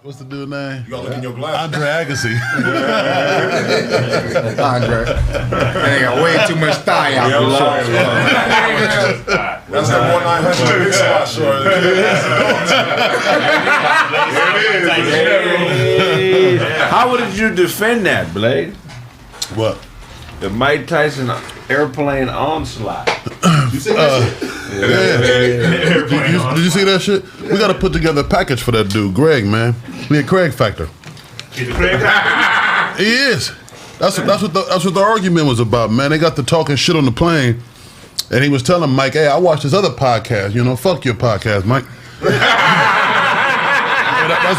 what's the dude's name? You gotta look in your glass. Andre Agassi. Andre. They got way too much thigh out there. That's that 1-900 big spot short. How would you defend that, Blade? What? The Mike Tyson airplane onslaught. You see that shit? Did you see that shit? We got to put together a package for that dude, Greg, man. We a Kraig Factor. He's a Kraig Factor? He is. That's what the argument was about, man. They got to talking shit on the plane, and he was telling Mike, "Hey, I watched this other podcast. You know, fuck your podcast, Mike." That's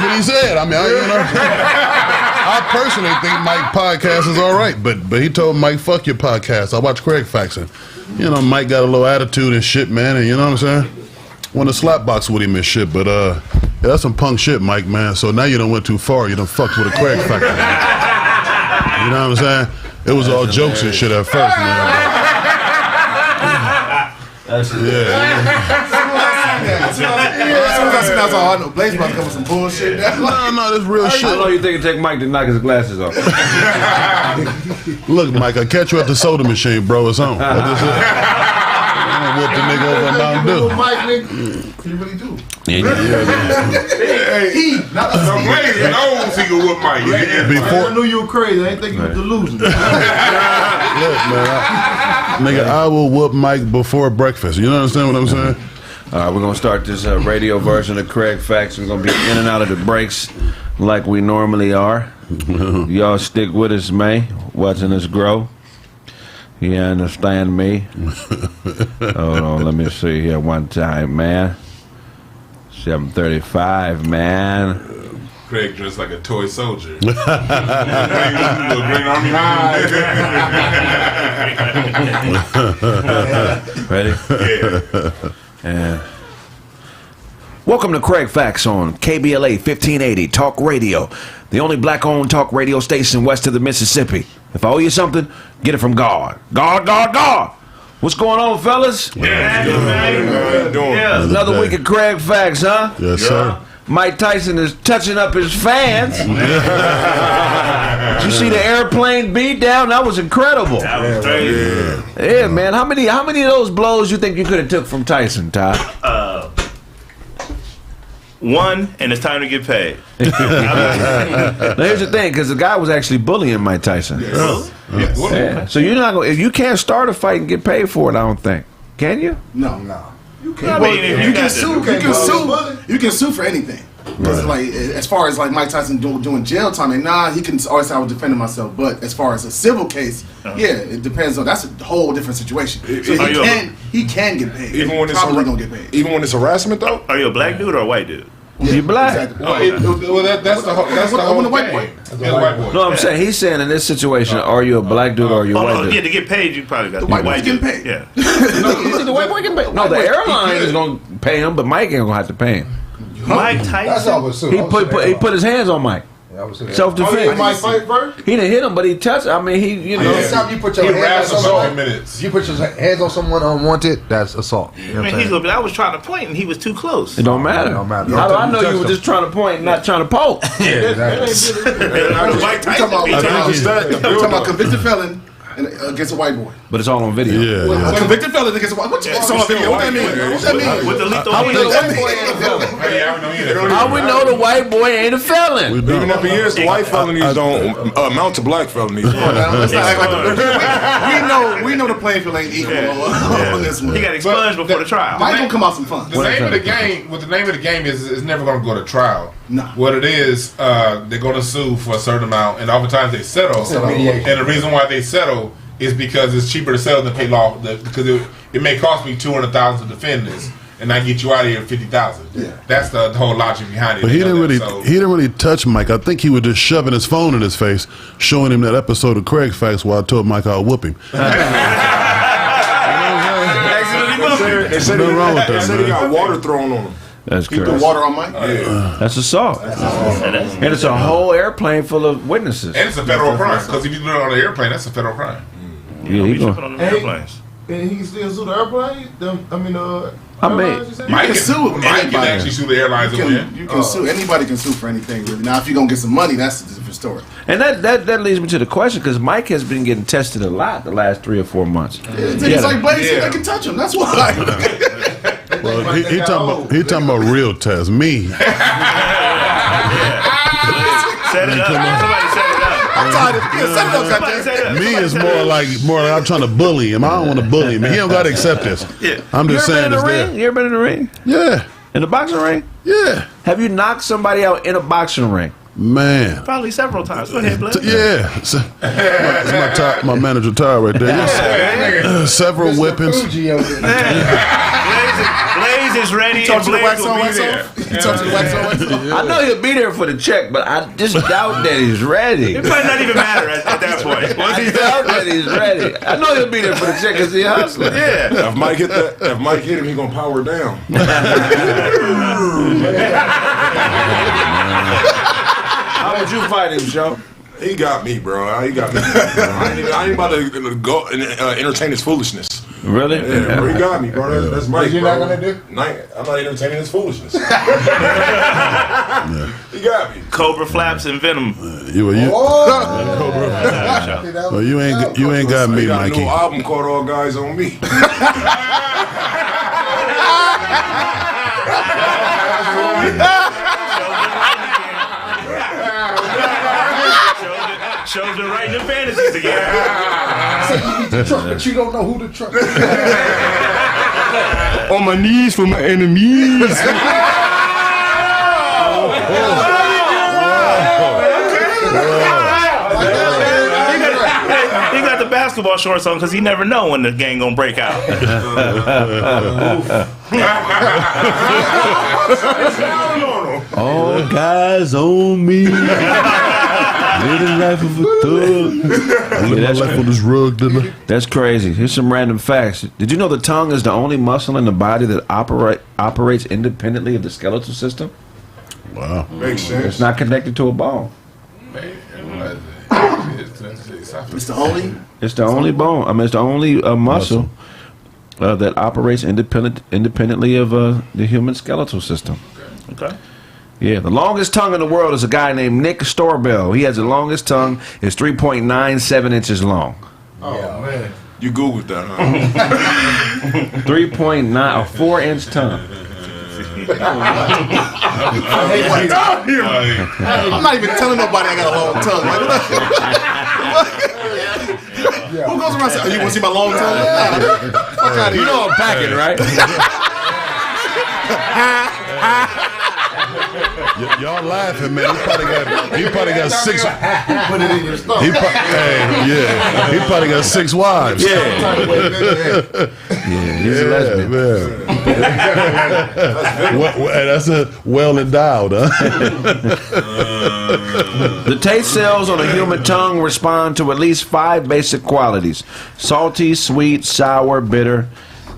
what he said. I mean, I personally think Mike's podcast is all right, but he told Mike, "Fuck your podcast. I watch Kraig Facts." And, you know, Mike got a little attitude and shit, man, and you know what I'm saying? Want to slap box with him and shit, but yeah, that's some punk shit, Mike, man. So now you done went too far. You done fucked with a Kraig Factor. You know what I'm saying? It was all jokes and shit at first, man. I know Blaze about to come with some bullshit. No, that's real shit. How long you think it take Mike to knock his glasses off? Look, Mike, I catch you at the soda machine, bro. It's on. I'm gonna whoop the nigga over in Mountain Dew. Mike, nigga. You really do. He knows he can whoop Mike. Before I knew you were crazy. I ain't think you was delusional. Look, man, nigga, I will whoop Mike before breakfast. You understand what I'm saying? We're going to start this radio version of Kraig Facts. We're going to be in and out of the breaks like we normally are. Y'all stick with us, man, watching us grow. You understand me? Hold on, let me see here one time, man. 7:35, man. Kraig dressed like a toy soldier. Little Green Army Ready? Yeah. And welcome to Kraig Facts on KBLA 1580 Talk Radio, the only black-owned talk radio station west of the Mississippi. If I owe you something, get it from God. God. What's going on, fellas? Yeah. Another week of Kraig Facts, huh? Yes, sir. Mike Tyson is touching up his fans. Did you see the airplane beat down? That was incredible. That was crazy. Yeah, man. How many of those blows you think you could have took from Tyson, Ty? One, and it's time to get paid. Now here's the thing, because the guy was actually bullying Mike Tyson. Yes. Yeah. So you're not gonna, if you can't start a fight and get paid for it, I don't think. Can you? No. I mean, if You you can got sue. You can sue for anything. Right. Like as far as like Mike Tyson doing jail time, and he can always say I was defending myself. But as far as a civil case, yeah, it depends on. That's a whole different situation. So he can get paid. Even when it's probably gonna get paid. Even when it's harassment, though. Are you a black dude or a white dude? You black? Exactly. Well, that's the whole white boy. Yeah, the white boy. No, I'm saying he's saying in this situation, are you a black dude or are you a white dude? Yeah, to get paid, you probably got The white boy's getting dude. paid. Yeah. The white boy getting paid. No, the airline is gonna pay him, but Mike ain't gonna have to pay him. Mike That's Tyson. all was He put his hands on Mike. Self-defense. Mike fight first? He didn't hit him, but he touched. I mean, you know. Anytime you put your hands on someone, if you put your hands on someone unwanted, that's assault. You know I mean, I was trying to point and he was too close. It don't matter. It don't matter. How do I know you were just trying to point and not trying to poke? Mike Tyson. You talking about convicted felon against a white boy. But it's all on video. Yeah. A convicted felon against a white boy. It's on video. What that mean? What that mean? With the lethal How we know the white boy ain't a felon? How we know the white boy ain't a felon? Even up in years, the white felonies don't amount to black felonies. We know the playing field ain't equal on this one. He got expunged before the trial. Mike gonna come out some fun. The name of the game is never going to go to trial. Nah. What it is, they're going to sue for a certain amount, and oftentimes they settle. And the reason why they settle is because it's cheaper to settle than pay law. Because it may cost me $200,000 to defend this, and I get you out of here for $50,000. Yeah. That's the whole logic behind it. But he didn't really touch Mike. I think he was just shoving his phone in his face, showing him that episode of Kraig Facts where I told Mike I'll whoop him. They said he got water thrown on him. That's He threw correct. water on Mike. That's assault. And it's a whole airplane full of witnesses. And it's a federal crime, because if you do it on an airplane, that's a federal crime. Yeah, We he jumping going. on the airplanes. And he can still sue the airplane? I mean, Mike can sue Mike can anybody. actually sue the airlines and win. You can sue. Anybody can sue for anything, really. Now, if you're going to get some money, that's a different story. and that leads me to the question, because Mike has been getting tested a lot the last 3 or 4 months. It's like Blaze, they can touch him. That's why. Well, he talking about real tests. Me. Set it up. Somebody set it up. I'm tired of Somebody set it up. Me is more like I'm trying to bully him. I don't want to bully him. He don't got to accept this. Yeah. I'm just saying it's there. You ever been in the ring? Yeah, In the boxing ring? yeah, Have you knocked somebody out in a boxing ring? man. Probably several times. Go ahead, Blaze. Yeah, my manager Ty right there. Yes. Several whippings. Blaze is ready. Talk And to the Blaze wax will on, be wax there. off. You talk to the wax on, wax off. I know he'll be there for the check, but I just doubt that he's ready. It might not even matter at that point. Once I he's doubt that he's ready. I know he'll be there for the check because he's a hustler. yeah. If Mike hit him, he gonna power down. How would you fight him, Joe? He got me, bro. He got me. I ain't about to go and entertain his foolishness. Really? Yeah, bro, he got me, bro. That's Mike. You're bro. not gonna do? I'm not entertaining his foolishness. He got me. Cobra flaps and venom. You ain't got me, He got a Mikey. new album called All Guys on Me. Children writing the fantasies again. The truck, but you don't know who the truck is. On my knees for my enemies. He got the basketball shorts on because he never know when the gang gonna break out. All guys on me. Living life of a thug. I live my life on this rug, didn't I? That's crazy. Here's some random facts. Did you know the tongue is the only muscle in the body that operates independently of the skeletal system? Wow. Makes sense. It's not connected to a bone. It's the only. It's the only bone. I mean, it's the only muscle that operates independently of the human skeletal system. Okay. Yeah, the longest tongue in the world is a guy named Nick Storbell. He has the longest tongue. It's 3.97 inches long. Oh, man. You Googled that, huh? 3.9, a 4-inch tongue. I'm not even telling nobody I got a long tongue. Like, who goes around saying, "Oh, you want to see my long tongue?" Fuck out of here. You know I'm packing, right? Y'all laughing, man. He probably got 6. Put it in your stomach. He probably got 6 wives. Yeah, he's a lesbian. That's a well endowed, huh? The taste cells on a human tongue respond to at least 5 basic qualities: salty, sweet, sour, bitter,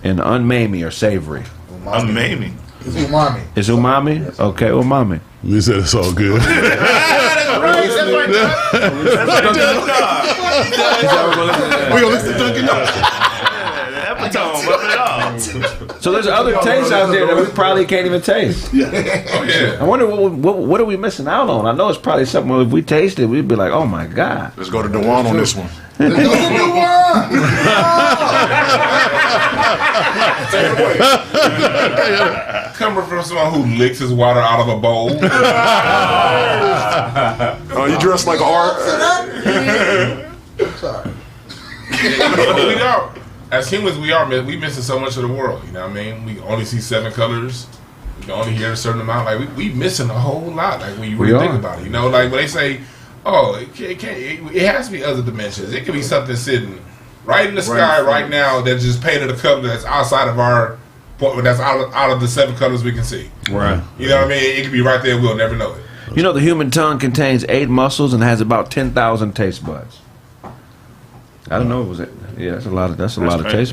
and umami or savory. Umami. It's umami. Is umami? Okay, umami. You said it's all good. We gonna listen to Duncan. Epitome of it all. So there's other tastes out there that we probably can't even taste. Oh, yeah. I wonder what are we missing out on? I know it's probably something if we taste it, we'd be like, oh my God. Let's go to Dewan on this one. Coming from someone who licks his water out of a bowl. You dress like art. Sorry. We are, as humans, we missing so much of the world. You know what I mean? We only see 7 colors. We can only hear a certain amount. Like we missing a whole lot. Like when you really think about it, you know, like when they say, "Oh, it has to be other dimensions." It could be something sitting right in the sky right now that just painted a color that's outside of our point. That's out of the 7 colors we can see. Right. You know what I mean? It could be right there. We'll never know it. You know, the human tongue contains 8 muscles and has about 10,000 taste buds. I don't know. Yeah, that's a lot of taste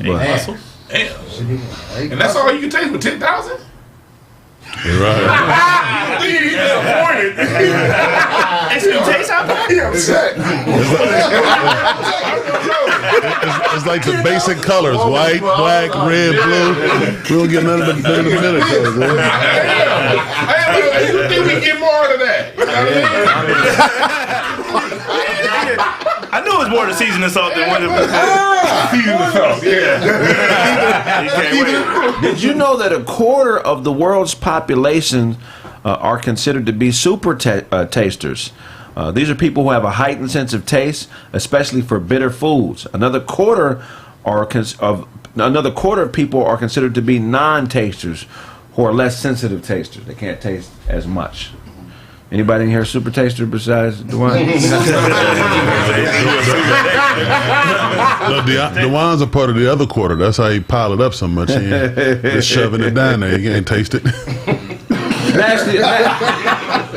buds. Muscles? Damn. And that's all you can taste with 10,000? Right. He's disappointed. It's some taste out there? He upset. It's like the basic colors: white, black, red, blue. We don't get none of the middle colors, man. Hey, you think we get more out of that? You know what I knew it was more the seasoning salt than what it was. Seasoning salt, yeah. You can't wait. Did you know that a quarter of the world's population are considered to be super tasters? These are people who have a heightened sense of taste, especially for bitter foods. Another quarter of people are considered to be non-tasters, who are less sensitive tasters. They can't taste as much. Anybody in here super taster besides Dewan? Dewan's a part of the other quarter. That's how he piled it up so much. He just shoving it down there. You can't taste it.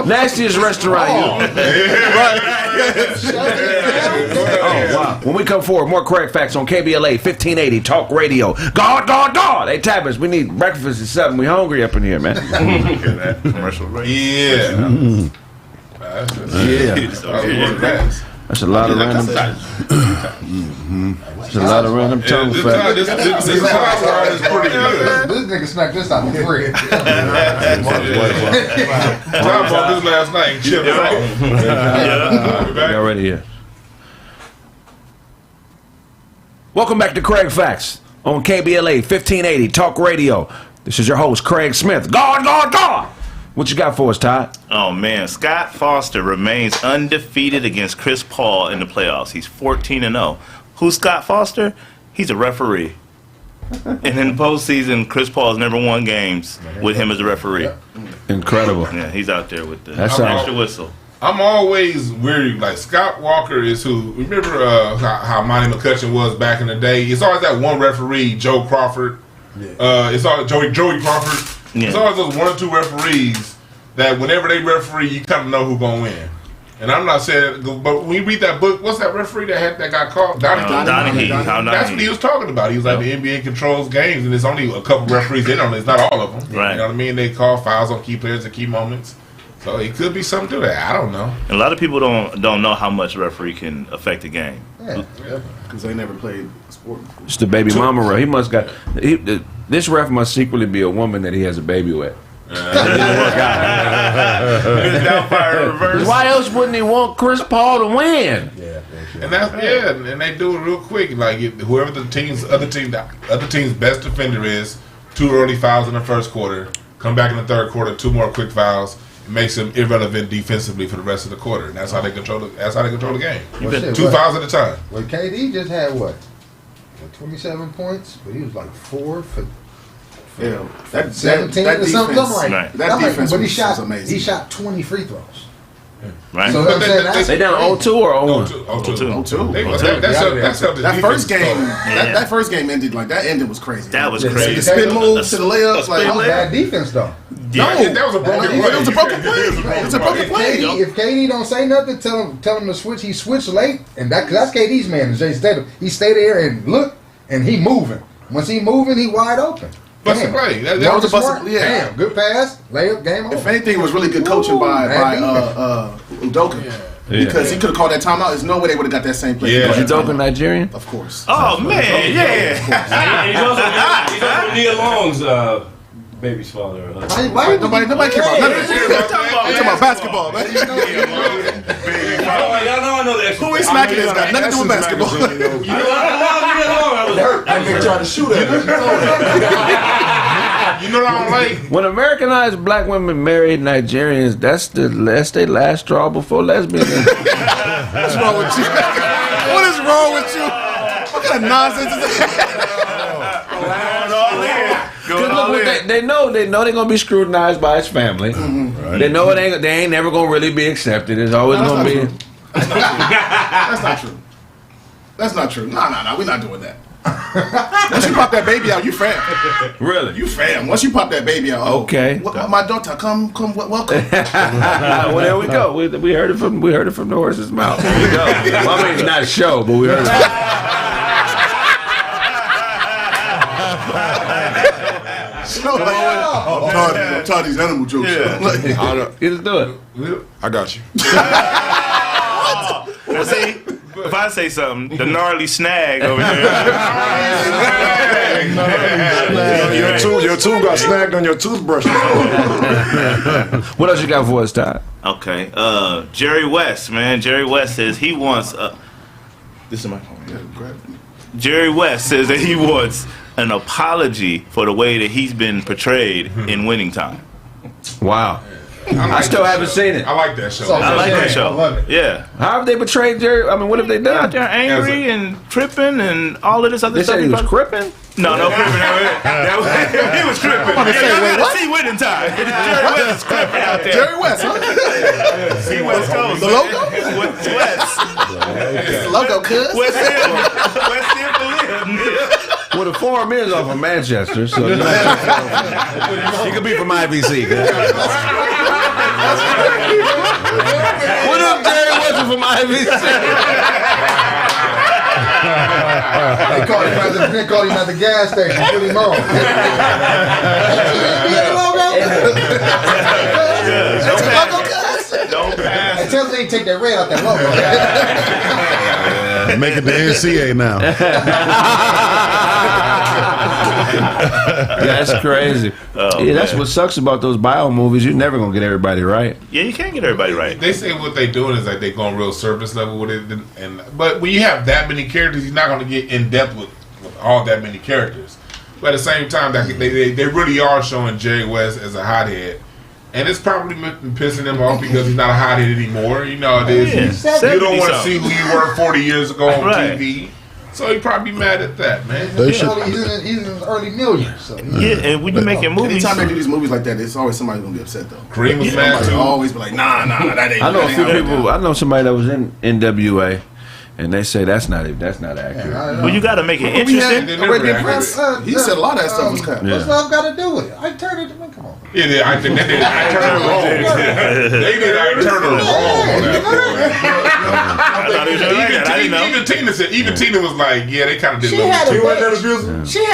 Nastiest restaurant. Oh, wow. When we come forward, more Kraig Facts on KBLA 1580 Talk Radio. God. Hey, Tappers, we need breakfast at 7. We hungry up in here, man. Commercial break. Yeah. That's a lot of random. That's a lot of random tongue facts. This hot word is pretty good. This nigga snuck this out for free. Tom bought this last night and chipped it off. Y'all ready here? Welcome back to Kraig Facts on KBLA 1580 Talk Radio. This is your host, Craig Smith. God. What you got for us, Todd? Oh, man. Scott Foster remains undefeated against Chris Paul in the playoffs. He's 14-0. Who's Scott Foster? He's a referee. And in the postseason, Chris Paul's never won games with him as a referee. Incredible. Yeah, he's out there with the That's extra whistle. I'm always weary. Like, Scott Walker is who. Remember how Monty McCutcheon was back in the day? It's always that one referee, Joe Crawford. It's always Joey Crawford. Yeah. It's always those 1 or 2 referees that whenever they referee, you kind of know who's going to win. And I'm not saying, but when you read that book, what's that referee that got called? Donahue. That's what he was talking about. He was like, the NBA controls games, and there's only a couple referees in on it. It's not all of them. Right. You know what I mean? They call fouls on key players at key moments. So it could be something to that. I don't know. A lot of people don't know how much a referee can affect a game. Because they never played sport before. It's the baby mama ref. He must got. This ref must secretly be a woman that he has a baby with. Why else wouldn't he want Chris Paul to win? And and they do it real quick. Like whoever the other team's best defender is, 2 early fouls in the first quarter, come back in the third quarter, 2 more quick fouls. It makes them irrelevant defensively for the rest of the quarter, and that's how they control the game. 2 fouls at a time. Well, KD just had what? 27 points, but he was like 4 for. Yeah, that 17 or something like right. that. Defense but was amazing. He shot 20 free throws. Right. So I'm saying They down 0-2 or 0-1? 0-2. That first game ended like that. Ended was crazy. That was crazy. The spin move to the layup. That was bad defense though. Yeah. that was a broken play. It was a broken play. It's a broken play. If KD don't say nothing, tell him to switch. He switched late, and that's KD's man. Jason Tatum. He stayed there and look, and he moving. Once he moving, he wide open. Busted play. That was a smart. smart. Yeah. Damn, good pass, layup, game over. If anything, it was really good coaching by Udoka. Because he could have called that timeout. There's no way they would have got that same play. Yeah. Is Udoka Nigerian? Of course. Oh, man, yeah. He's also Nia Long's baby's father. Why nobody care about none of this. We're talking about basketball, man. Y'all know I know that. Who is smacking this guy? Nothing to do with basketball. You know, I was hurt. That nigga tried to shoot at him. You know what I don't like? When Americanized black women married Nigerians, that's their last straw before lesbians. What's wrong with you? What is wrong with you? What kind of nonsense is that? They know they're gonna be scrutinized by his family. Right. They know they ain't never gonna really be accepted. It's always gonna be. That's not true. That's not true. No, we're not doing that. Once you pop that baby out, you fam. Really? You fam. Once you pop that baby out, okay. My daughter, come, welcome. Well, there we go. We heard it from the horse's mouth. There we go. Well, I mean, it's not a show, but we heard it. I'm tired of these animal jokes. You just do it. I got you. Well, see, if I say something, the gnarly snag over there. Your tooth got snagged on your toothbrush. What else you got for us, Todd? Okay, Jerry West, man. Jerry West says he wants. This is my phone. Jerry West says that he wants an apology for the way that he's been portrayed in Winning Time. Wow. I still haven't seen it. I like that show. I like that show. I love it. Yeah. How have they betrayed Jerry? I mean, what have they done? They're angry and tripping and all of this other They stuff. said he was cripping? No, tripping. He was tripping. I'm about to say, wait, what? See Winning Time. Jerry West is cripping out there. Jerry West, huh? See West Coast. The logo? West. The logo, cuz. West End for live. Well, the form is off of Manchester, so you could be from IBC. What up, Jerry West from IBC? They called him at the gas station. Put him on. Don't pass. Hey, tell them they take that red out that logo. Make it the NCA now. That's crazy. Yeah, that's what sucks about those bio movies. You're never gonna get everybody right. Yeah, you can't get everybody right. They say what they doing is like they going real surface level with it, but when you have that many characters, you're not going to get in depth with all that many characters. But at the same time, they really are showing Jerry West as a hothead, and it's probably been pissing him off because he's not a hothead anymore. You know, it is. You don't want to see who you were 40 years ago on TV. So he probably mad at that, man. He's in his early millions. So, yeah, and when you're making movies, anytime they do these movies like that, it's always somebody gonna be upset though. Kareem was mad too. Always be like, nah, that ain't. I know a few people. I know somebody that was in NWA, and they say that's not accurate. Well, you got to make it interesting. He said a lot of that stuff was cut. What's love got to do with it? I turned it. Come on. Yeah, I think they did. I turned it wrong. They did. I turned it wrong. Even Tina said. Even Tina was like, yeah, they kind of did. She had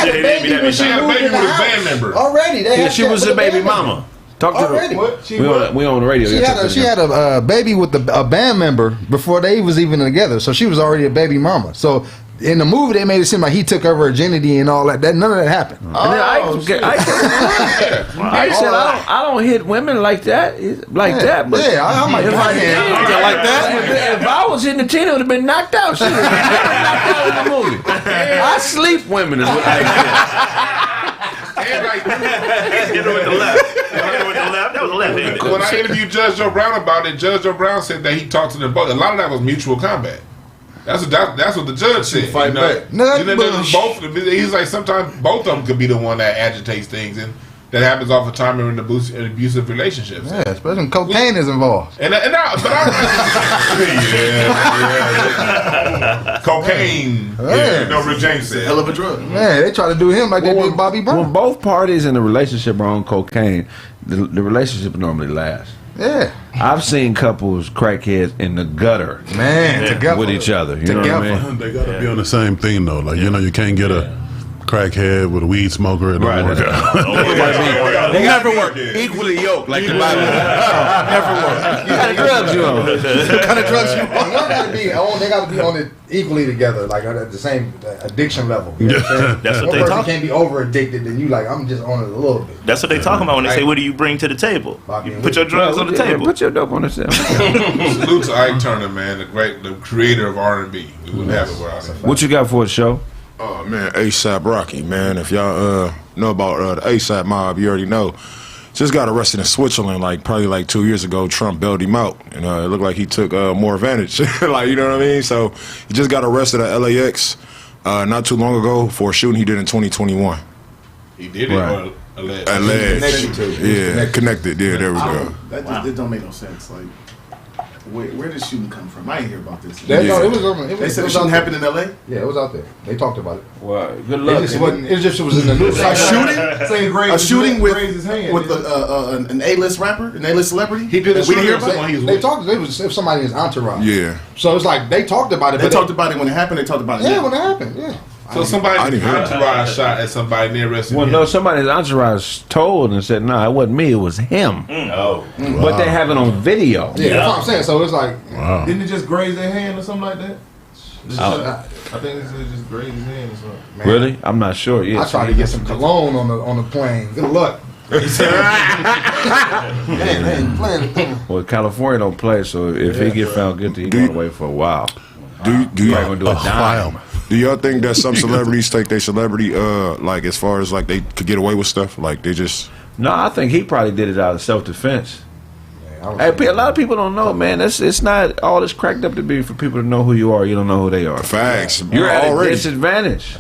a baby when she moved in the with his house. band member. Already, She was a baby mama. Talk to already. We on the radio. She had a baby with a band member before they was even together, so she was already a baby mama. So in the movie, they made it seem like he took her virginity and all that. None of that happened. I said I don't hit women like that, But yeah, I might if I did like that. If I was hitting the Tina, it would have been knocked out. She would have been knocked out in the movie. I sleep women is what I Get her with the left. That was a left. When I interviewed Judge Joe Brown about it, Judge Joe Brown said that he talked to them both. A lot of that was mutual combat. That's what the judge said. Fight back. Both. He's like sometimes both of them could be the one that agitates things, and that happens all the time in abusive relationships. Yeah, especially when cocaine is involved. Cocaine. Yeah, you know, Rick James said. Hell of a drug. Man, they try to do him like they did Bobby Brown. When both parties in the relationship are on cocaine, the relationship normally lasts. Yeah, I've seen couples crackheads in the gutter, together with each other. You know what I mean? They gotta be on the same thing though. Like you can't get a crackhead with a weed smoker. It don't work out. They never work. Equally yoked, like the Bible. Never work. What kind of drugs you on? What kind of drugs you on? They got to be on it equally together, like at the same addiction level. You know what I'm saying? That's what One they person talk. can't be over addicted, and you like I'm just on it a little bit. That's what they talking about when they say, "What do you bring to the table?" You put your drugs on the table. Put your dope on the table. Salute to Ike Turner, man, the creator of R&B. We wouldn't have it without him. What you got for the show? Oh man, ASAP Rocky, man. If y'all know about the ASAP mob, you already know. Just got arrested in Switzerland, probably 2 years ago. Trump bailed him out, and it looked like he took more advantage. You know what I mean? So he just got arrested at LAX not too long ago for a shooting he did in 2021. He did it. Right. Alleged. Connected. Yeah, there we go. That don't make no sense. Like, where did shooting come from? I ain't hear about this. They said the shooting happened in L.A.? Yeah, it was out there. They talked about it. Well, good luck. It was in the news. A shooting with an A-list rapper, an A-list celebrity. He did it. We didn't hear about it. They talked. It was somebody in his entourage. Yeah. So it's like they talked about it. They talked about it when it happened. They talked about it. Yeah, when it happened. Yeah. So somebody's entourage shot at somebody and they arrested him. No, somebody's entourage told and said, "No, it wasn't me. It was him." But they have it on video. Yeah, that's what I'm saying. So it's like, Didn't it just graze their hand or something like that? I think it's just great as in or something. Really? I'm not sure. Yeah, I tried to get some cologne on the plane. Good luck. Well, California don't play, so if he get found guilty, he going away for a while. Do you Probably gonna do a dime. Do y'all think that some celebrities take their celebrity like as far as like they could get away with stuff? Like they just No, I think he probably did it out of self-defense. Hey, a lot of people don't know, man. It's not all this cracked up to be for people to know who you are. You don't know who they are. facts. You're at already. a disadvantage.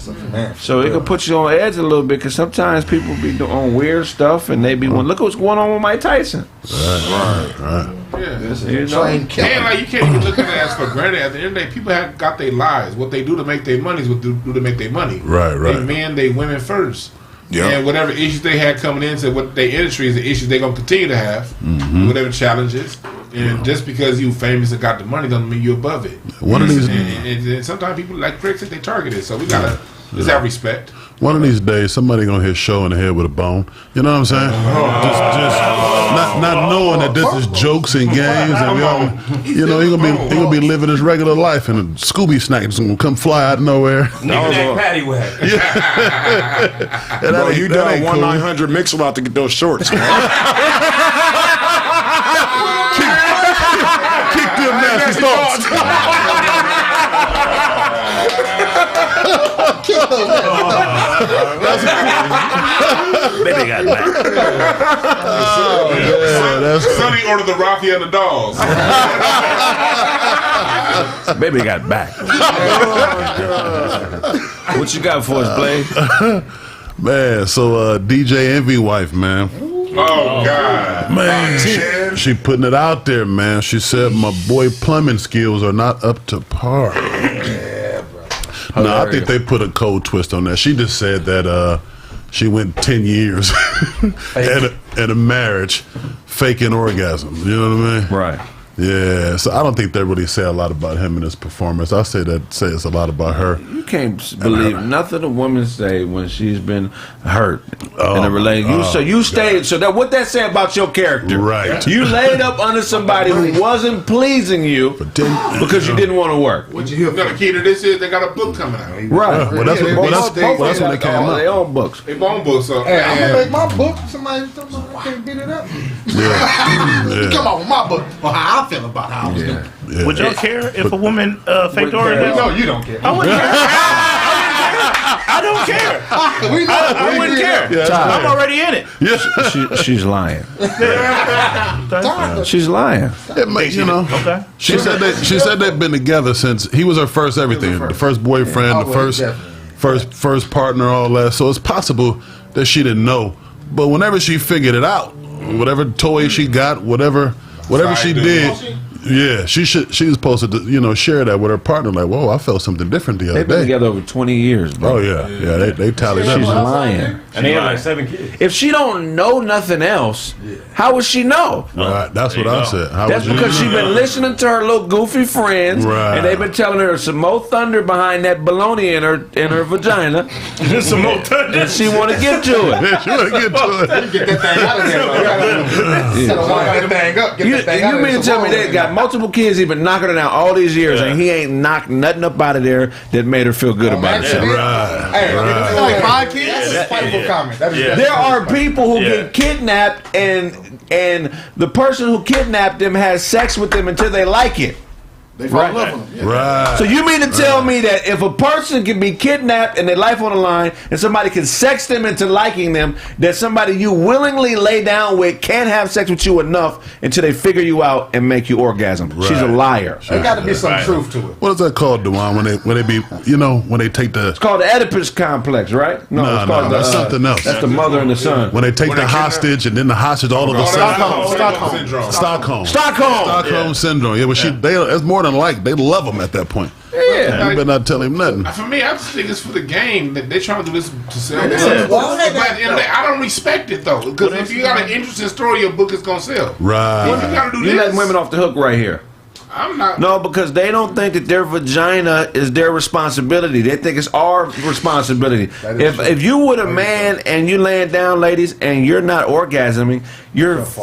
So it can put you on edge a little bit because sometimes people be doing weird stuff and they be one. Look what's going on with Mike Tyson. Right. Yeah. You know? And like you can't even look at it as for granted. At the end of the day, people have got their lives. What they do to make their money is what they do to make their money. Right. They men, they women first. Yeah. And whatever issues they had coming into what their industry is, the issues they're gonna continue to have, whatever challenges. And just because you famous and got the money doesn't mean you're above it. One of these, and sometimes people like Kraig said they targeted, so we gotta just have respect. one of these days, somebody gonna hit Show in the head with a bone. You know what I'm saying? Just not knowing that this is jokes and games, and we all, you know, he gonna be living his regular life, and a Scooby snack is gonna come fly out of nowhere. Nigga, patty whack. Bro, you that done ain't 1-900 mix about to get those shorts. Man. Kick them nasty thoughts. Baby got back. Sonny ordered the Rocky and the Dolls. Baby got back. What you got for us, Blade? Man, so DJ Envy wife, man. Oh God, Man, she putting it out there, man. She said my boy plumbing skills are not up to par. No, I think they put a cold twist on that. She just said that she went 10 years at a marriage faking orgasm. You know what I mean? Right. Yeah, so I don't think that really say a lot about him and his performance. I say that says a lot about her. You can't believe nothing a woman say when she's been hurt in a relationship. So you stayed. So that what that say about your character? Right. You laid up under somebody who wasn't pleasing you because you didn't want to work. what you hear? The key to this is they got a book coming out. Right. Well, that's when they came out. Their own books. They own books. So Hey, I'm gonna make my book. Somebody can't beat it up. Yeah. Come on with my book. Well, how I feel about how I was doing. Yeah. Would y'all care if a woman faked orgasm? No, you don't care. I wouldn't care. I don't care. I wouldn't care. Yeah, I'm already in it. She's lying. She's lying. You know. Okay. She said they've been together since he was her first everything, the first boyfriend, the first partner, all that. So it's possible that she didn't know, but whenever she figured it out, whatever toy she got, whatever she did, yeah, she was supposed to share that with her partner. Like, whoa, I felt something different the other They've been day. together over 20 years, bro. Oh yeah, they tallied She's up. lying. And they have like 7 kids. If she don't know nothing else, how would she know? Right, that's what I said. How That's would you because know? she's been listening to her little goofy friends, Right. and they've been telling her some more thunder behind that baloney in her vagina. Some more thunder, and she want to get to it. She want to get to it. Get that thing out of there, bro. Lock that thing up. Get that thing out You of mean there. to tell me they got multiple kids? He been knocking her down all these years, and he ain't knocked nothing up out of there that made her feel good about herself. Right. Hey, like 5 kids? That's a spiteful comment. That is There are people who get kidnapped, and the person who kidnapped them has sex with them until they like it. They fall in love with them. Yeah. Right. So you mean to tell me that if a person can be kidnapped and their life on the line, and somebody can sex them into liking them, that somebody you willingly lay down with can't have sex with you enough until they figure you out and make you orgasm? Right. She's a liar. There got to be some truth to it. What is that called, Dewan? When they be, when they take the It's called the Oedipus complex, right? No, it's called that's something else. That's the mother and the son. when they take the hostage and then the hostage all of a sudden Stockholm syndrome. Yeah, but it's more than like they love him at that point. Yeah. You better not tell him nothing. For me, I just think it's for the game that they're trying to do this to sell. Yeah. But at the end of the day, I don't respect it though, because if you got an interesting story, your book is gonna sell. Right. Well, you gotta do You this. letting women off the hook right here. I'm not. No, because they don't think that their vagina is their responsibility. They think it's our responsibility. If you with a man and you laying down, ladies, and you're not orgasming,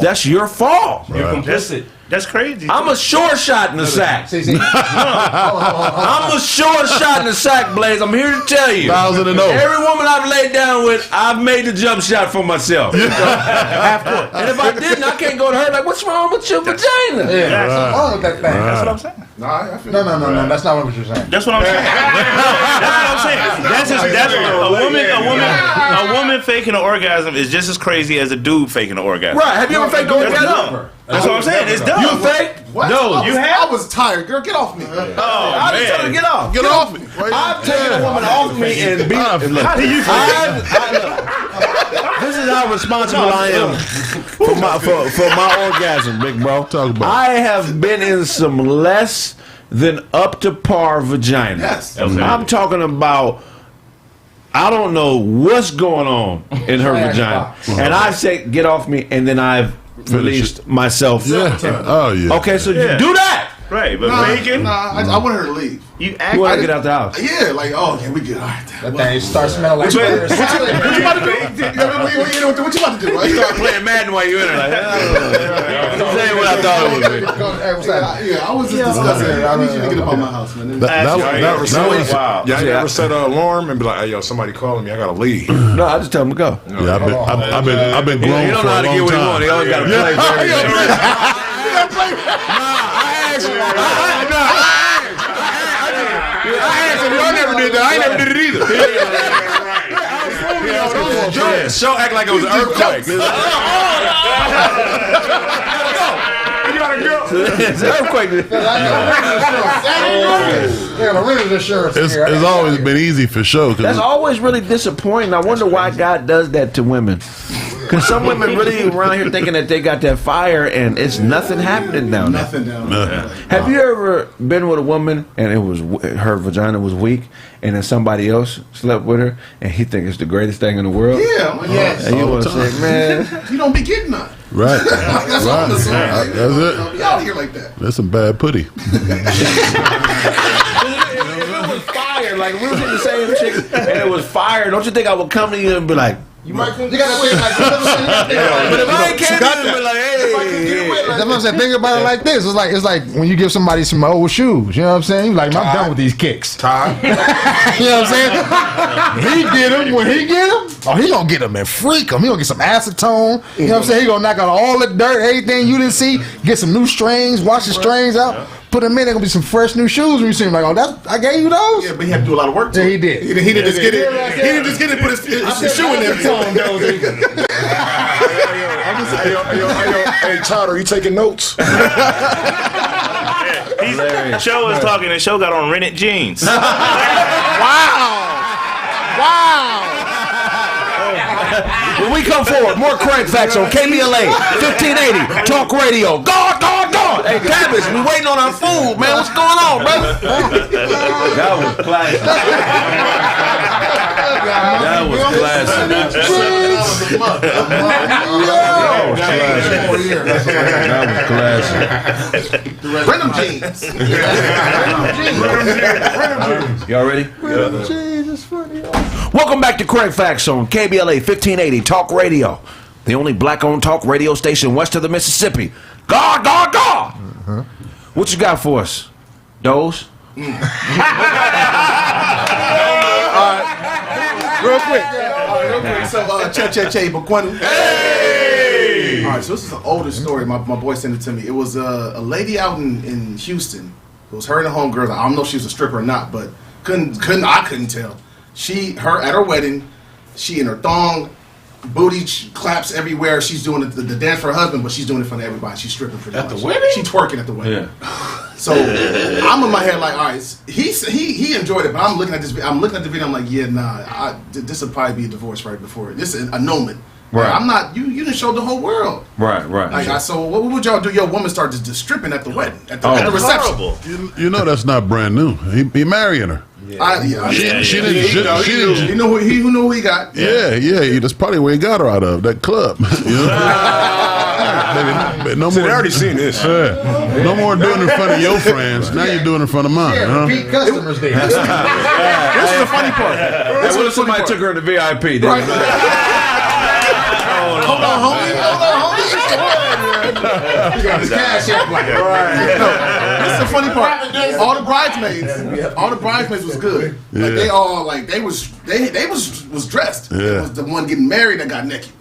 that's your fault. You're complicit. That's crazy. I'm a short shot in the sack. See. I'm a short shot in the sack, Blaze. I'm here to tell you. 1,000 and over. Every woman I've laid down with, I've made the jump shot for myself. And if I didn't, I can't go to her like, what's wrong with your vagina? Yeah, what's wrong with that thing? That's what I'm saying. No, I feel No, that's not what you're saying. That's what I'm saying. That's what I'm saying. That's a woman faking an orgasm is just as crazy as a dude faking an orgasm. Right. Have you ever faked an orgasm? Never. That's what I'm saying. It's dumb. You faked? What? No. You have? I was tired. Girl, get off me. Oh, I just told her to get off. Get off me. I've taken a woman off me and beat her. How do you feel? This is how responsible I am for my orgasm, big bro. Talk about it. I have been in some less than up to par vagina. Yes. Okay. I'm talking about, I don't know what's going on in her vagina. And I say, get off me, and then I've released myself. Yeah. Oh, yeah. Okay, so Yeah. you do that. Right, but faking, I wanted her to leave. you You act want like to get out the house. Yeah, like, oh, okay, we good. All right. That thing starts smelling like butter. What you about to do? What you about to do? You start playing Madden while you're in it. Like, say what I thought it would be. Yeah, I was just discussing. I need you to get up on my house, man. That was wow. Yeah, you ever set an alarm and be like, "Hey, yo, somebody calling me. I gotta leave." No, I just tell him to go. yeah, I've been grown He don't for know how a to long get what he time. wants. He always got to play for everything. I asked him, y'all never did that. I ain't never did it either. Show act like it was an earthquake. It's an earthquake. Yeah, the renter's insurance. It's always been easy for sure. That's always really disappointing. I wonder why God does that to women. Because some women really around here thinking that they got that fire and it's nothing happening down there. Nothing down there. Have you ever been with a woman and it was her vagina was weak and then somebody else slept with her and he think it's the greatest thing in the world? Yeah, I'm like, yes. And you want to say, man, You don't be getting none. Right. That's all I'm saying. Right. That's it. Don't be out of here like that. That's some bad putty. it was fire. Like we was in the same chick and it was fire. Don't you think I would come to you and be like, You gotta think like but if I ain't came in and be like, hey, That's what I'm saying. Think about it like this. It's like when you give somebody some old shoes. You know what I'm saying? You're like, I'm done with these kicks. Ty, You know what I'm saying? He get them. When he get them, oh, he gonna get them and freak them. He gonna get some acetone. You know what I'm saying? He gonna knock out all the dirt, everything you didn't see. Get some new strings, wash the strings out, put them in. There gonna be some fresh new shoes. When you see him, like, oh, I gave you those. Yeah, but he had to do a lot of work. Yeah, he did. He didn't just get it. He didn't just get it. Put his shoe in there. hey, Todd, are you taking notes? Show was talking and Show got on rented jeans. when we come forward, more Kraig Facts on KBLA 1580 Talk Radio. God. Hey, Tavis, we waiting on our food, man. What's going on, brother? That was classic. That was classic. Random jeans. Y'all ready? Welcome back to Kraig Facts on KBLA 1580 Talk Radio, the only black-owned talk radio station west of the Mississippi. God. What you got for us? Doze? Real quick. So, Che Bakwanu. Hey! All right, so this is an older story. My boy sent it to me. It was a lady out in Houston. It was her and a homegirl. I don't know if she was a stripper or not, but couldn't tell. Her at her wedding, she in her thong, booty claps everywhere. She's doing the dance for her husband, but she's doing it for everybody. She's stripping for At the wedding? She's twerking at the wedding. Yeah. So I'm in my head like, all right, he enjoyed it, but I'm looking at this. I'm looking at the video. I'm like, yeah, nah. This would probably be a divorce right before. This is annulment. Right. I'm not. You didn't show the whole world. Right. Like, so what would y'all do? Your woman started just stripping at the wedding, at the reception. Horrible. You know that's not brand new. He marrying her. She didn't. You know who he got. Yeah. That's probably where he got her out of that club. You know? No See, more. they already seen this. Yeah. No more doing it in front of your friends. Now you're doing it in front of mine. Yeah, repeat customers there. This is the funny part. Hey, what if somebody took her to VIP? Right. Hold on, homie. got his cash app like That's the funny part. All the bridesmaids was good. Like they all they was dressed. Yeah. It was the one getting married that got naked.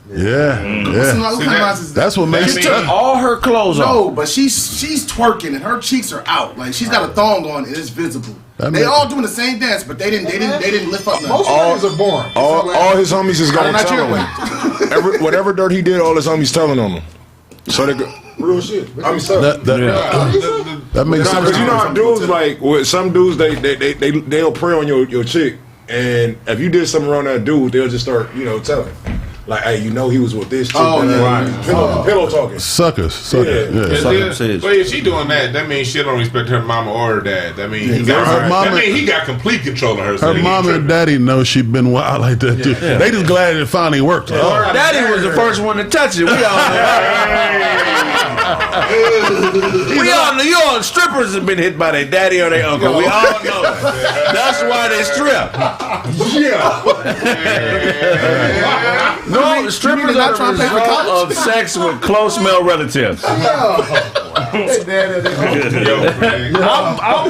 That's what makes She took all her clothes off. No, but she's twerking and her cheeks are out. Like she's got a thong on and it's visible. They all doing the same dance, but they didn't lift up nothing. most niggas are boring. All his homies is gonna tell him. Whatever dirt he did, all his homies telling on him. So they go, real shit. Homies telling. That makes sense. Because you know how dudes like with some dudes they'll prey on your chick, and if you did something around that dude, they'll just start telling. Like, hey, he was with this chick. Pillow talking. Suckers. But if she doing that means she don't respect her mama or her dad. That means he got complete control of her. Her mama and daddy know she been wild like that too. Yeah. They just glad it finally worked. Her daddy was the first one to touch it. We all know. We all strippers have been hit by their daddy or their uncle. We all know that. That's why they strip. No, strippers are the result of sex with close male relatives. I'm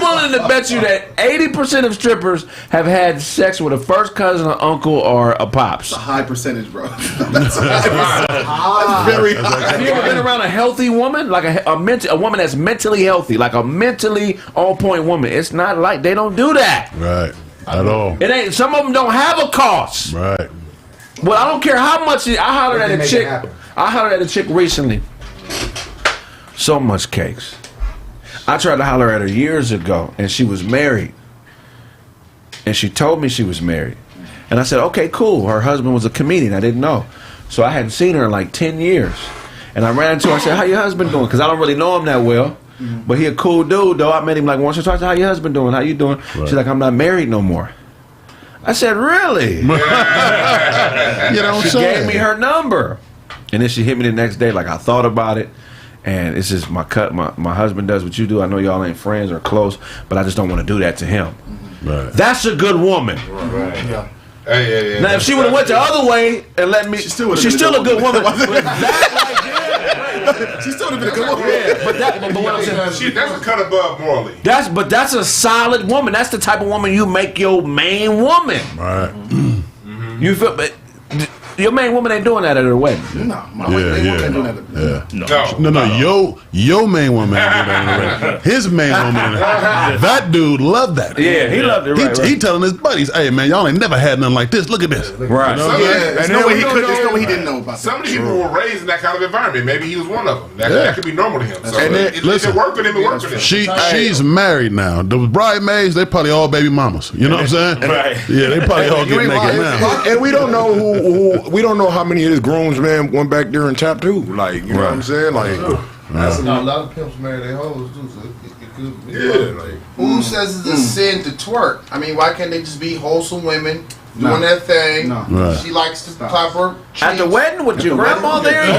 willing to bet you that 80% of strippers have had sex with a first cousin, an uncle, or a pops. That's a high percentage, bro. That's very high. Have you ever been around a healthy woman, like a woman that's mentally healthy, like a mentally on-point woman? It's not like they don't do that. Right. At all. It ain't. Some of them don't have a cost. Right. Well, I don't care how much. I hollered at a chick. I hollered at a chick recently. So much cakes. I tried to holler at her years ago, and she was married. And she told me she was married. And I said, okay, cool. Her husband was a comedian. I didn't know. So I hadn't seen her in like 10 years. And I ran into her. I said, how your husband doing? Because I don't really know him that well. But he a cool dude, though. I met him like once or twice. How your husband doing? How you doing? Right. She's like, I'm not married no more. I said, really? She gave me her number. And then she hit me the next day like I thought about it. And it's just my husband does what you do. I know y'all ain't friends or close, but I just don't want to do that to him. Right. That's a good woman. Right. Yeah. Now, if she would have went the other way and let me, she's still a good woman. She's still a good woman. Yeah, but what I'm saying, that's a cut above morally. That's a solid woman. That's the type of woman you make your main woman. Right. You feel, but your main woman ain't doing that at her wedding. No, my main woman ain't doing that. No. Your main woman ain't doing that at her wedding. His main woman. That dude loved that. Yeah, he loved it. Right. He telling his buddies, "Hey man, y'all ain't never had nothing like this. Look at this." Right. There's no way he didn't know about that. Some people were raised in that kind of environment. Maybe he was one of them. That could be normal to him. So it worked with him. It worked with him. She's married now. The bridesmaids, they probably all baby mamas. You know what I'm saying? Right. Yeah, they probably all get naked now. And we don't know who. We don't know how many of his groomsmen went back there and tapped too. Like, you know what I'm saying? Like, a lot of pimps marry their hoes too, so it could be. Like, who says it's a sin to twerk? I mean, why can't they just be wholesome women doing their thing? No. Right. She likes to clap her cheeks. At the wedding with your grandma there?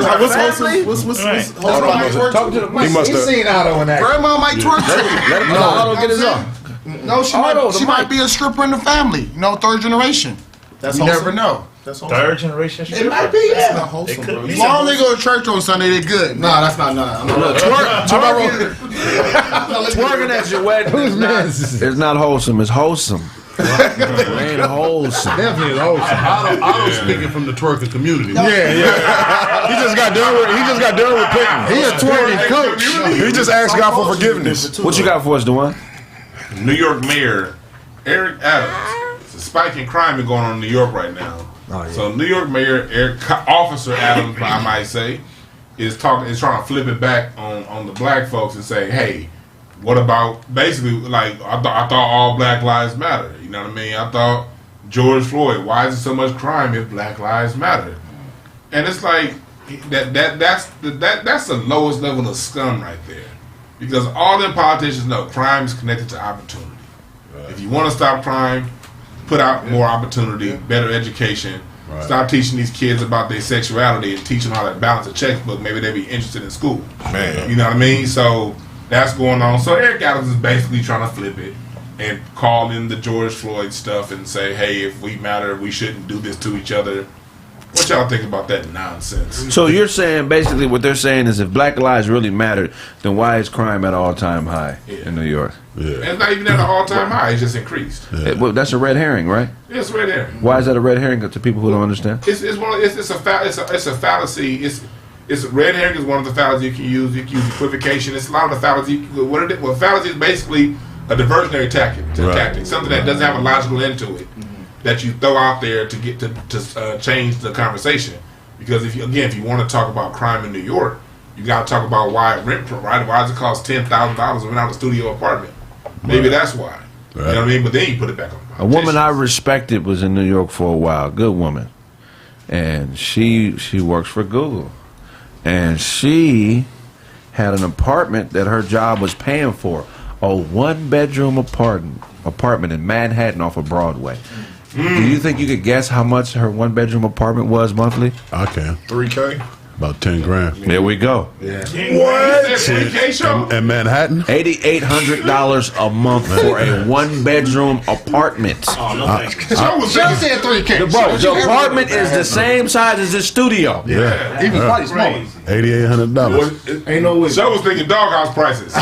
What's wholesome? Talking to the mic. He's seen Otto in that. Grandma might twerk too. Let him Otto get his off. No, she might be a stripper in the family. Third generation. You never know. Third generation stripper? It might be, yeah. It's not wholesome, bro. As long as they go to church on Sunday, they're good. Nah, that's not. Twerking at your wedding is not wholesome. It's wholesome. It ain't wholesome. Definitely is wholesome. I'm speaking from the twerking community. Yeah. He just got done with picking. He a twerking coach. he just asked God for forgiveness. What you got for us, Dewan? New York Mayor Eric Adams. It's a spike in crime going on in New York right now. Oh, yeah. So New York Mayor Officer Adams, I might say, is trying to flip it back on the black folks and say, hey, what about basically like I thought all black lives matter. You know what I mean? I thought George Floyd. Why is there so much crime if Black Lives Matter? And it's like that's the lowest level of scum right there, because all them politicians know crime is connected to opportunity. Right. If you want to stop crime, put out more opportunity, better education. Right. Stop teaching these kids about their sexuality and teach them how to balance a checkbook. Maybe they'll be interested in school. Man. You know what I mean? So that's going on. So Eric Adams is basically trying to flip it and call in the George Floyd stuff and say, hey, if we matter, we shouldn't do this to each other. What y'all think about that nonsense? So you're saying basically what they're saying is if black lives really mattered, then why is crime at an all-time high in New York? And it's not even at an all-time high; it's just increased. Well, that's a red herring, right? It's right there. Why is that a red herring to people who don't understand? It's a fallacy. It's a red herring is one of the fallacies you can use. You can use equivocation. It's a lot of the fallacies. Fallacy is basically a diversionary tactic, something that doesn't have a logical end to it, that you throw out there to get to change the conversation. Because if you want to talk about crime in New York, you got to talk about why does it cost $10,000 to rent out a studio apartment? Maybe that's why. Right. You know what I mean? But then you put it back on. A woman I respected was in New York for a while. Good woman, and she works for Google, and she had an apartment that her job was paying for, a 1-bedroom apartment in Manhattan off of Broadway. Do you think you could guess how much her 1-bedroom apartment was monthly? I can. $3K. About 10 grand. There we go. Yeah. What? In Manhattan? $8,800 a month for a 1-bedroom apartment. Oh, no thanks. She said 3K. The apartment is the same size as this studio. Yeah. Even probably smaller. $8,800. Ain't no way. So I was thinking doghouse prices. You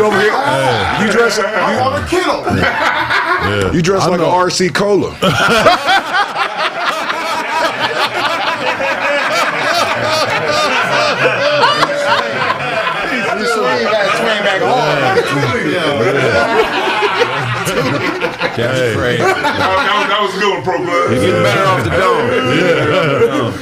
over here? You dress I'm on a kennel. You dress like an RC Cola. That's crazy. That was a good one, Pro Blood. You're getting better off the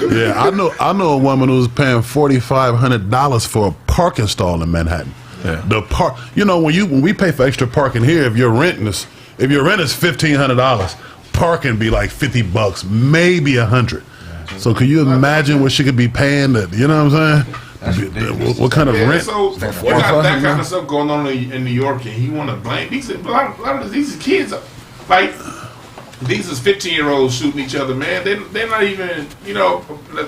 dome. Yeah, I know a woman who was paying $4,500 for a parking stall in Manhattan. Yeah. The park, when we pay for extra parking here, if your rent is $1,500, parking be like $50, maybe $100. So can you imagine what she could be paying? That you know what I'm saying? What kind of rent? So you got that kind of stuff going on in New York, and you want to blame a lot of these kids. Like these is 15-year-olds shooting each other, man. They're not even,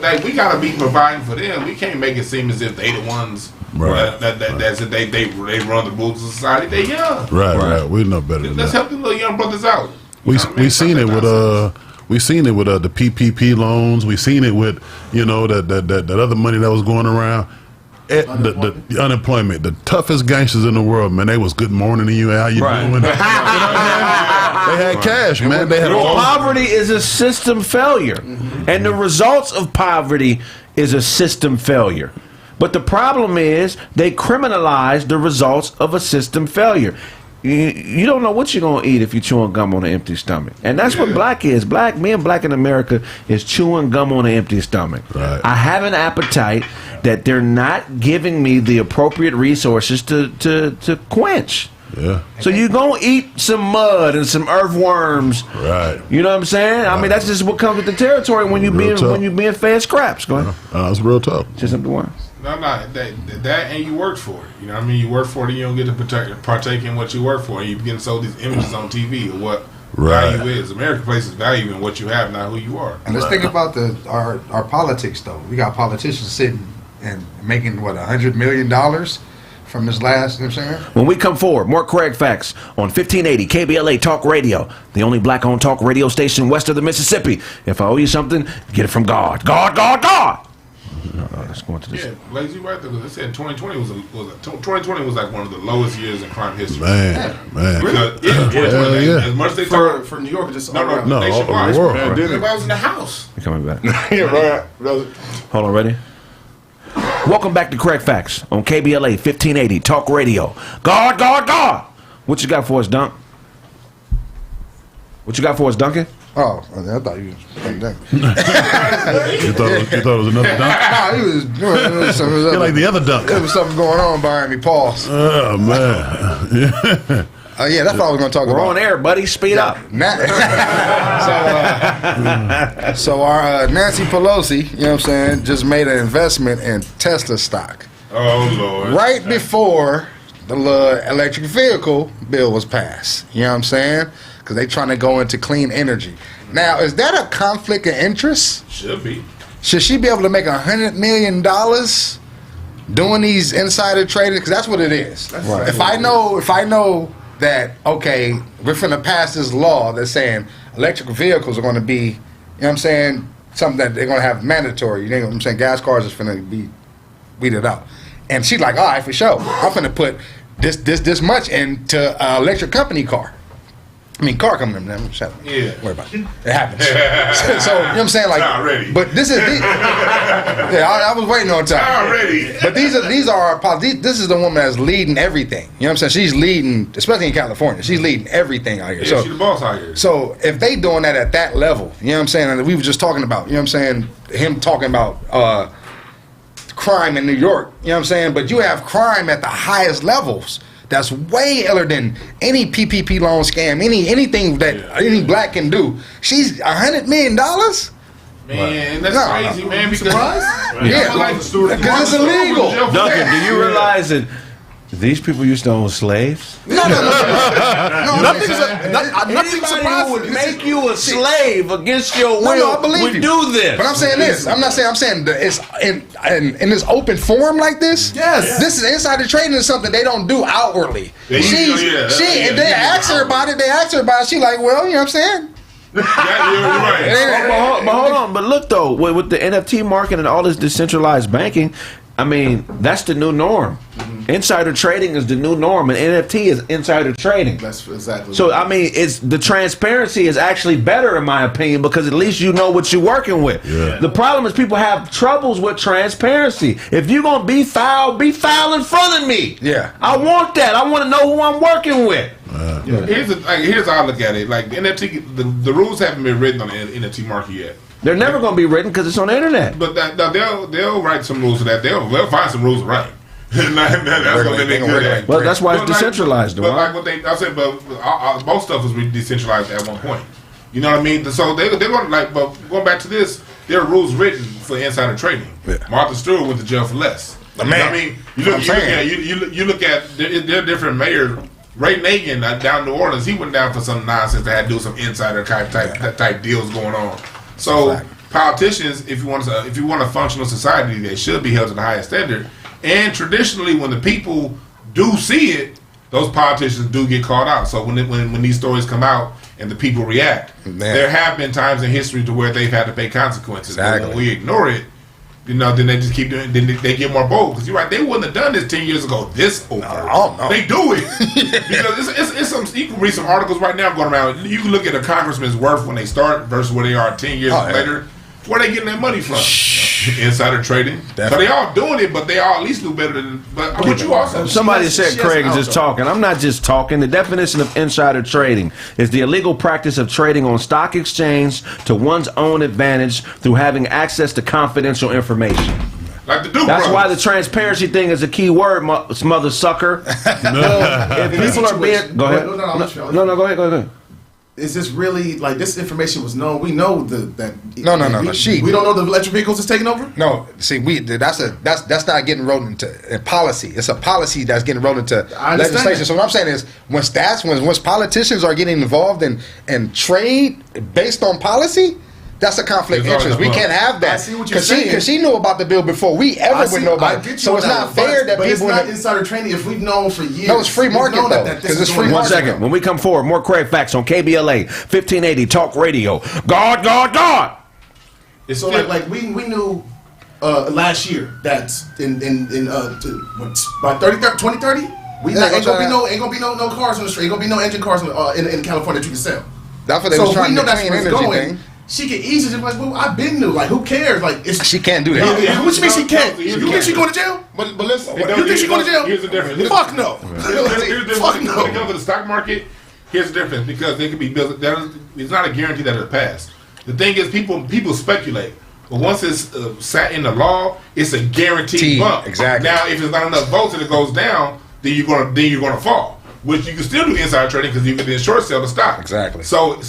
like we gotta be providing for them. We can't make it seem as if they the ones that they run the rules of society. They young, right. We know better than Let's that. help the little young brothers out. We seen it with the PPP loans. We seen it with that other money that was going around. The unemployment. The toughest gangsters in the world, man. They was good morning to you. How you doing? They had cash, man. They had poverty is a system failure, and the results of poverty is a system failure. But the problem is they criminalize the results of a system failure. You don't know what you're going to eat if you're chewing gum on an empty stomach. And that's what black is. Being black in America is chewing gum on an empty stomach. Right. I have an appetite that they're not giving me the appropriate resources to quench. Yeah. So you're going to eat some mud and some earthworms. Right. You know what I'm saying? I mean, that's just what comes with the territory when you being fed scraps. Go ahead. That's real tough. Just something to worry. No, that and you worked for it. You know what I mean? You work for it, and you don't get to partake in what you work for, and you begin to sold these images on TV of what value is. America places value in what you have, not who you are. And let's think about our politics, though. We got politicians sitting and making, $100 million from this last, you know what I'm saying? When we come forward, more Kraig Facts on 1580 KBLA Talk Radio, the only black-owned talk radio station west of the Mississippi. If I owe you something, get it from God. God, God, God! Let's go into this. Yeah, Lazy right there. They said 2020 was like one of the lowest years in crime history. Man. Because 2020, as much as they talk For New York, just no, nationwide. all over the world. Everybody was in the house. You're coming back. Yeah, right. Hold on, ready? Welcome back to Kraig Facts on KBLA 1580 Talk Radio. God, God, God! What you got for us, Dunk? What you got for us, Duncan? Oh, I thought you was dunk. You thought it was another dunk? Nah, he was doing something. You're like the other dunk. There was something going on behind me. Pause. Oh, man. Yeah, that's what I was going to talk about. We're on air, buddy. Speed up. So our Nancy Pelosi, you know what I'm saying, just made an investment in Tesla stock. Oh, Lord. Right before the electric vehicle bill was passed. You know what I'm saying? Because they trying to go into clean energy. Now, is that a conflict of interest? Should be. Should she be able to make $100 million doing these insider trading? Because that's what it is. Right. If I know that, okay, we're finna pass this law that's saying electric vehicles are going to be what I'm saying, something that they're gonna have mandatory. You know what I'm saying? Gas cars is finna be weeded out. And she's like, all right, for sure. I'm finna put this much into electric company car. I mean, car coming in. Shut up. Yeah. Don't worry about it. It happens. so, you know what I'm saying? Like, Not ready. but this is I was waiting on time. Not ready. But this is the woman that's leading everything. You know what I'm saying? She's leading, especially in California. She's leading everything out here. Yeah, she's the boss out here. So if they doing that at that level, you know what I'm saying? And we were just talking about, you know what I'm saying? Him talking about crime in New York. You know what I'm saying? But you have crime at the highest levels. That's way iller than any PPP loan scam, anything that any black can do. She's $100 million. Man, that's crazy, man. Because because it's illegal. Duncan, do you realize that these people used to own slaves? No. Nothing Anybody surprises who would me. make you a slave against your will I believe would you. do this. But I'm saying this. I'm saying that it's in this open forum like this. Yes. This is insider trading is something they don't do outwardly. They ask her about it. She like, well, you know what I'm saying? you're right. But hold on. But look though, with the NFT market and all this decentralized banking, I mean, that's the new norm. Insider trading is the new norm, and NFT is insider trading. That's exactly. So I mean, it's the transparency is actually better in my opinion because at least you know what you're working with. Yeah. The problem is people have troubles with transparency. If you're gonna be foul in front of me. Yeah. I want that. I want to know who I'm working with. Here's how I look at it. Like the NFT, the rules haven't been written on the NFT market yet. They're never going to be written because it's on the internet. But they'll write some rules to that. They'll find some rules to write. That's what they good at. Well, that's why it's decentralized. But like what I said, but most stuff was decentralized at one point. You know what I mean? So they're going to like. But going back to this, there are rules written for insider trading. Yeah. Martha Stewart went to jail for less. The man. You know what I mean, you look at there are different mayors. Ray Nagin down in New Orleans, he went down for some nonsense that had to do with some insider type deals going on. So politicians, if you want a functional society, they should be held to the highest standard. And traditionally, when the people do see it, those politicians do get called out. So when these stories come out and the people react, there have been times in history to where they've had to pay consequences. Exactly. But when we ignore it, then they just keep doing. Then they get more bold because you're right. They wouldn't have done this 10 years ago. This over. No. They do it because it's some. You can read some articles right now going around. You can look at a congressman's worth when they start versus where they are 10 years later. Where they getting that money from? Insider trading. Definitely. So they all doing it, but they all at least do better than. But what you also somebody said Craig is just talking. I'm not just talking. The definition of insider trading is the illegal practice of trading on stock exchange to one's own advantage through having access to confidential information. Like the Duke That's brothers. why the transparency thing is a key word, mother sucker. If people are being, go ahead. No, go ahead. Is this really like this information was known? We know that. No. We don't know the electric vehicles is taking over. No, see, that's not getting rolled into policy. It's a policy that's getting rolled into legislation. So what I'm saying is, once politicians are getting involved in trade based on policy, that's a conflict of interest. We can't have that. I see what you're saying. Because she knew about the bill before we ever would know about it. So it's not fair that but people. It's not insider trading if we've known for years. No, it's free market though. Because it's free market. 1 second. When we come forward, more Kraig Facts on KBLA 1580 Talk Radio. God. It's so like we knew last year that by 2030 ain't gonna be no cars on the street. Ain't gonna be no engine cars in California that you can sell. That's what they was trying to do. That's where it's going. She can easily just like, well, I've been new. Like, who cares? Like, she can't do that. What you mean she can't? You think she going to jail? But listen, you think she going to jail? Here's the difference. Fuck no. Fuck no. When it comes to the stock market, here's the difference because they could be built. It's not a guarantee that it'll pass. The thing is, people speculate. But once it's sat in the law, it's a guaranteed bump. Exactly. Now, if there's not enough votes and it goes down, then you're gonna fall. Which you can still do insider trading because you can then short sell the stock. Exactly. So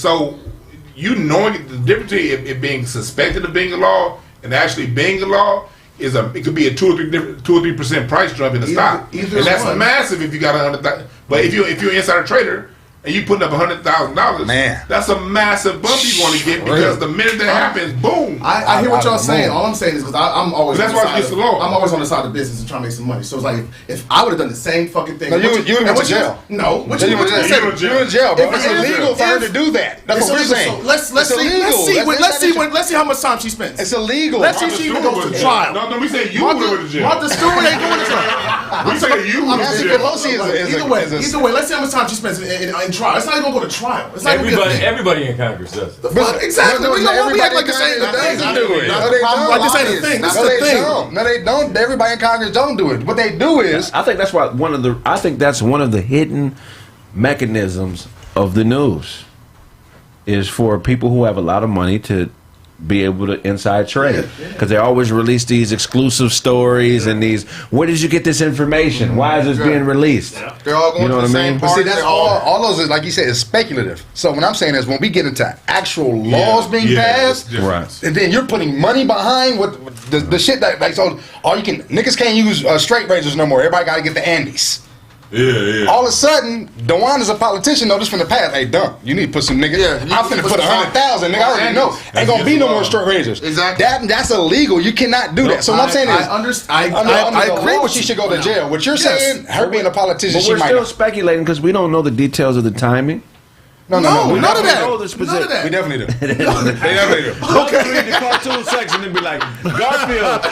you knowing the difference between it being suspected of being a law and actually being a law it could be a 2 or 3% price jump in the stock, and that's massive if you got 100,000. But if you're an insider trader and you putting up $100,000, Man. that's a massive bump you're going to get because the minute that happens, boom. I hear what y'all saying. All I'm saying is because I'm always. But that's on the why it's side against the law. I'm always on the side of business and trying to make some money. So it's like if I would have done the same fucking thing. No, you went to jail. No, what You you went to jail, bro. It's illegal for her to do that. That's what we're saying. Let's see how much time she spends. It's illegal. Let's see if she even goes to trial. No, we say you went to jail. Martha Stewart ain't going to trial. We say you went to jail. Pelosi is Either way, let's see how much time she spends in trial. It's not even going to go to trial. It's not Everybody in Congress does. Exactly. We act like this ain't the thing. Like this ain't the thing. This is the thing. No, they don't. Everybody in Congress don't do it. What they do is, I think that's why one of the hidden mechanisms of the news is for people who have a lot of money to be able to inside trade, because they always release these exclusive stories and these. Where did you get this information? Why is this being released? They're all going You know to what the I same mean? but see, party. that's all those, like you said, is speculative. So what I'm saying is, when we get into actual laws being passed, Right. and then you're putting money behind what the shit that, like, so niggas can't use straight razors no more. Everybody got to get the Andes. Yeah. All of a sudden, Dewan is a politician. Know this from the past. Hey, Dunk, you need to put some niggas. Yeah, I'm finna put 100,000. Nigga, I already know. Ain't gonna be no more straight razors. Exactly. That's illegal. You cannot do that. So what I'm saying is, I agree with she you. should go to jail. What you're saying, her being a politician, But she we're might still not. speculating because we don't know the details of the timing. No. None of Know this that. specific- None of that. We definitely do. They definitely do. Okay. Read the cartoon section and be like, Garfield.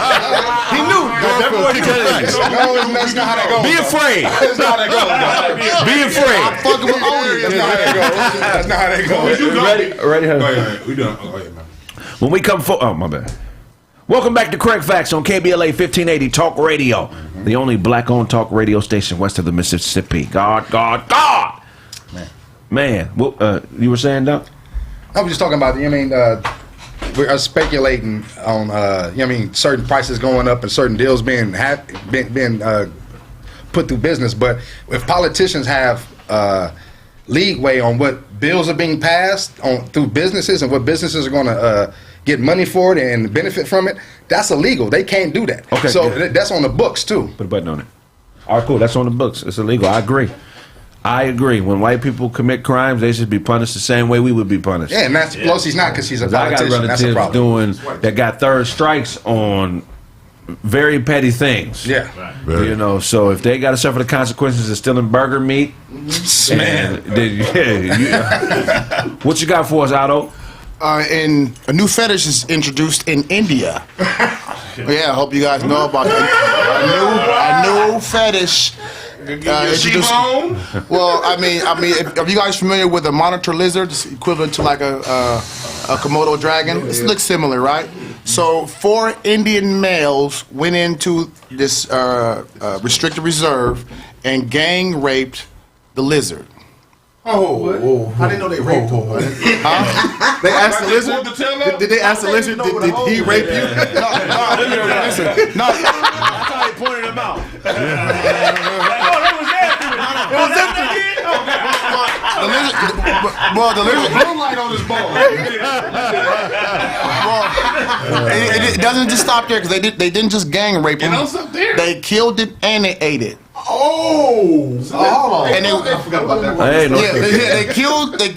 He knew. That boy can No, that's not how that goes. Be afraid. That's not how that goes. Be afraid. I'm fucking with Odie. That's not how that goes. That's not how that goes. Ready? Go ahead. We done. Go ahead, man. When we come for, oh my bad. Welcome back to Kraig Facts on KBLA 1580 Talk Radio, the only black-owned talk radio station west of the Mississippi. God. Man, what, you were saying, Doc? I was just talking about, we're speculating on, certain prices going up and certain deals being put through business. But if politicians have leeway on what bills are being passed through businesses and what businesses are going to get money for it and benefit from it, that's illegal. They can't do that. Okay, so good. that's on the books too. Put a button on it. All right, cool. That's on the books. It's illegal. I agree. When white people commit crimes, they should be punished the same way we would be punished. Yeah, and that's Pelosi's not because she's a 'Cause I got politician. That's a relatives problem. that got third strikes on very petty things. Yeah. So if they got to suffer the consequences of stealing burger meat, man, what you got for us, Otto? And a new fetish is introduced in India. Yeah, I hope you guys know about it. A new fetish. Introduced. Well, I mean, if you guys familiar with a monitor lizard, it's equivalent to like a Komodo dragon. It looks similar, right? So 4 Indian males went into this restricted reserve and gang raped the lizard. Oh, I didn't know they raped him. Huh? They asked the lizard. Did they ask the lizard? Did he rape you? No. That's how he pointed him out. The lizard. Blue light on his ball. It doesn't just stop there because they didn't just gang rape him. They killed it and they ate it. Oh, And I forgot about that. Hey, no.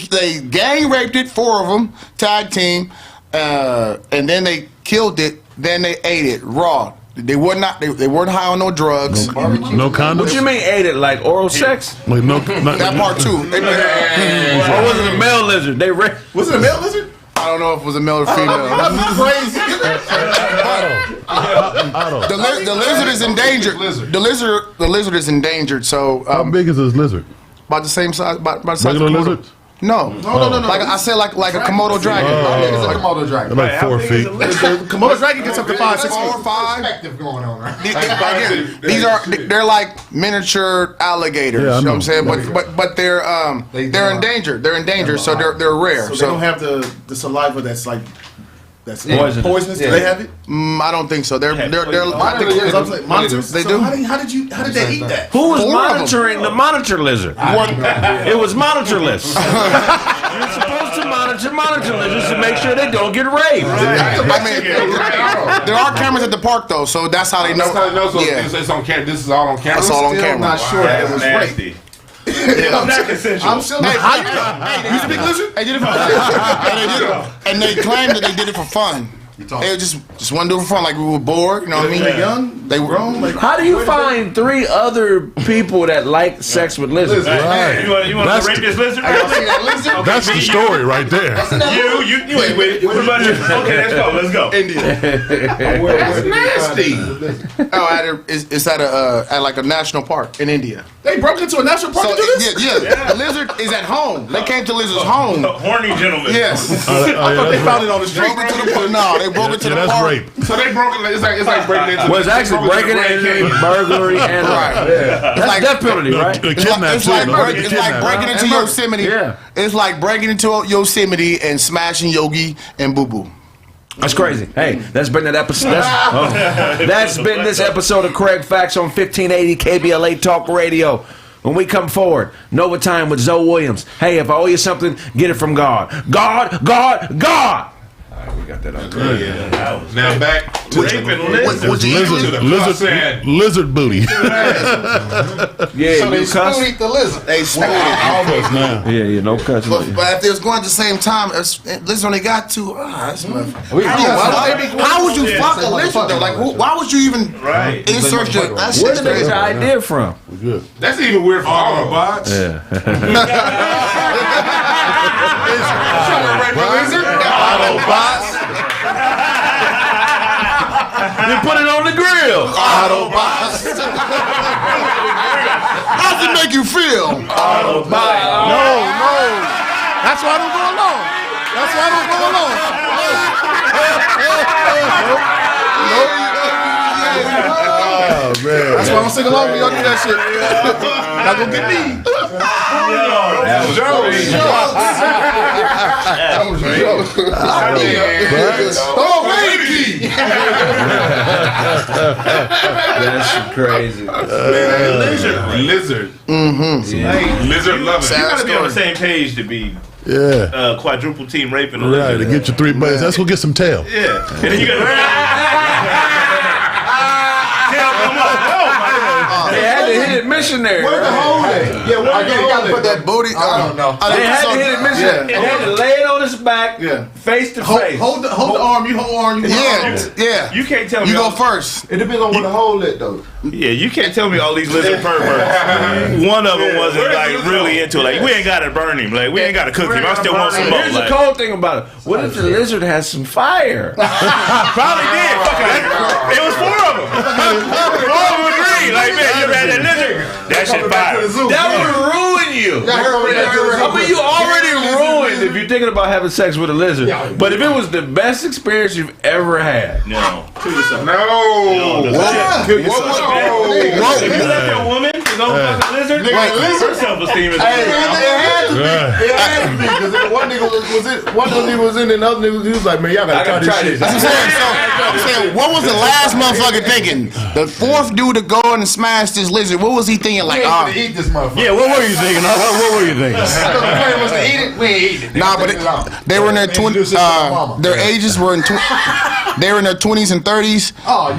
they gang raped it, 4 of them, tag team, and then they killed it. Then they ate it raw. They weren't high on no drugs. No condoms. What you mean ate it like oral sex? Like That part too. Or was it a male lizard? Was it a male lizard? I don't know if it was a male or female. That's crazy. The lizard is endangered. The lizard is endangered. So How big is this lizard? about the same size. About the size of Regular Komodo. lizard? No. Like I said, like a Komodo dragon. It's a Komodo dragon. They're like 4 feet. Komodo dragon gets up to 5, 6 feet. 4 or 5. Going on, right? They're like miniature alligators. Yeah, I you know what I'm know. saying? But they're endangered. They're endangered, so they're rare. So they don't have the saliva that's like Poisonous. poisonous. Do they have it? I don't think so. They're Monitors. They So do. How did they eat that? Who was 4 of them. monitoring the monitor lizard? It was monitorless. You're supposed to monitor lizards to make sure they don't get raped. I mean, there are cameras at the park though, so that's how they know. That's how they know. So Yeah. it's on camera. This is all on camera. That's all on Still camera. not sure that it was rape. I'm not consensual. I'm still. You speak lizard? They did it for fun. And they claimed that they did it for fun. They just want to do it for fun, like we were bored. You know what I mean? They young, they grown. Like, How do you find 3 other people that like sex with lizards? Right. You want to rate this lizard? That's the story right there. You ain't with it. What about you? Okay, let's go. India. That's nasty. Oh, it's at like a national park in India. They broke into a national park to do this? Yeah. The lizard is at home. They came to lizard's home. Horny gentleman. Yes. I thought they found it on the street. Broke into the park. No, they broke into the That's park. rape. So they broke it. It's like breaking into. Well, it's actually breaking into burglary and that's like death penalty, right? It's like breaking into Yosemite. Yeah. It's like breaking into Yosemite and smashing Yogi and Boo Boo. That's crazy. Hey, that's been that episode. That's been this episode of Kraig Facts on 1580 KBLA Talk Radio. When we come forward, Nova Time with Zoe Williams. Hey, if I owe you something, get it from God. God, God, God. All right, we got that on. Now back to Lizard booty. Yeah, So they you cuss? spoon eat the lizard. They spoon it. Almost now. Yeah, no cuss. But if they was going at the same time, lizard only got 2. That's how would you fuck a lizard though? Like, why would you even insert your? That's Where did they get the idea from? Good. That's even weird for Autobots. Yeah. You put it on the grill. Autobots. How does it make you feel? Autobot. No. That's why I don't go alone. That's why I don't go alone. Oh, man. That's why I'm sing along when y'all do that shit. Y'all gonna get me. That was Oh, wait. That's crazy. Lizard. Mm-hmm. Lizard lover. You gotta be on the same page to be quadruple team raping a Right, lizard. to get your 3 buddies. Let's go get some tail. Yeah. And then you got They had to hit it missionary. Where's the hole at? Yeah, where You gotta put that booty. I don't know. They had to hit it missionary. They had to lay it on his back, face to face. Hold the arm. You hold arm. Yeah. You can't tell me. You go first. It depends on where the hole at though. Yeah, you can't tell me all these lizard perverts. One of them wasn't like really into it. Like, we ain't gotta burn him. Like, we ain't gotta cook him. I still want some more. Here's the Like, cold thing about it. What if the lizard has some fire? probably did. Fuck it. It was 4 of them. 4 of them agreed. Like, man, you had that lizard. That shit fire. That would ruin you. I mean, you already ruined if you're thinking about having sex with a lizard. But if it was the best experience you've ever had. No. No. Kill yourself. If you left your woman to go fuck a lizard, her self-esteem is It had to be because one nigga was in, and the other nigga he was like, man, y'all gotta try this shit. That's what I'm saying. What was the last motherfucker thinking? The 4th dude to go and smash this lizard. What was he thinking? Like, Eat this motherfucker. Yeah, what were you thinking? What were you thinking? I thought the plan was to eat it. We ain't eating it. Nah, but they were in their their ages were in they were in their 20s and 30s.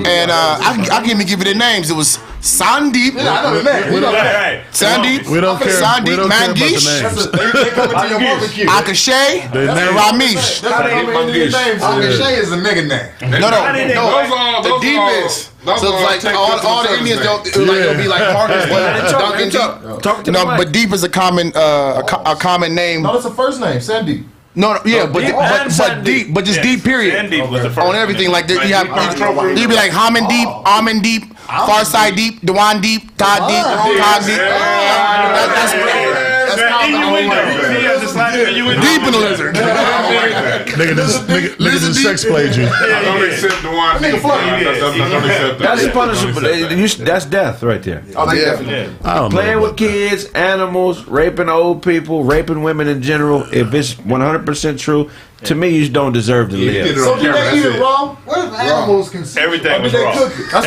And I can't even give you their names. It was Sandeep. I know the name. We know that. Sandeep. We don't care. We don't care about the Mangeesh. names. They coming to your barbecue. Akshay and Ramesh. That's how they made these names. Akshay is a nigga name. No. The deepest. So it's like all the Indians don't like it'll be like Marcus, Duncan, Talk to the mic. but Deep is a common name. No, that's the first name, Sandy. No, yeah, but Deep and Sandeep. Deep, but just Deep. Period. Sandeep was the first On everything, like you have, you'd be like Haman Deep, Amen Deep, Pharcyde Deep, Dewan Deep, Todd Deep, Todd Deep. That's deep in the lizard. Nigga just sex played you. I don't accept the one. Don't accept That's that. punishable. That's death right there. I don't Playing know. with kids, animals, raping old people, raping women in general. If it's 100% true, to me, you don't deserve to live. So did they eat it raw? What if animals can see? Everything was wrong. Everything was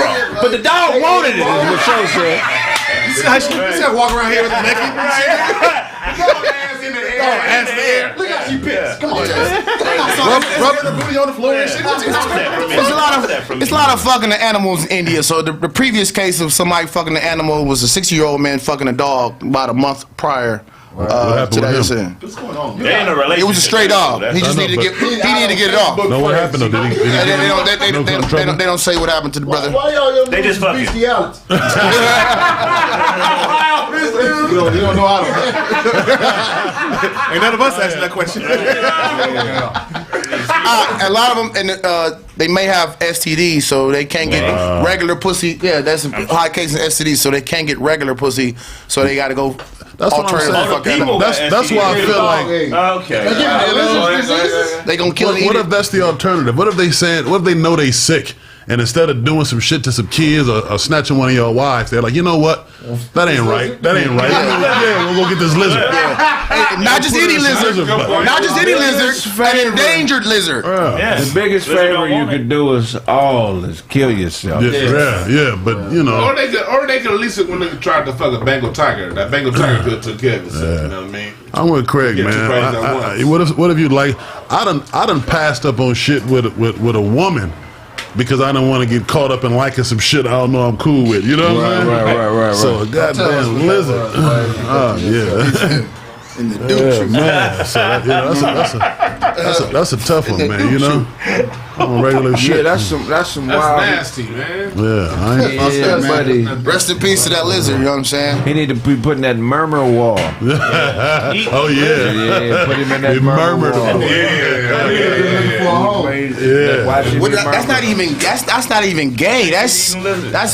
wrong. But the dog wanted it, is what Show said. You see how walk around here with the naked? Ass in the air. Look how she pissed. Come on, Rub the booty on the floor and shit. It's a lot of fucking the animals in India. So the previous case of somebody fucking the animal was a 60-year-old man fucking a dog about a month prior. To that incident. What's going on? They in a relationship. It was a stray dog. He just needed to get. He needed to get it off. No, what happened though? Did he They don't say what happened to the brother. Why y'all They just fucking. bestiality? You don't know how to. Ain't none of us asking that question. A lot of them, and they may have STDs, so they can't get regular pussy. Yeah, that's a high case of STDs, so they can't get regular pussy, so they got to go. That's what I'm saying. That's why I feel like. Okay. They gonna kill it. What if that's the alternative? What if they know they sick? And instead of doing some shit to some kids or snatching one of your wives, they're like, you know what? That ain't right. That ain't right. Yeah, we'll go get this lizard. Hey, not just any lizard. Not just any lizard. An endangered lizard. The biggest favor you could do is kill yourself. Yeah, but you know. Or they could at least when they tried to fuck a Bengal tiger. That Bengal tiger could have took care of itself. You know what I mean? I'm with Craig, man. What if you like? I done passed up on shit with a woman. Because I don't want to get caught up in liking some shit I don't know I'm cool with. You know what I'm saying? Right. So a goddamn lizard. Yeah. In the Duke man. So that's a tough one, man. You know, on regular shit. Yeah, that's some wild. Nasty, man. Yeah, buddy. Rest in peace to that lizard. You know what I'm saying? He need to be putting that murmur wall. Oh yeah, put him in that murmur wall. That's not even gay. That's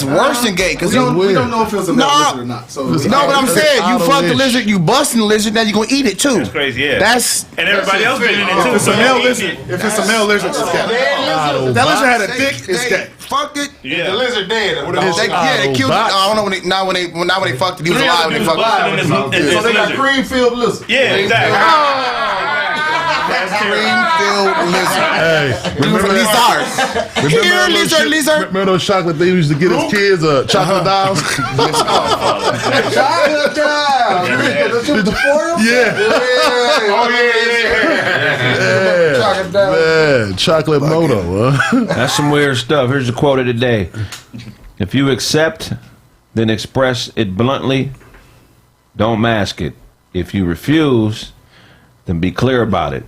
worse than gay because we don't know if it was a male lizard or not. So but I'm saying you fuck the lizard, you busting the lizard, now you gonna eat it too. That's crazy, yeah. And everybody else getting it too. If it's a male lizard, it's gay. If that lizard had a dick, it's gay. Fuck it. Yeah. The lizard dead. They killed it. I don't know when they fucked it. He was alive when they fucked it. So they got cream-filled lizard. Yeah, exactly. Cream-filled lizard. Hey, remember lizard. Remember those chocolate they used to get his kids chocolate dolls? Chocolate dolls. Yeah. Man, chocolate moto. That's some weird stuff. Here's the quote of the day. If you accept, then express it bluntly. Don't mask it. If you refuse, then be clear about it.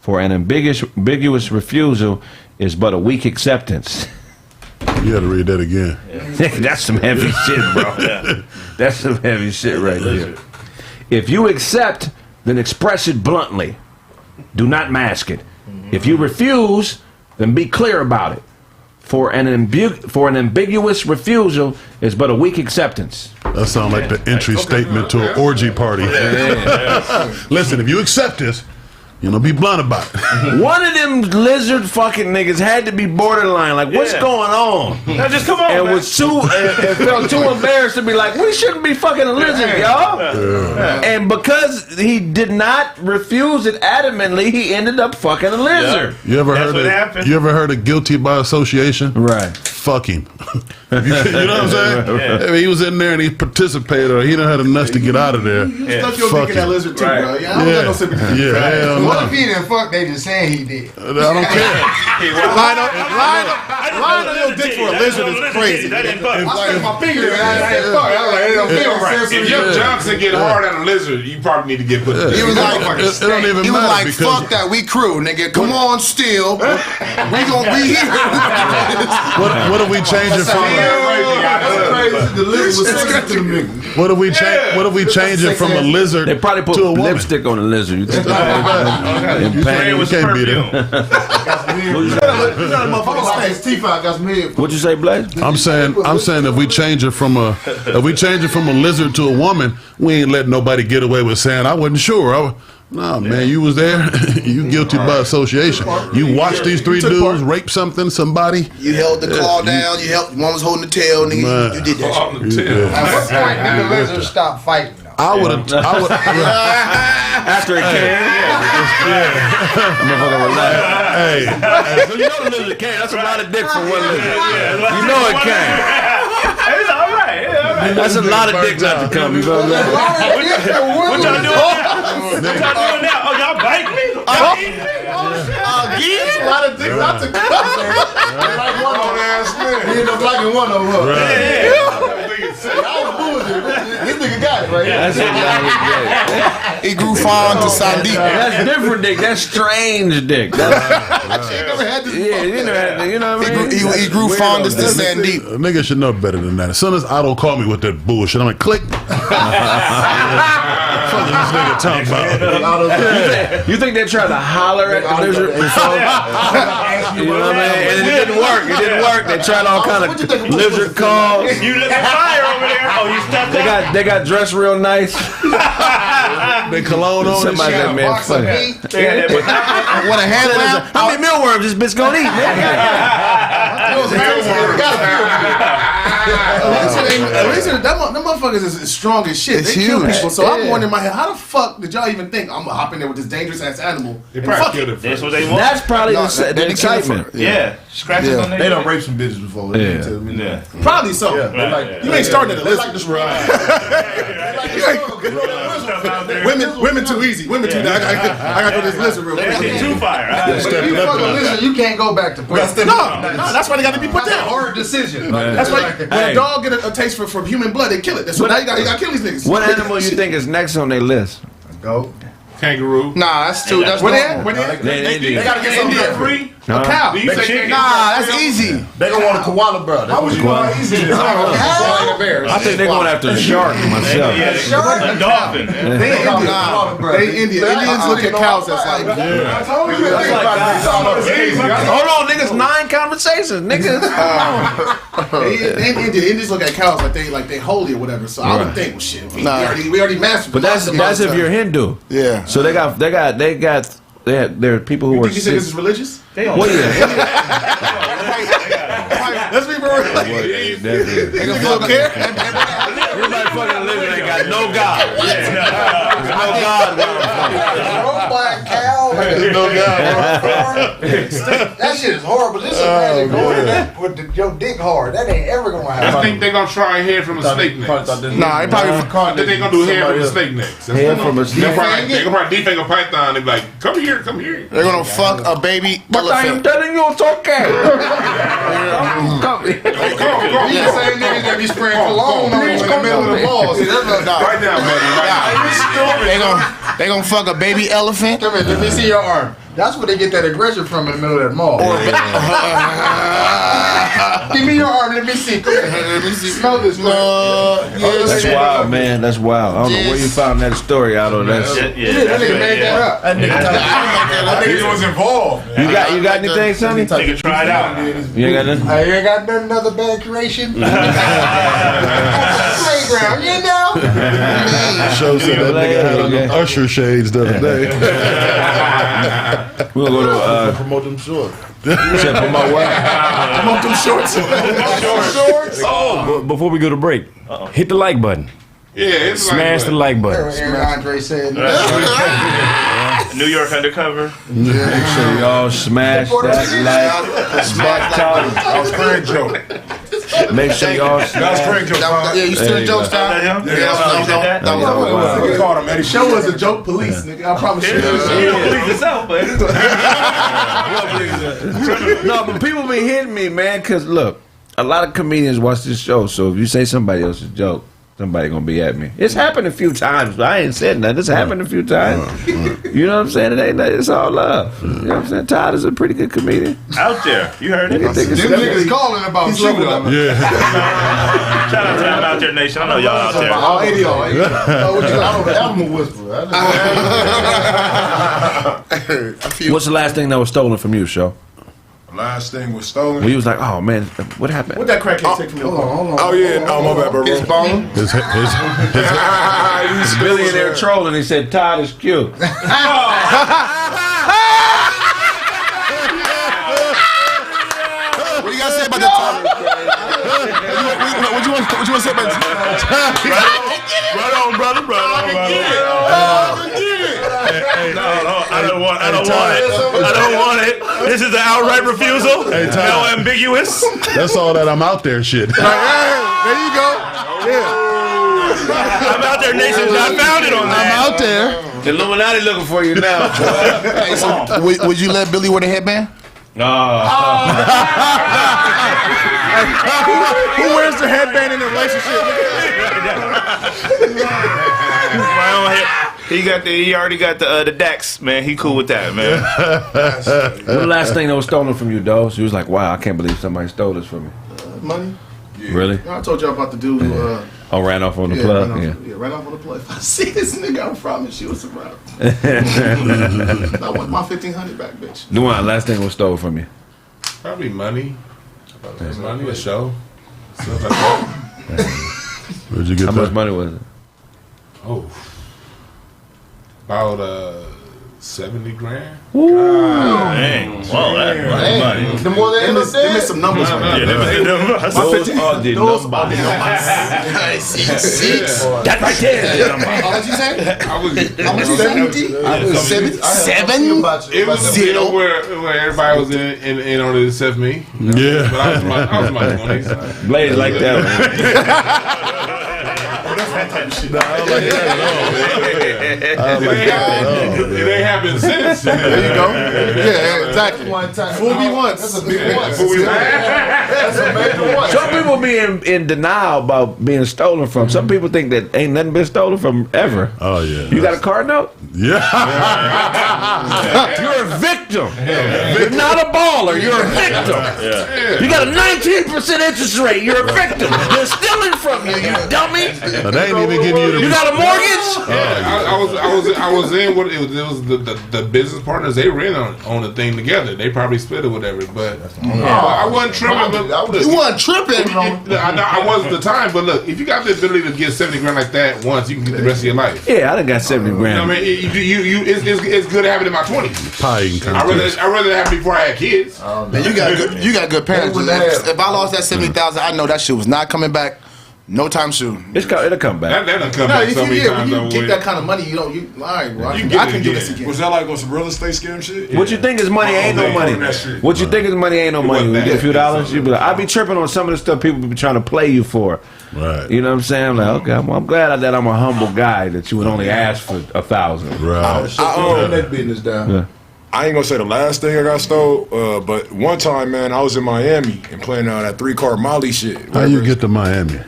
For an ambiguous refusal is but a weak acceptance. You got to read that again. That's some heavy shit, bro. That's some heavy shit right there. If you accept, then express it bluntly. Do not mask it. If you refuse, then be clear about it. For an ambiguous refusal is but a weak acceptance. That sounds like the entry statement to an orgy party. Listen, if you accept this, be blunt about it. One of them lizard fucking niggas had to be borderline. Like, what's going on? Now just come on, and man. was felt too embarrassed to be like, we shouldn't be fucking a lizard, y'all. And because he did not refuse it adamantly, he ended up fucking a lizard. You ever heard of guilty by association? Right. Fuck him. You know what I'm saying? I mean, he was in there and he participated, or he done had enough to get out of there. You stuck your dick in that lizard too, bro. Yeah, I don't got no sympathy. What if he didn't fuck? They just saying he did. I don't care. Line up your dick for a lizard is crazy. I stuck my finger and I didn't fuck. I was like, it don't feel right. If your Johnson get hard on a lizard, you probably need to get put. He was like, because fuck that, we crew, nigga. Come on, still. We gonna be here. What if we change it from? What if we change it from a lizard? They probably put to a woman? lipstick on a lizard. You think You can't beat it. What'd you say, Blaze? I'm saying if we change it from a lizard to a woman, we ain't letting nobody get away with saying I wasn't sure. Nah, man, you was there. You guilty by association. You watched these three dudes rape somebody. You held the claw down. One was holding the tail, nigga. You did that shit. At what point did the lizard stop fighting? I would. After it came. Hey. So you know the lizard came. That's a lot of dick for one lizard. You know it came. It's all right. That's a lot of dick not to come. You know what I'm saying? What y'all doing? What y'all doing now? Oh, y'all bite me? Y'all eat me? Again? A lot of dicks out to Like one on ass man. He ended up liking one of them. Yeah. Y'all was bullshit. This nigga got it right here. That's it. He grew fond to Sandeep. That's different dick. That's strange dick. That's, yeah, you know what I mean? He grew fondest to Sandeep. A nigga should know better than that. As soon as Otto called me with that bullshit, I'm like, click. Fuck is this nigga talking about? You think they tried to holler at the lizard before? You know what I mean? And it didn't work. It didn't work. They tried all kind of lizard calls. You lit the fire over there. Oh, you stepped out. They got dressed real nice. They cologne on and Somebody shit. that man funny. Want a hand lamp? How many mealworms this bitch gonna eat? At least them motherfuckers is strong as shit. It's They kill huge. people. So I'm wondering in my head, how the fuck did y'all even think I'm gonna hop in there with this dangerous ass animal? They and probably fuck killed it. it That's first. what they want. That's probably No, the they excitement. Yeah. Scratches Yeah. on their They done raped some bitches before. Yeah. Yeah. Probably so. Right. You ain't starting at a They like list. the stride. Women too easy. Women too. I gotta go to this list real That shit quick. too fire. If you fuck a lizard, you can't go back to prison. No, that's why they gotta be put That's a down. hard decision. That's why when Hey. a dog get a taste for human blood, they kill it. That's why now you gotta kill these niggas. What animal you think is next on their list? Go. Kangaroo. Nah, that's too. That's Where they normal. at? Where they at? They gotta get something free. A cow. Do you say kangaroo? Nah, that's easy. They gonna want a koala, bro. How would you know how easy it is? I think they're going after the shark myself. Yeah, a dolphin. They Indians look at cows as like. Hold on, niggas. 9 conversations, niggas. Indians look at cows like they holy or whatever. So I would think, well, shit, we already mastered. But that's if you're Hindu. Yeah. So there are people who You are think these niggas is religious? Well, yeah. Let's be real. Definitely. Niggas don't care. Everybody fucking living ain't got no God. There's no God. Black cow. No God. That shit is horrible. This is imagine going in that with your dick hard. That ain't ever gonna I happen. think they're gonna try hair from a snake neck. Nah, they probably. I think they're gonna do hair from a snake neck. Hair from a They're probably defang a python and be like, come here, come here. They're gonna fuck a baby But I am elephant. telling you, it's okay. These the same niggas that be spraying cologne on you in the middle of the ball. See, that's not Right now, buddy. Right now. They gonna fuck a baby elephant. Come here, let me see your arm. That's where they get that aggression from in the middle of that mall. Give me your arm, let me see. Come here. Let me see. Smell this, man. That's wild, man. That's wild. I don't know where you found that story out of. That's Yeah, That nigga made that up. I think he was involved. you got anything, Sonny? Nigga, try it out. You ain't got nothing. I ain't got another bad creation. Playground, you know. Show said that nigga had on them Usher shades the other day. We're gonna go to Promote them shorts. promote what? Promote them shorts. Shorts? Before we go to break, hit the like button. Yeah, it's Smash the like button. Aaron Andre said. New York undercover. Make sure y'all smash that That was Craig joke. like. Make sure y'all That was Craig joke. Yeah, you still in jokes, Is that Tom? him? Yeah, that was We called him Eddie. Show was a joke police, nigga. I promise you. Please yourself, but No, but people be hitting me, man, because look, a lot of comedians watch this show, so if you say somebody else's joke, somebody gonna be at me. It's happened a few times, but I ain't said nothing. It's happened a few times. You know what I'm saying? It ain't. It's all love. You know what I'm saying? Todd is a pretty good comedian. out there. You heard it. Them niggas calling about you, though. Yeah. Shout out to them out there, nation. I know y'all out there. All 80 y'all. Oh, what you got? I'm a whisperer. What's the last thing that was stolen from you, Show? Last thing was stolen. When you was like, oh man, what happened? What that crackhead take from your car? Oh yeah, oh my bad, bro. His bone. He's a billionaire troll, and he said Todd is cute. What you gotta say about that? What you want to say about that? Right on, brother. I don't want it. This is an outright refusal. Hey, Todd. No ambiguous. That's all that I'm out there shit. There you go. Yeah. I'm out there, nation. I found it on that. I'm out there. The Illuminati looking for you now. Hey, so would you let Billy wear the headband? Who wears the headband in a relationship? He already got the Dax, man. He cool with that, man. What the last thing that was stolen from you, though? She was like, wow, I can't believe somebody stole this from me. Money. Really? I told y'all about the dude who ran off on the plug? ran off on the plug. If I see this nigga, I promise you it's a wrap. I want my $1,500 back, bitch. Duane, last thing was stolen from you? Probably money. Money, a show. Where'd you get How that? much money was it? Oh. About 70 grand. Dang. Whoa, that's money. The more they end up there, missed some numbers. Yeah, Those are the numbers. that right there. How much you say? I was 70? Seven? It was a deal where everybody was in on it except me. Yeah. But I was in my 20s. Blaze like that one. No, I don't like that at all. I don't like that at all. It ain't happened since. There you go. Yeah, exactly. Fool me once. That's a big one. That's a major one. Some people be in denial about being stolen from. Some people think that ain't nothing been stolen from ever. Oh, yeah. You got a card note? Yeah. You're a victim. You're not a baller. You're a victim. You got a 19% interest rate. You're a victim. They're stealing from you, you dummy. They ain't even giving you the. You got a mortgage? I was in what it was the business partners. They were in on the thing together. They probably split or whatever. But I wasn't tripping. You wasn't tripping. I wasn't at the time. But look, if you got the ability to get 70 grand like that once, you can get the rest of your life. Yeah, I done got 70 grand. I mean, it's good to have it in my 20s. Pie eating I rather have it before I had kids. Man, you got good parents. If I lost that 70,000, I know that shit was not coming back no time soon. It'll come back. That'll come back so many times. When you get that kind of money, all right, well, I can do this again. Was that like on some real estate scam shit? What you think is money ain't no money. What you think is money ain't no money. When you get a few dollars, you be like, I be tripping on some of the stuff people be trying to play you for. Right. You know what I'm saying? I'm like, okay, I'm glad that I'm a humble guy that you would only ask for 1,000. Right. that business down. Yeah. I ain't gonna say the last thing I got stole, but one time, man, I was in Miami and playing that 3-car Molly shit. How you get to Miami?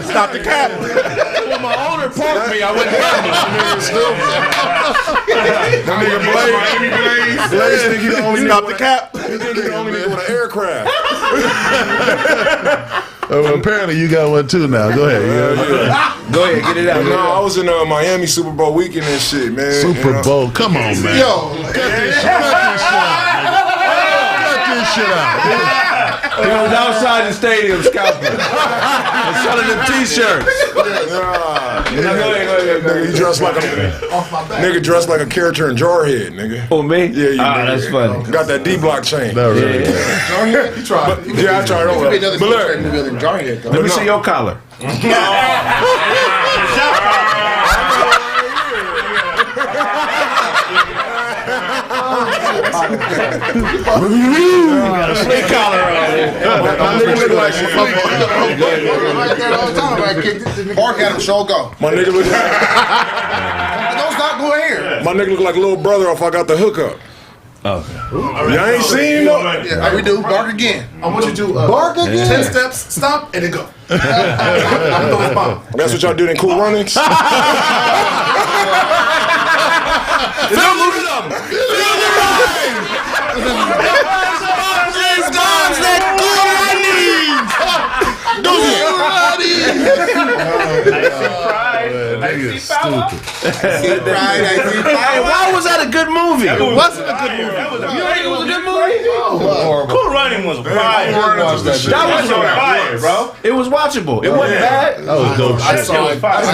Stop the cap. When my owner parked me, I wouldn't That nigga Blaze think he the only Stop the cap. He think he the only nigga with an aircraft. Well, apparently you got one too now. Go ahead. Go ahead, get it out. No, I was in Miami Super Bowl weekend and shit, man. Super Bowl. Come on, man. Yo, Cut this shit out. He was outside the stadium scalping and selling them T-shirts. Nigga, you dressed like a dressed like a character in Jarhead, nigga. Oh, me? Yeah, you nigga. That's funny. Got that D-block chain. No, really. Jarhead, you tried. Yeah, I tried over. But look, Let me see your collar. Got a flea collar on. Bark at him, show go. my nigga look like Don't stop, go here. my nigga look like a little brother if I got the hookup. Okay. Y'all ain't seen him though? Yeah, we do. Bark again. I want you to do Bark again. 10 steps, stop, and then go. That's what y'all do in Cool Runnings? Feel the rhythm. Feel the rhyme. These times that good Hey, why was that a good movie? It wasn't a good movie. You think it was a good movie? Cool Running was fire. That was fire, bro. It was watchable. It wasn't bad. That was dope shit. It's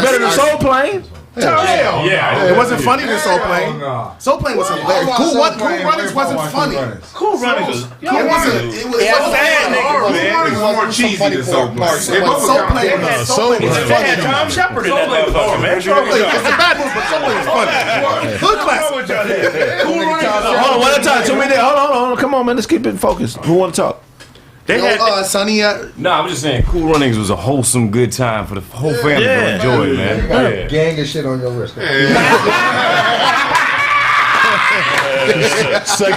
better than Soul Plane. Yeah, it wasn't funny than Soul Plane. Soul Plane was hilarious. Cool Runnings wasn't funny. Cool Runnings was. It wasn't. It was sad niggas, man. Running is more cheesy than Soul Plane. They both Soul are Plane. kind of Soul They had Tom Shepard in that motherfucker, man. It's a bad movie, but Soul Plane is funny. Hood classic. Hold on, one at a time. Too many. Hold on. Come on, man. Let's keep it focused. Who want to talk? They had Sonny. No, I'm just saying, Cool Runnings was a wholesome, good time for the whole family to enjoy, man. You got a gang of shit on your wrist. Sex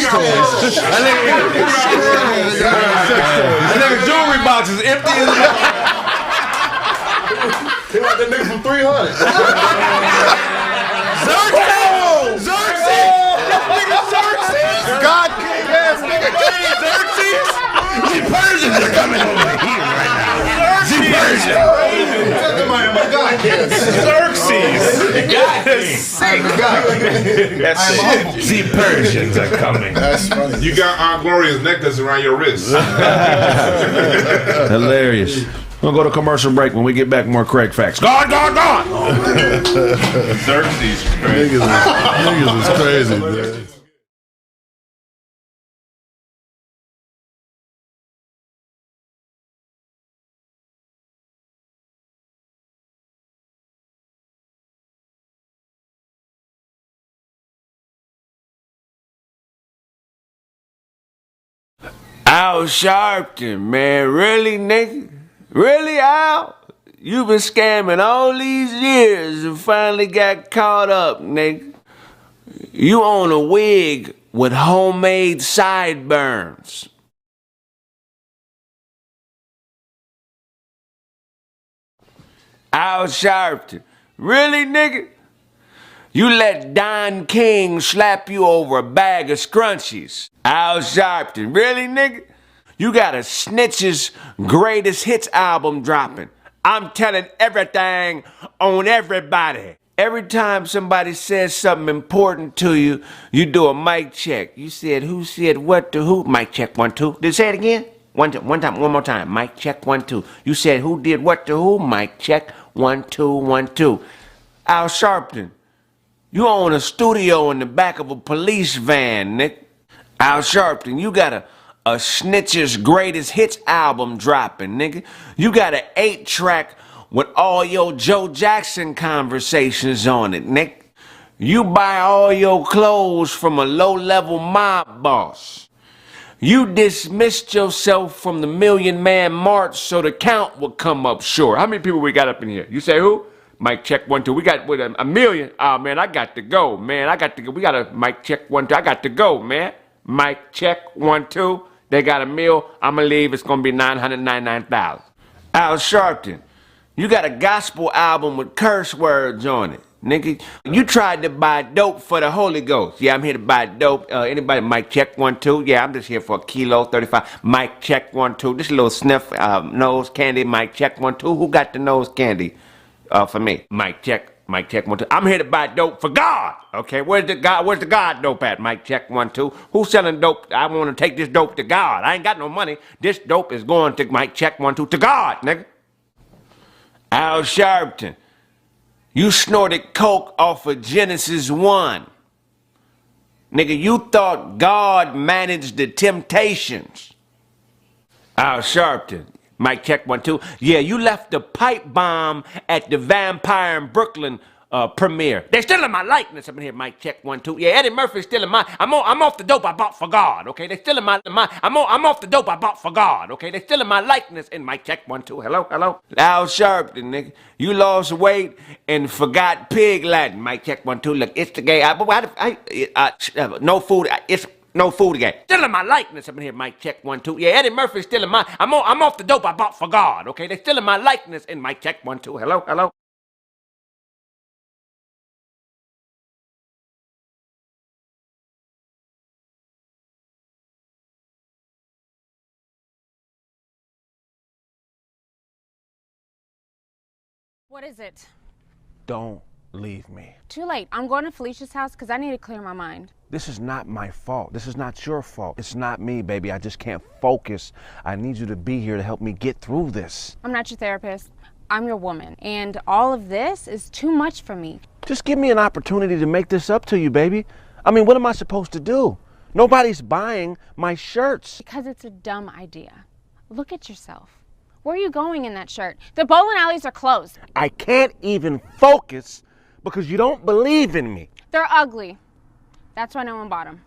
toys. I think the jewelry box is empty as He like the nigga from 300. God damn, nigga. The Persians are coming over here right now. The Persians. The Persians are coming. That's funny. You got Aunt Gloria's necklace around your wrist. Hilarious. We'll go to commercial break. When we get back, more Kraig Facts. Gone. Xerxes is crazy. Niggas is crazy, man. Al Sharpton, man. Really, nigga? Really, Al? You been scamming all these years and finally got caught up, nigga. You own a wig with homemade sideburns. Al Sharpton. Really, nigga? You let Don King slap you over a bag of scrunchies. Al Sharpton. Really, nigga? You got a Snitch's Greatest Hits album dropping. I'm telling everything on everybody. Every time somebody says something important to you, you do a mic check. You said who said what to who? Mic check 1 2. Did you say it again? One more time. Mic check 1 2. You said who did what to who? Mic check 1 2 1 2. Al Sharpton. You own a studio in the back of a police van, Nick. Al Sharpton, you got a Snitch's Greatest Hits album dropping, nigga. You got an 8-track with all your Joe Jackson conversations on it, Nick. You buy all your clothes from a low-level mob boss. You dismissed yourself from the Million Man March so the count would come up short. How many people we got up in here? You say who? Mic check 1 2. We got with a million. Oh man, I got to go, man. I got to go. We got a mic check 1 2. I got to go, man. Mic check 1 2. They got a meal. I'ma leave. It's gonna be 999,000. Al Sharpton, you got a gospel album with curse words on it, nigga. You tried to buy dope for the Holy Ghost. Yeah, I'm here to buy dope. Anybody? Mic check 1 2. Yeah, I'm just here for a kilo 35. Mic check 1 2. This little sniff nose candy. Mic check 1 2. Who got the nose candy? For me. Mic check 1 2. I'm here to buy dope for God. Okay, where's the God dope at? Mic check 1 2. Who's selling dope? I want to take this dope to God. I ain't got no money. This dope is going to mic check 1 2 to God, nigga. Al Sharpton, you snorted coke off of Genesis 1. Nigga, you thought God managed the temptations. Al Sharpton. Mic check 1 2. Yeah, you left the pipe bomb at the Vampire in Brooklyn premiere. They're stealing my likeness up in here. Mic check 1 2. Yeah, Eddie Murphy's stealing my. I'm off the dope I bought for God. Okay, they're stealing my. I'm off the dope I bought for God. Okay, they're stealing my likeness. In mic check 1 2. Hello. Al Sharpton, nigga, you lost weight and forgot pig Latin. Mic check 1 2. Look, it's the gay. No food. It's. No food again. Stealing my likeness up in here. Mic check 1 2. Yeah, Eddie Murphy's stealing my. I'm off the dope I bought for God. Okay, they're stealing my likeness. In mic check 1 2. Hello. What is it? Don't leave me. Too late. I'm going to Felicia's house because I need to clear my mind. This is not my fault. This is not your fault. It's not me, baby. I just can't focus. I need you to be here to help me get through this. I'm not your therapist. I'm your woman. And all of this is too much for me. Just give me an opportunity to make this up to you, baby. I mean, what am I supposed to do? Nobody's buying my shirts. Because it's a dumb idea. Look at yourself. Where are you going in that shirt? The bowling alleys are closed. I can't even focus because you don't believe in me. They're ugly. That's why no one bought them.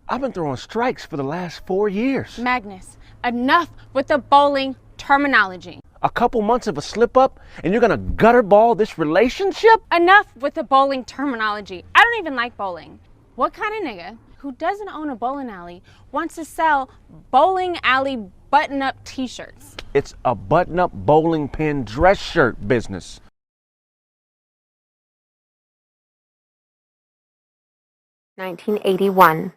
I've been throwing strikes for the last 4 years. Magnus, enough with the bowling terminology. A couple months of a slip up and you're gonna gutter ball this relationship? Enough with the bowling terminology. I don't even like bowling. What kind of nigga who doesn't own a bowling alley wants to sell bowling alley button-up t-shirts? It's a button-up bowling pin dress shirt business. $19.81.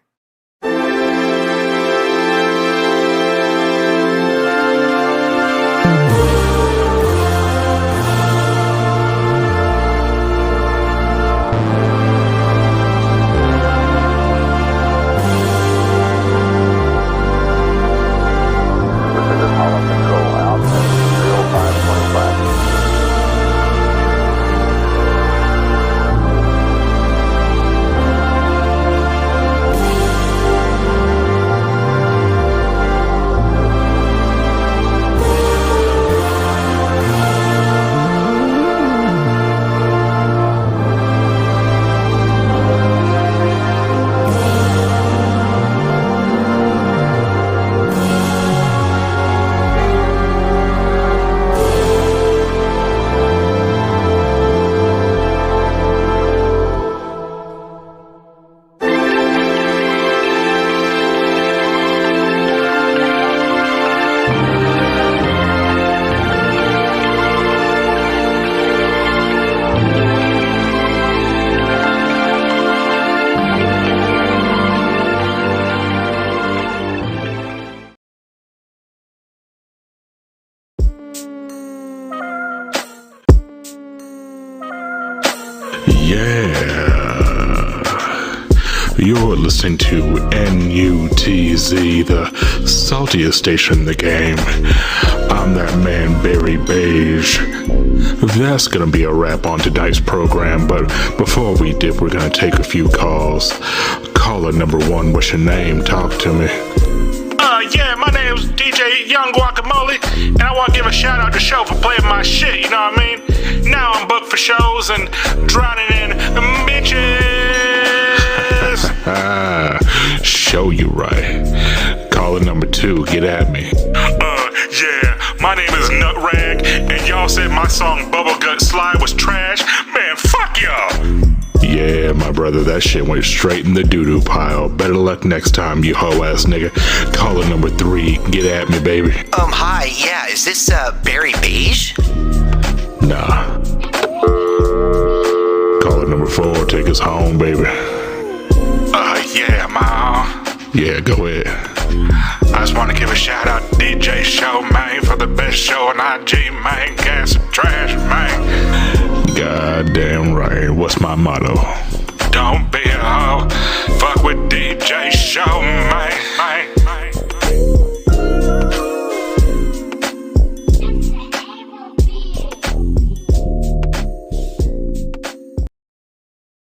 You're listening to NUTZ, the saltiest station in the game. I'm that man, Barry Beige. That's gonna be a wrap on tonight's program, but before we dip, we're gonna take a few calls. Caller number one, what's your name? Talk to me. Yeah, my name's DJ Young Guacamole, and I want to give a shout out to Show for playing my shit, you know what I mean? Now I'm booked for shows and drowning in bitches. Show you right. Caller number two, get at me. Yeah, my name is Nutrag, and y'all said my song Bubble Gut Slide was trash. Man, fuck y'all. Yeah, my brother, that shit went straight in the doo-doo pile. Better luck next time, you hoe-ass nigga. Caller number three, get at me, baby. Hi, yeah, is this, Barry Beige? Nah. Caller number four, take us home, baby. Yeah, ma. Yeah, go ahead. I just want to give a shout out to DJ Show, man, for the best show on IG, man. Gas and trash, man. Goddamn right. What's my motto? Don't be a hoe. Fuck with DJ Show, man.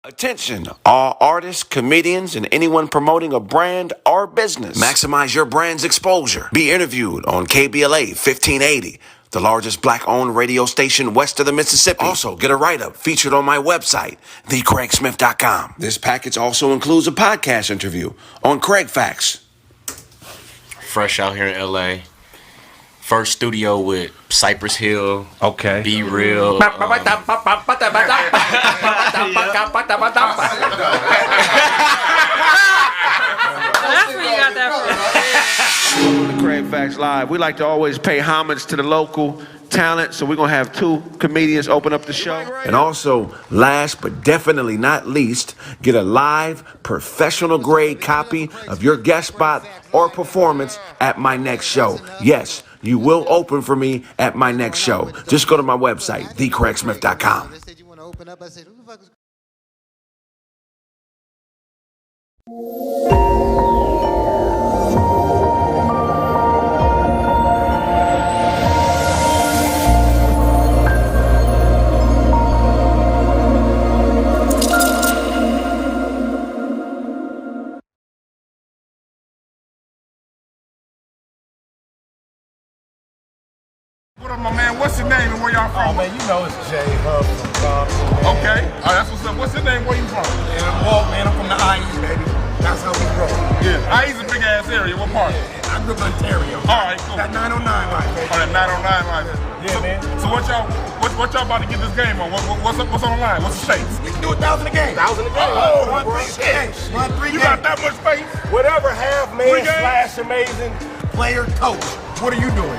Attention, all artists, comedians, and anyone promoting a brand or business. Maximize your brand's exposure. Be interviewed on KBLA 1580, the largest black-owned radio station west of the Mississippi. Also, get a write-up featured on my website, thecraigsmith.com. This package also includes a podcast interview on Kraig Facts. Fresh out here in LA. First studio with Cypress Hill. Okay. Be Real. That's where you got that from. Kraig Facts Live. We like to always pay homage to the local talent, so we're going to have two comedians open up the show. And also, last but definitely not least, get a live, professional-grade copy of your guest spot or performance at my next show. Yes, you will open for me at my next show. Just go to my website, thecraigsmith.com. What up, my man? What's your name and where y'all from? Oh, man, you know it's Jay Hub from Compton. Okay. All right, that's what's up. What's your name? Where you from? Well, man, I'm from the IE, baby. That's how we roll. Yeah, IE's a big ass area. What part? Yeah, I grew up in Ontario. All right, cool. That 909 life, baby. Oh, that 909 life. Yeah, man. So what y'all about to get this game on? What's on the line? What's the stakes? We can do 1,000 a game. 1,000 a game. Oh, Run 3 games. Run 3 you games. got that much space? Whatever half man / amazing player coach. What are you doing?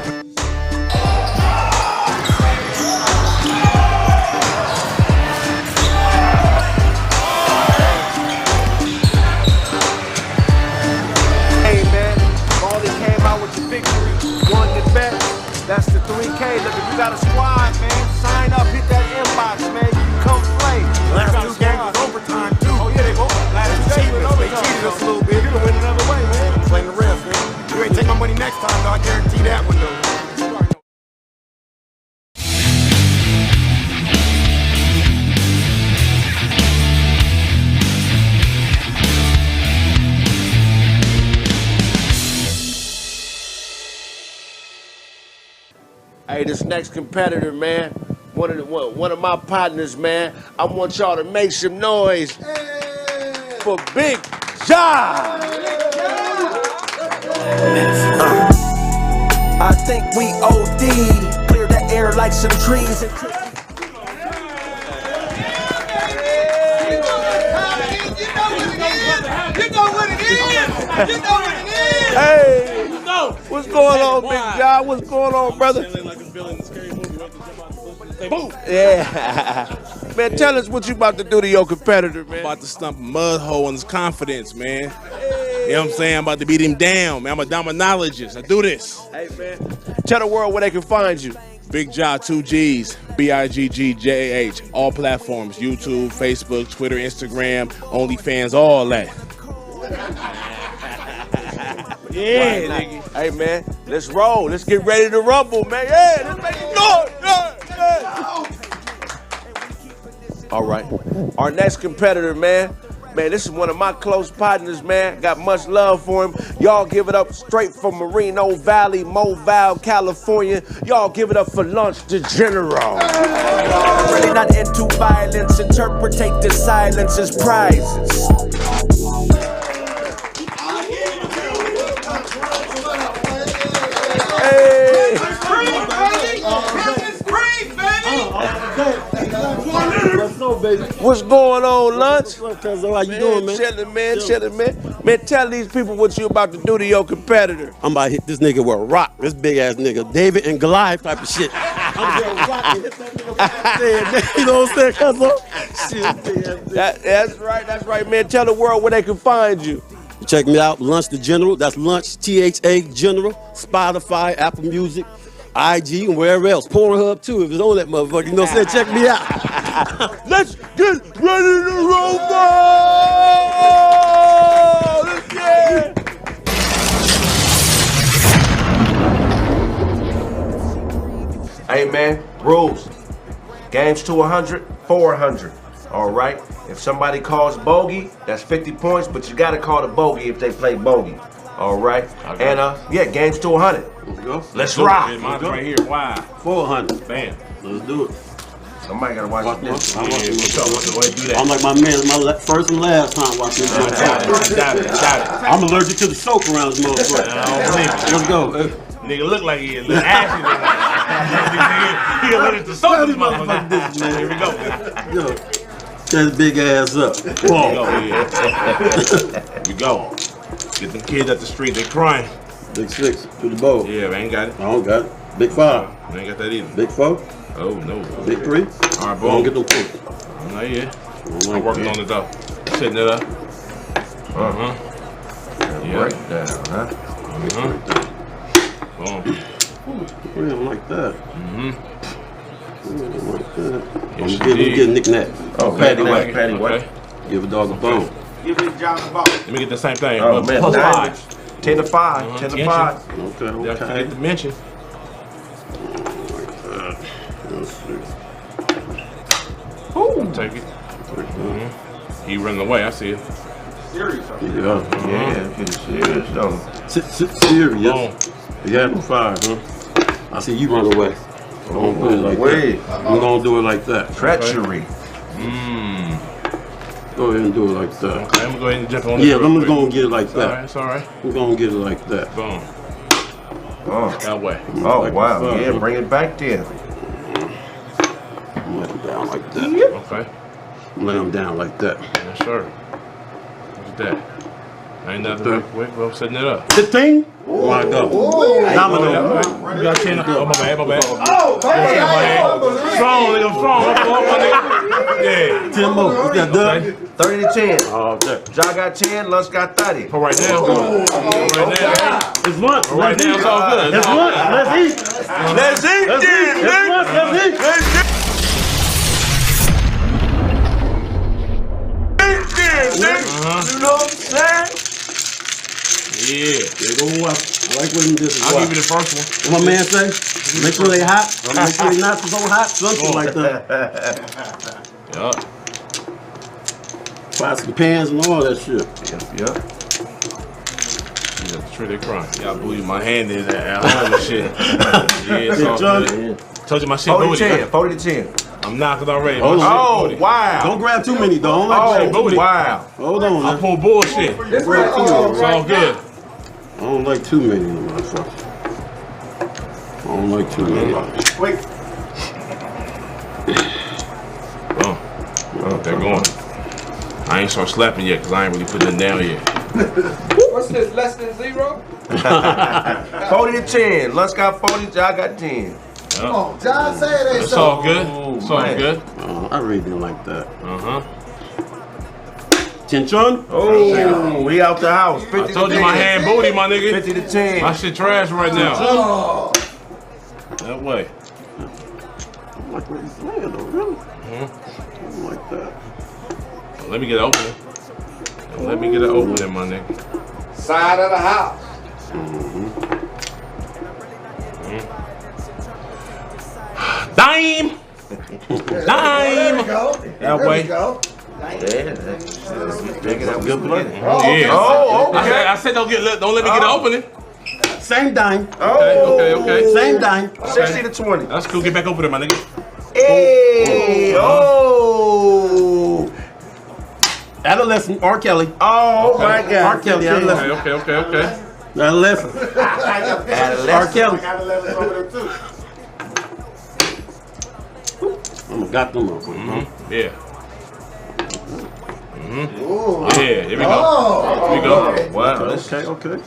Hey man, Baldy came out with the victory, won the bet. That's the 3K. Look, if you got a squad, man, sign up, hit that inbox, man. You can come play. Last 2 games was overtime too. Oh yeah, they both. They cheated us a little bit. You can win another way, man. I'm playing the rest, man. You ain't take my money next time, though. I guarantee that one, though. Hey, this next competitor, man, one of my partners, man, I want y'all to make some noise for Big Ja. I think we OD, clear the air like some trees. Hey, what's going on, Big Ja? What's going on, brother? Yeah. Man, tell us what you about to do to your competitor, man. About to stump a mud hole in his confidence, man. You know what I'm saying? I'm about to beat him down, man. I'm a dominologist. I do this. Hey, man. Tell the world where they can find you. Big Ja, 2 G's, BIGGJAH. All platforms, YouTube, Facebook, Twitter, Instagram, OnlyFans, all that. Yeah, nigga. Hey, man, let's roll. Let's get ready to rumble, man. Yeah, let's make it noise. Yeah. All right. Our next competitor, man. Man, this is one of my close partners, man. Got much love for him. Y'all give it up straight from Moreno Valley, Mobile, California. Y'all give it up for Lunch the General. Really not into violence, interpretate the silence as prizes. What's going on, Lunch? How you doing, man? Chillin', man, chillin', man. Man, tell these people what you about to do to your competitor. I'm about to hit this nigga with a rock. This big ass nigga, David and Goliath type of shit. I'm gonna rock and hit that nigga back there. You know what I'm saying, cuz? That's right, man. Tell the world where they can find you. Check me out, Lunch the General. That's Lunch, THA General. Spotify, Apple Music, IG, and wherever else. Pornhub too, if it's on that motherfucker. You know what I'm saying? Check me out. Let's get ready to rumble! Let's get it! Hey man, rules. Games to 100, 400. All right? If somebody calls bogey, that's 50 points, but you gotta call the bogey if they play bogey. All right? And yeah, games to 100. Let's go. Let's rock. Mine's right here. Wow. 400. Bam. Let's do it. Somebody gotta watch this. I'm like my man, my first and last time watching this. I'm allergic to the soap around this motherfucker. Let's go. Nigga look like he is. Look ashy. He allergic to soap. This motherfucker. Here we go. Yo, get his big ass up. Whoa. Here we go. Get them kids at the street. They crying. Big 6 to the bowl. Yeah, I ain't got it. I don't got it. Big 5. I ain't got that either. Big 4. Oh, no. Big 3. All right, I boom. don't get no 4. Not yet. I'm working on it, though. Setting it up. Uh-huh. Yeah. Break down, huh? Uh-huh. Boom. We don't like that. Mm-hmm. We don't like that. Yes, I'm get a knick-knack. Oh, patty whack, patty whack. Give a dog a bone. Give Big Ja the ball. Let me get the same thing. Oh, man. Plus 5. 10 to 5. 10 to 5. Okay. Don't forget to mention. Let's see. Ooh. Take it. Mm-hmm. He running away. I see it. Serious. Yeah, it's serious, though. Serious. You got no 5, huh? I see you run away. We're gonna do it like that. We're gonna do it like that. Treachery. Go ahead and do it like that. Okay, I'm gonna go ahead and jump on. Yeah, I'm gonna get it like that. Alright, it's alright. We're gonna get it like that. Boom. Oh. That way. Oh, Like wow. that. Yeah, bring it back there. Lay them down like that. Okay. Lay them down like that. Yes, sir. Look at that. Ain't nothing. Wait, we're setting it up. 15? My God. Domino. You got 10. Oh, my bad, my bad. Oh, Strong, nigga, I'm strong. Yeah. 10 more. You got done? 30 to 10. Oh, okay. John got 10, Lunch got 30. For right now. Right now. It's lunch. Right now, it's all good. It's lunch. Let's eat. Let's eat, Let's eat. It's lunch. Let's eat. You know what I'm saying? Yeah. They go watch. I like when this is I'll watch. give you the first one. What my man say? Make sure they hot. Or make sure they not so hot. Something like that. Yup. Pots and pans and all that shit. Yep. Yeah, sure they crying. Y'all booty my hand in at home and shit. Yeah, it's all good. Told you my shit 40 to booty. 10. 40 to 10. I'm knocking already. Oh, wow. Don't grab too many, though. Don't Oh, like wow. Hold on. I pull bullshit. Don't grab too many. It's all good. I don't like too many, motherfucker. I don't like too many. Wait. Oh, they're going. I ain't start slapping yet because I ain't really putting it down yet. What's this? Less than 0? 40 to 10. Lunch got 40, John got 10. Come on, John, say it ain't It's so. all good. It's all man. good. I really didn't like that. Uh-huh. Chinchon? Oh, we out the house. 50 I told to you 10. my hand booty, my nigga. 50 to 10. My shit trash right now. Oh. That way. I like what he's saying, though, really. I don't like that. Let me get an opening. Let me get an opening, my nigga. Side of the house. Dime! There we go. That There way. we go. Yeah, that's big and Good play. Yeah. Oh, okay. I said don't let me get an opening. Same dime. Okay. Same dime. 60 to 20. That's cool. Get back over there, my nigga. Hey, oh. Adolescent, R. Kelly. Oh, my God. R. Kelly, adolescent. Okay. Adolescent. R. Kelly. I'm gonna got them up. Yeah. Yeah, here we go. Here we go. Wow. Okay.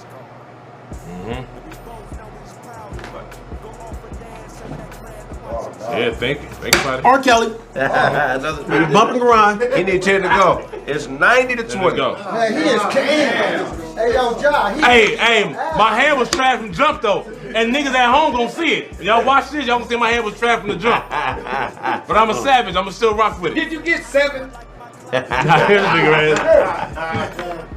Yeah, think about it. R. Kelly. Bump and grind. He need 10 to go. It's 90 to 20. Go. Man, he is king. Hey, yo, John. Hey, my hand was trash from jump though, and niggas at home gonna see it. Y'all watch this, y'all gonna see my hand was trash from the jump. But I'm a savage. I'ma still rock with it. Did you get 7? Here's the nigga right here.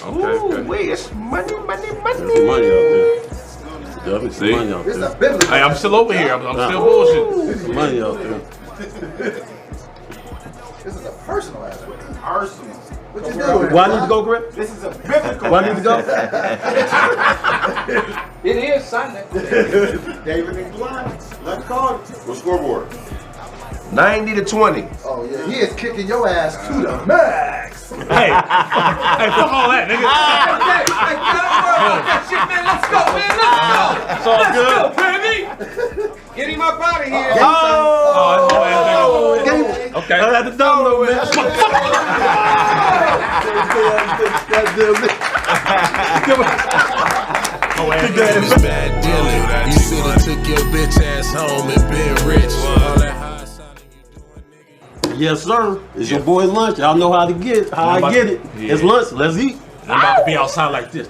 Okay. Wait, it's money. There's some money out there. Definitely some money out there. Hey, I'm still over here. I'm still bullshit. Some money out there. This is a personal aspect. Personal. What you Do doing? I need to go, Grip? This is a biblical. Do I need to go? It is Sunday. David and Glenn. Let's call it. What scoreboard? 90 to 20. Oh, yeah. He is kicking your ass to the max. Hey, fuck all that, nigga. Hey, get over that shit, man. Let's go, man. Let's go. It's all Let's good. go, baby. Get him up out of here. Okay. I had to download, man. Bad dealing. You shoulda took your bitch ass home and been rich. All that high sounding you doing, nigga. Yes, sir. It's your boy Lunch. Y'all know how to get it. How I get it. Yeah. It's lunch. Let's eat. I'm about to be outside like this.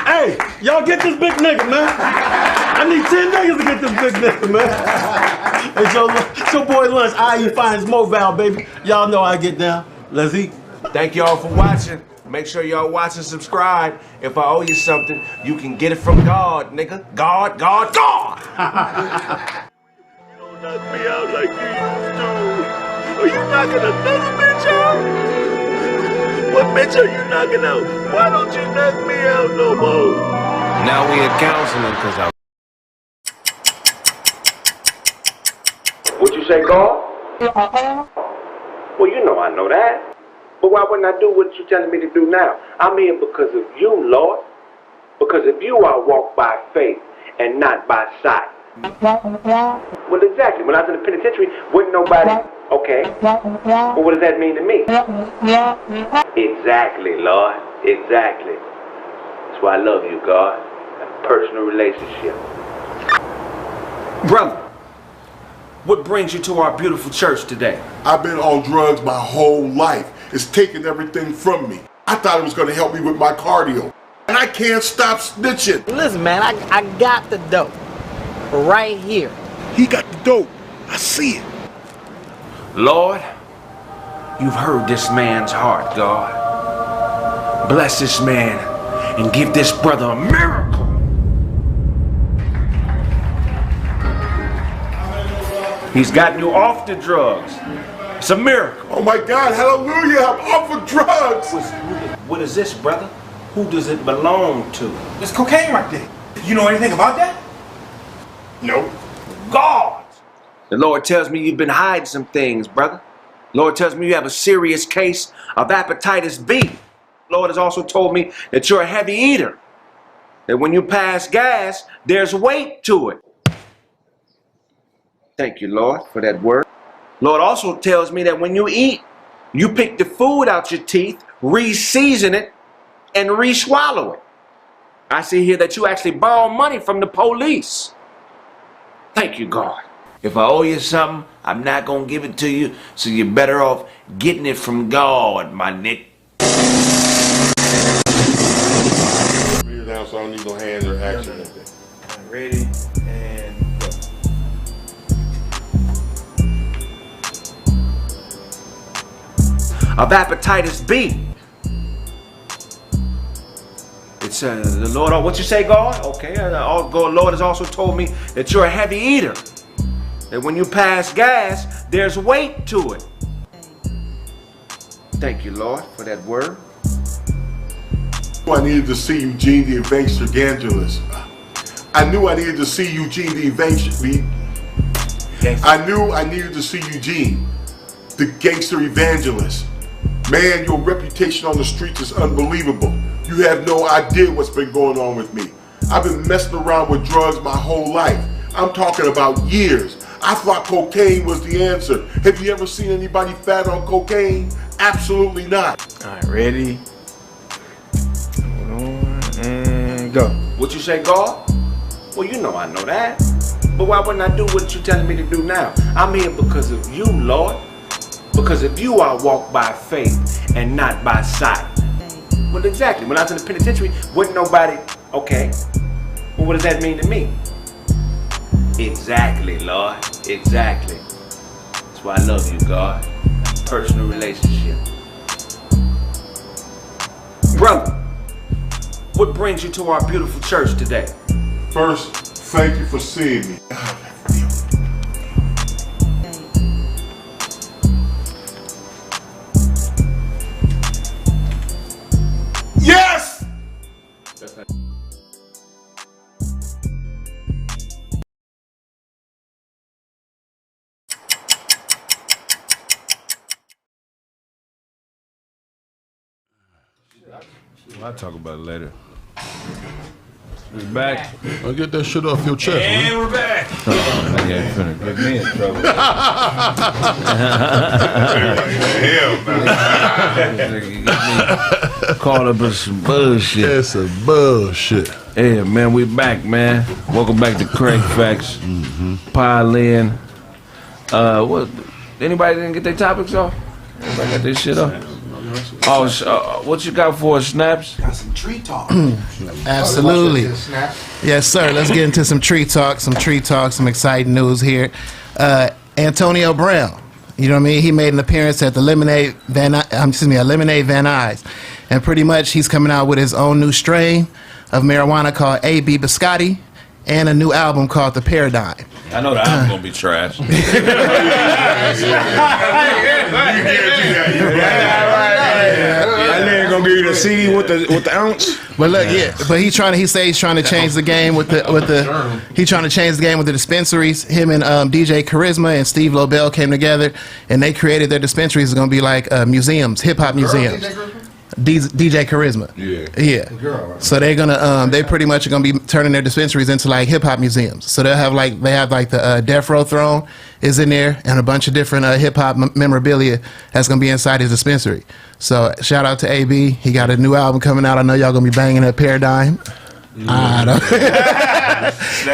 Hey, y'all get this big nigga, man. I need 10 niggas to get this big nigga, man. It's your boy Lunch. I finds mobile, baby. Y'all know how I get down. Let's eat. Thank y'all for watching. Make sure y'all watch and subscribe. If I owe you something, you can get it from God, nigga. God. You don't knock me out like you used to. Are you knocking another bitch out? What bitch are you knocking out? Why don't you knock me out no more? Now we in counseling because I you say, God? Well, you know I know that. But why wouldn't I do what you're telling me to do now? I'm here because of you, Lord. Because of you, I walk by faith and not by sight. Well, exactly. When I was in the penitentiary, wouldn't nobody... Okay. Well, what does that mean to me? Exactly, Lord. Exactly. That's why I love you, God. A personal relationship. Brother, what brings you to our beautiful church today? I've been on drugs my whole life. It's taken everything from me. I thought it was going to help me with my cardio. And I can't stop snitching. Listen, man, I got the dope. Right here. He got the dope. I see it. Lord, you've heard this man's heart, God. Bless this man and give this brother a miracle. He's gotten you off the drugs. It's a miracle. Oh my God, hallelujah, I'm off of drugs. What is this, brother? Who does it belong to? It's cocaine right there. You know anything about that? No. God! The Lord tells me you've been hiding some things, brother. The Lord tells me you have a serious case of hepatitis B. The Lord has also told me that you're a heavy eater. That when you pass gas, there's weight to it. Thank you, Lord, for that word. Lord also tells me that when you eat, you pick the food out your teeth, re-season it, and re-swallow it. I see here that you actually borrow money from the police. Thank you, God. If I owe you something, I'm not going to give it to you, so you're better off getting it from God, my Nick. Read down so I don't need no hands or action. Ready and go. Of hepatitis B. It's the Lord, what you say, God? Okay, Lord has also told me that you're a heavy eater. That when you pass gas, there's weight to it. Thank you, Lord, for that word. I needed to see Eugene the evangelist. I knew I needed to see Eugene the evangelist. I knew I needed to see Eugene, the gangster evangelist. Man, your reputation on the streets is unbelievable. You have no idea what's been going on with me. I've been messing around with drugs my whole life. I'm talking about years. I thought cocaine was the answer. Have you ever seen anybody fat on cocaine? Absolutely not. All right, ready? Hold on and go. What you say, God? Well, you know I know that. But why wouldn't I do what you're telling me to do now? I'm here because of you, Lord. Because of you, I walk by faith and not by sight. Well, exactly. When I was in the penitentiary, wasn't nobody... Okay. Well, what does that mean to me? Exactly, Lord. Exactly. That's why I love you, God. Personal relationship. Brother, what brings you to our beautiful church today? First, thank you for seeing me. Yes! I'll talk about it later. We're back. I'll get that shit off your chest, And man. we're back. Oh, yeah, finna get me in trouble. Hell, Caught up in some bullshit. That's some bullshit. Yeah, man, we back, man. Welcome back to Kraig Facts. Pile in. What? Anybody didn't get their topics off? Everybody got their shit off? Oh, what you got for us, Snaps? Got some tree talk. Absolutely. Yes, sir. Let's get into some tree talk, some exciting news here. Antonio Brown, you know what I mean? He made an appearance at the Lemonade Van Nuys. And pretty much he's coming out with his own new strain of marijuana called A.B. Biscotti and a new album called The Paradigm. I know that I'm gonna be trash. I ain't gonna give carry the CD with the ounce. But look, but he's trying to change the game with the dispensaries. Him and DJ Charisma and Steve Lobel came together and they created their dispensaries. It's gonna be like museums, hip hop museums. DJ Charisma. Yeah. So they're gonna they pretty much are gonna be turning their dispensaries into like hip hop museums. So they have the Death Row Throne is in there and a bunch of different hip hop memorabilia that's gonna be inside his dispensary. So shout out to AB. He got a new album coming out. I know y'all gonna be banging that Paradigm. I don't. It's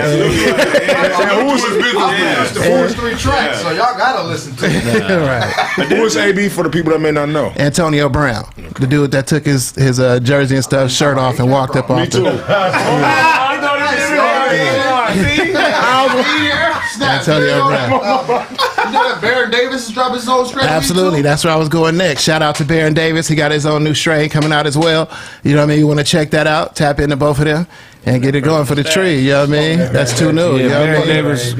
the Forestry track, so y'all gotta listen to it. Right. Who is AB for the people that may not know? Antonio Brown, the dude that took his jersey and stuff, shirt off, and walked up off the. Antonio Brown. You know that Baron Davis is dropping his own strain? Absolutely, that's where I was going next. Shout out to Baron Davis. He got his own new strain coming out as well. You know what I mean? You want to check that out? Tap into both of them and get it going for the tree. You know what I mean? That's too new. Yeah, you know Baron what I mean? Davis,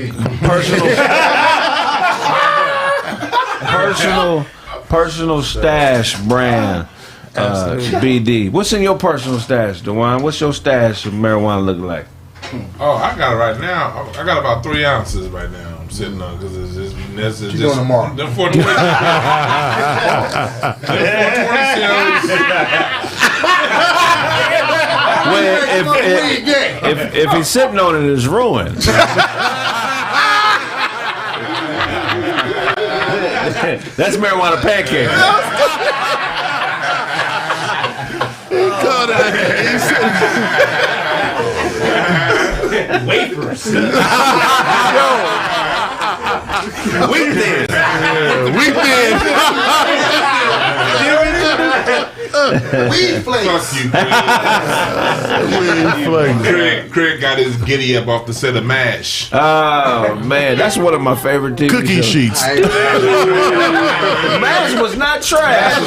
personal stash brand. BD. What's in your personal stash, DeWine? What's your stash of marijuana look like? Oh, I got it right now. I got about 3 ounces right now. I'm sitting on because it's just doing tomorrow? The 420. Well, if he's sitting on it, it's ruined. That's marijuana pancake. Wafers. Weed flakes. Kraig got his giddy up off the set of MASH. Oh man, that's one of my favorite TV Cookie shows. sheets. MASH was not trash.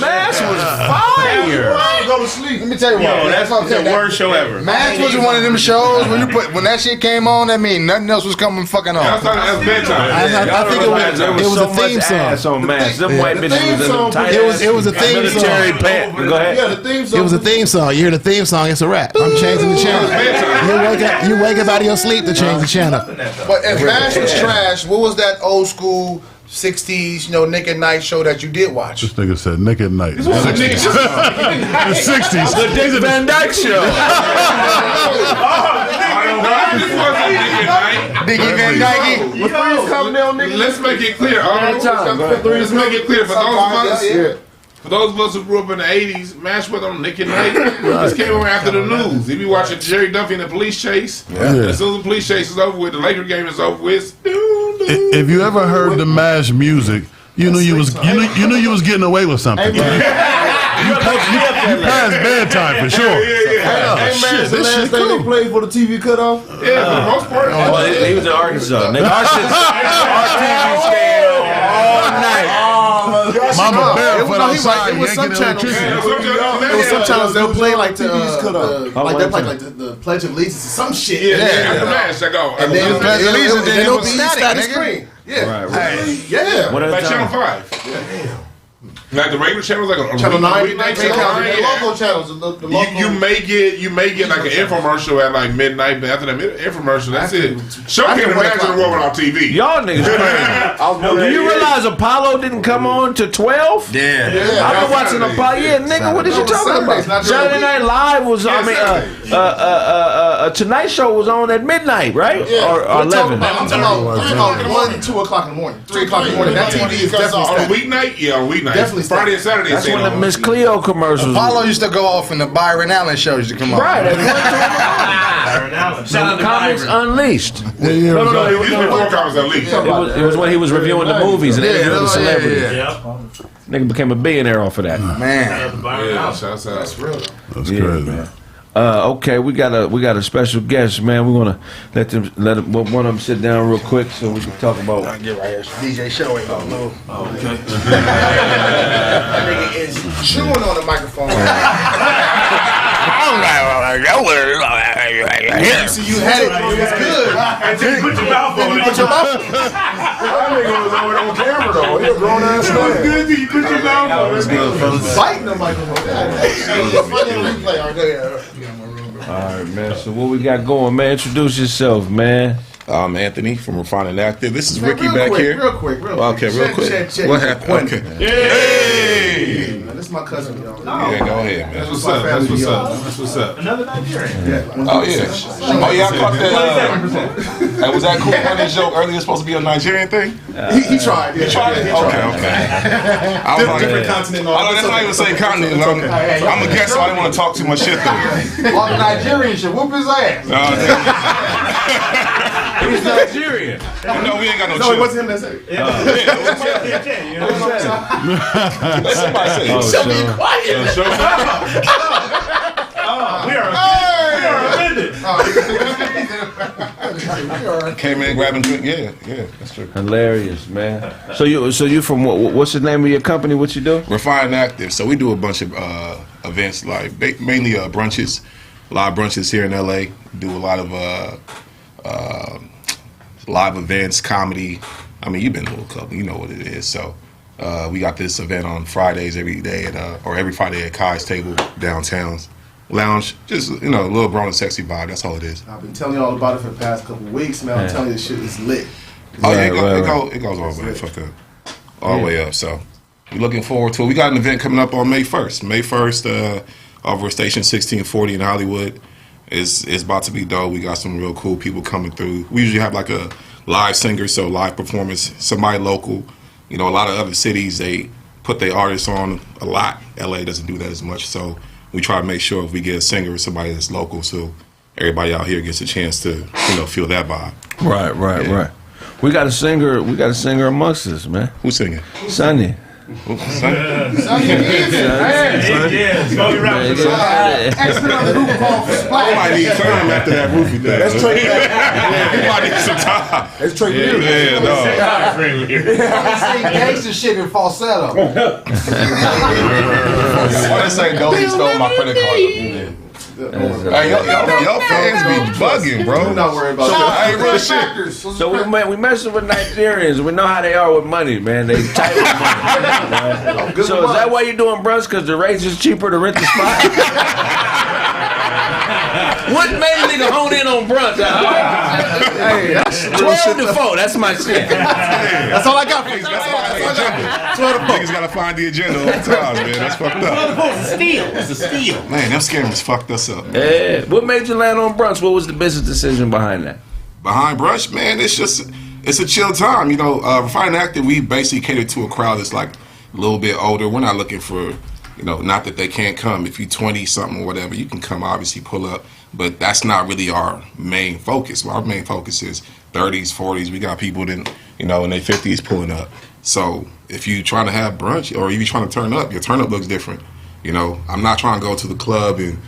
MASH was fire. Go to sleep. Let me tell you what. That's the worst show ever. MASH wasn't one of them shows when that shit came on. That mean nothing else was coming fucking on. That's bedtime. I think it was so a theme much ass song. on MASH. Them white bitches was in them tight It was a theme song. Go ahead. Yeah, the theme song. It was a theme song. You hear the theme song, it's a rap. I'm changing the channel. You wake up out of your sleep to change the channel. But if MASH was trash, what was that old school 60s, Nick at Night show that you did watch? This nigga said Nick at Night. The 60s. The David Van Dyke Show. Biggie Van Dyke. Let's make it clear. Let's make it clear for those of us who grew up in the 80s, MASH was on Nick at Night. This came on after the news. If you watching Jerry Duffy in the police chase, as soon as the police chase is over with, the Laker game is over with. If you ever heard the MASH music, you knew you was getting away with something. You passed bedtime for sure. Hey, man, the last thing they played for the TV cutoff? Yeah, for the most part. He was in Arkansas. Nigga, our TV stayed all night. Mama barefoot outside. It was some channels. It was some channels they'll play like the Pledge of Allegiance or some shit. After MASH, I go. And then it'll be static screen. Yeah. Right. Yeah. Like Channel 5. Yeah. Like the regular channels, like a Channel 9, the local channels. You may get like an infomercial at like midnight, but after that infomercial, that's it. Show can't imagine the world without TV. Y'all niggas crazy. Do you realize Apollo didn't come on to 12? Yeah. I've been watching Apollo. Yeah, nigga, what is you talking about? Saturday Night Live was, Tonight Show was on at midnight, right? Or 11. I'm talking about 1, 2 o'clock in the morning, 3 o'clock in the morning. That TV is definitely on a weeknight. Yeah, on weeknight. Definitely Friday and Saturday. That's when the Miss Cleo commercials. Apollo used to go off and the Byron Allen show used to come on. Right. Comics Unleashed. No, it was before Comics Unleashed. It was when he was reviewing the movies and interviewing the celebrities. Nigga became a billionaire off of that. Man. That's real. That's crazy, man. Okay, we got a special guest, man. We want to let one of them sit down real quick so we can talk about. I'll get right here. DJ Show ain't gonna move. Okay. That nigga is chewing on the microphone. You see, you had it. It's good. Until you put your mouth on it. Put your mouth. That nigga was over on camera though. He a grown ass man. It's good till you put your mouth on it. Biting the microphone. All right, man. So what we got going, man? Introduce yourself, man. I'm Anthony from Refine and Active. This is Man, Ricky real back quick, here. Real quick. Okay, real quick. Check. What happened? Okay. Hey! Man, this is my cousin, y'all. Yeah, go ahead, man. That's what's up. That's what's up. That's what's up. Another Nigerian. Oh yeah. Oh yeah, I caught that. Hey, was that cool running joke earlier? Supposed to be a Nigerian thing? He tried. He tried it. Okay. I was like, Different continent. that's not even the same continent. I'm a guest, so I didn't want to talk too much shit though. All the Nigerians should whoop his ass. He's Nigerian. No, we ain't got no No, it wasn't him that said it. Let somebody say it. Shall be quiet. We are offended. Came in, grabbing drink. Yeah, that's true. Hilarious, man. So you from what's the name of your company? What you do? Refine and Active. So we do a bunch of events, like mainly brunches. A lot of brunches here in LA. Do a lot of live events, comedy. I mean, you've been to a couple. You know what it is. So we got this event on Fridays every day or every Friday at Kai's Table downtown. Lounge, just a little brown and sexy vibe. That's all it is. I've been telling you all about it for the past couple of weeks, man. I'm telling you, this shit is lit. Oh yeah, it goes all the way fuck up, all the way up. So we're looking forward to it. We got an event coming up on May 1st. May 1st, over at Station 1640 in Hollywood. It's about to be dope. We got some real cool people coming through. We usually have like a live singer, so live performance, somebody local. A lot of other cities, they put their artists on a lot. LA doesn't do that as much, so we try to make sure if we get a singer or somebody that's local, so everybody out here gets a chance to, feel that vibe. Right. We got a singer amongst us, man. Who's singing? Sonny. Sonny. Yeah, it's gonna be rapping. Expert on the roof called for I might need time after that roofie thing. That's Trey. You might need some time. That's Trey. Yeah, no. I say gangster shit in falsetto. Why they say Dolby stole my credit card? Hey, y'all fans be bugging, bro. I'm not worried about that. Hey, real shit. So we messing with Nigerians. We know how they are with money, man. They tight with money. So is that why you're doing brunch? Because the rates is cheaper to rent the spot? What made a nigga hone in on brunch? Hey, that's 12 to 4. That's my shit. That's all I got for you. That's all I got. Niggas gotta find the agenda all the time, man. That's fucked up. It's a steal. Man, them scammers fucked us up. Yeah. What made you land on brunch? What was the business decision behind that? Behind brunch, man, it's a chill time. Refine and Active, we basically cater to a crowd that's like a little bit older. We're not looking for, not that they can't come. If you're 20 something or whatever, you can come, obviously pull up. But that's not really our main focus. Our main focus is 30s, 40s. We got people in their 50s pulling up. So if you're trying to have brunch or if you're trying to turn up, your turn up looks different. I'm not trying to go to the club and,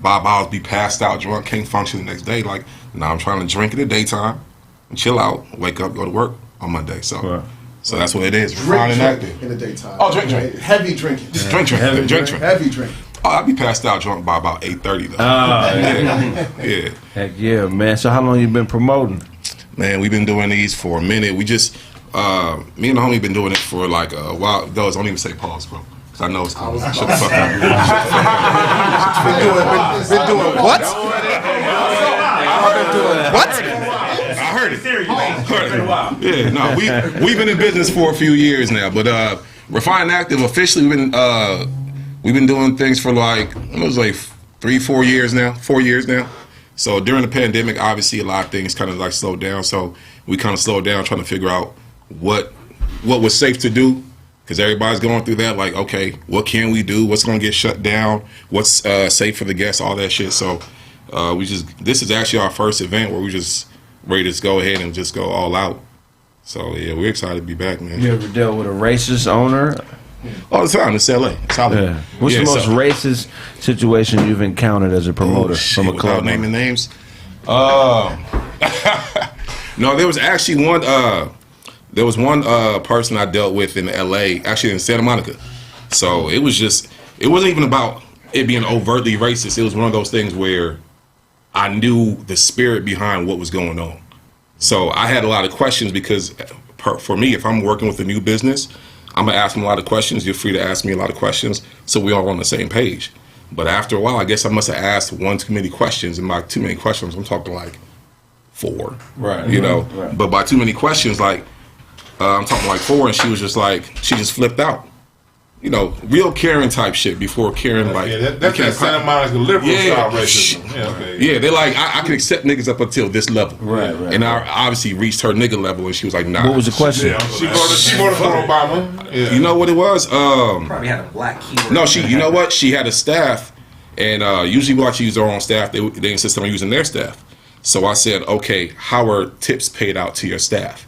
buy bottles, be passed out, drunk, can't function the next day. Like, no, I'm trying to drink in the daytime and chill out, wake up, go to work on Monday. So that's what it is. Drink in the daytime. Oh, drink. Heavy drinking. Drink. Heavy drinking. Oh, I'll be passed out drunk by about 8:30 though. Yeah. Heck yeah, man. So how long you been promoting? Man, we've been doing these for a minute. We just, me and the homie been doing it for like a while. Those don't even say pause, bro. Cause I know it's cool. Shut the fuck up. Been doing what? What? I heard it. Yeah, no, we've been in business for a few years now, but Refine and Active officially we've been doing things for like 4 years now. So during the pandemic, obviously a lot of things kind of like slowed down. So we kind of slowed down trying to figure out what was safe to do. Because everybody's going through that, like, okay, what can we do? What's going to get shut down? What's safe for the guests? All that shit. So this is actually our first event where we just ready to go ahead and just go all out. So yeah, we're excited to be back, man. You ever dealt with a racist owner? All the time. It's LA. It's Hollywood. Yeah. What's the most racist situation you've encountered as a promoter from a club? Without naming names. No, there was actually one. There was one person I dealt with in LA, actually in Santa Monica. So it wasn't even about it being overtly racist. It was one of those things where I knew the spirit behind what was going on. So I had a lot of questions because for me, if I'm working with a new business, I'm gonna ask them a lot of questions. You're free to ask me a lot of questions, so we all on the same page. But after a while, I guess I must have asked one too many questions, and by too many questions, I'm talking like 4. Right. You know. Right. But by too many questions, like I'm talking like 4, and she was just like, she just flipped out. You know, real Karen type shit before Karen like. Yeah, that's that Santa Monica liberal style racism. Yeah, okay. Yeah, they're like, I can accept niggas up until this level. Right. And I obviously reached her nigga level, and she was like, nah. What was the question? She voted for Obama. Yeah. You know what it was? Probably had a black keyboard. No, you know what? She had a staff, and usually we like to use our own staff. They insist on using their staff. So I said, okay, how are tips paid out to your staff?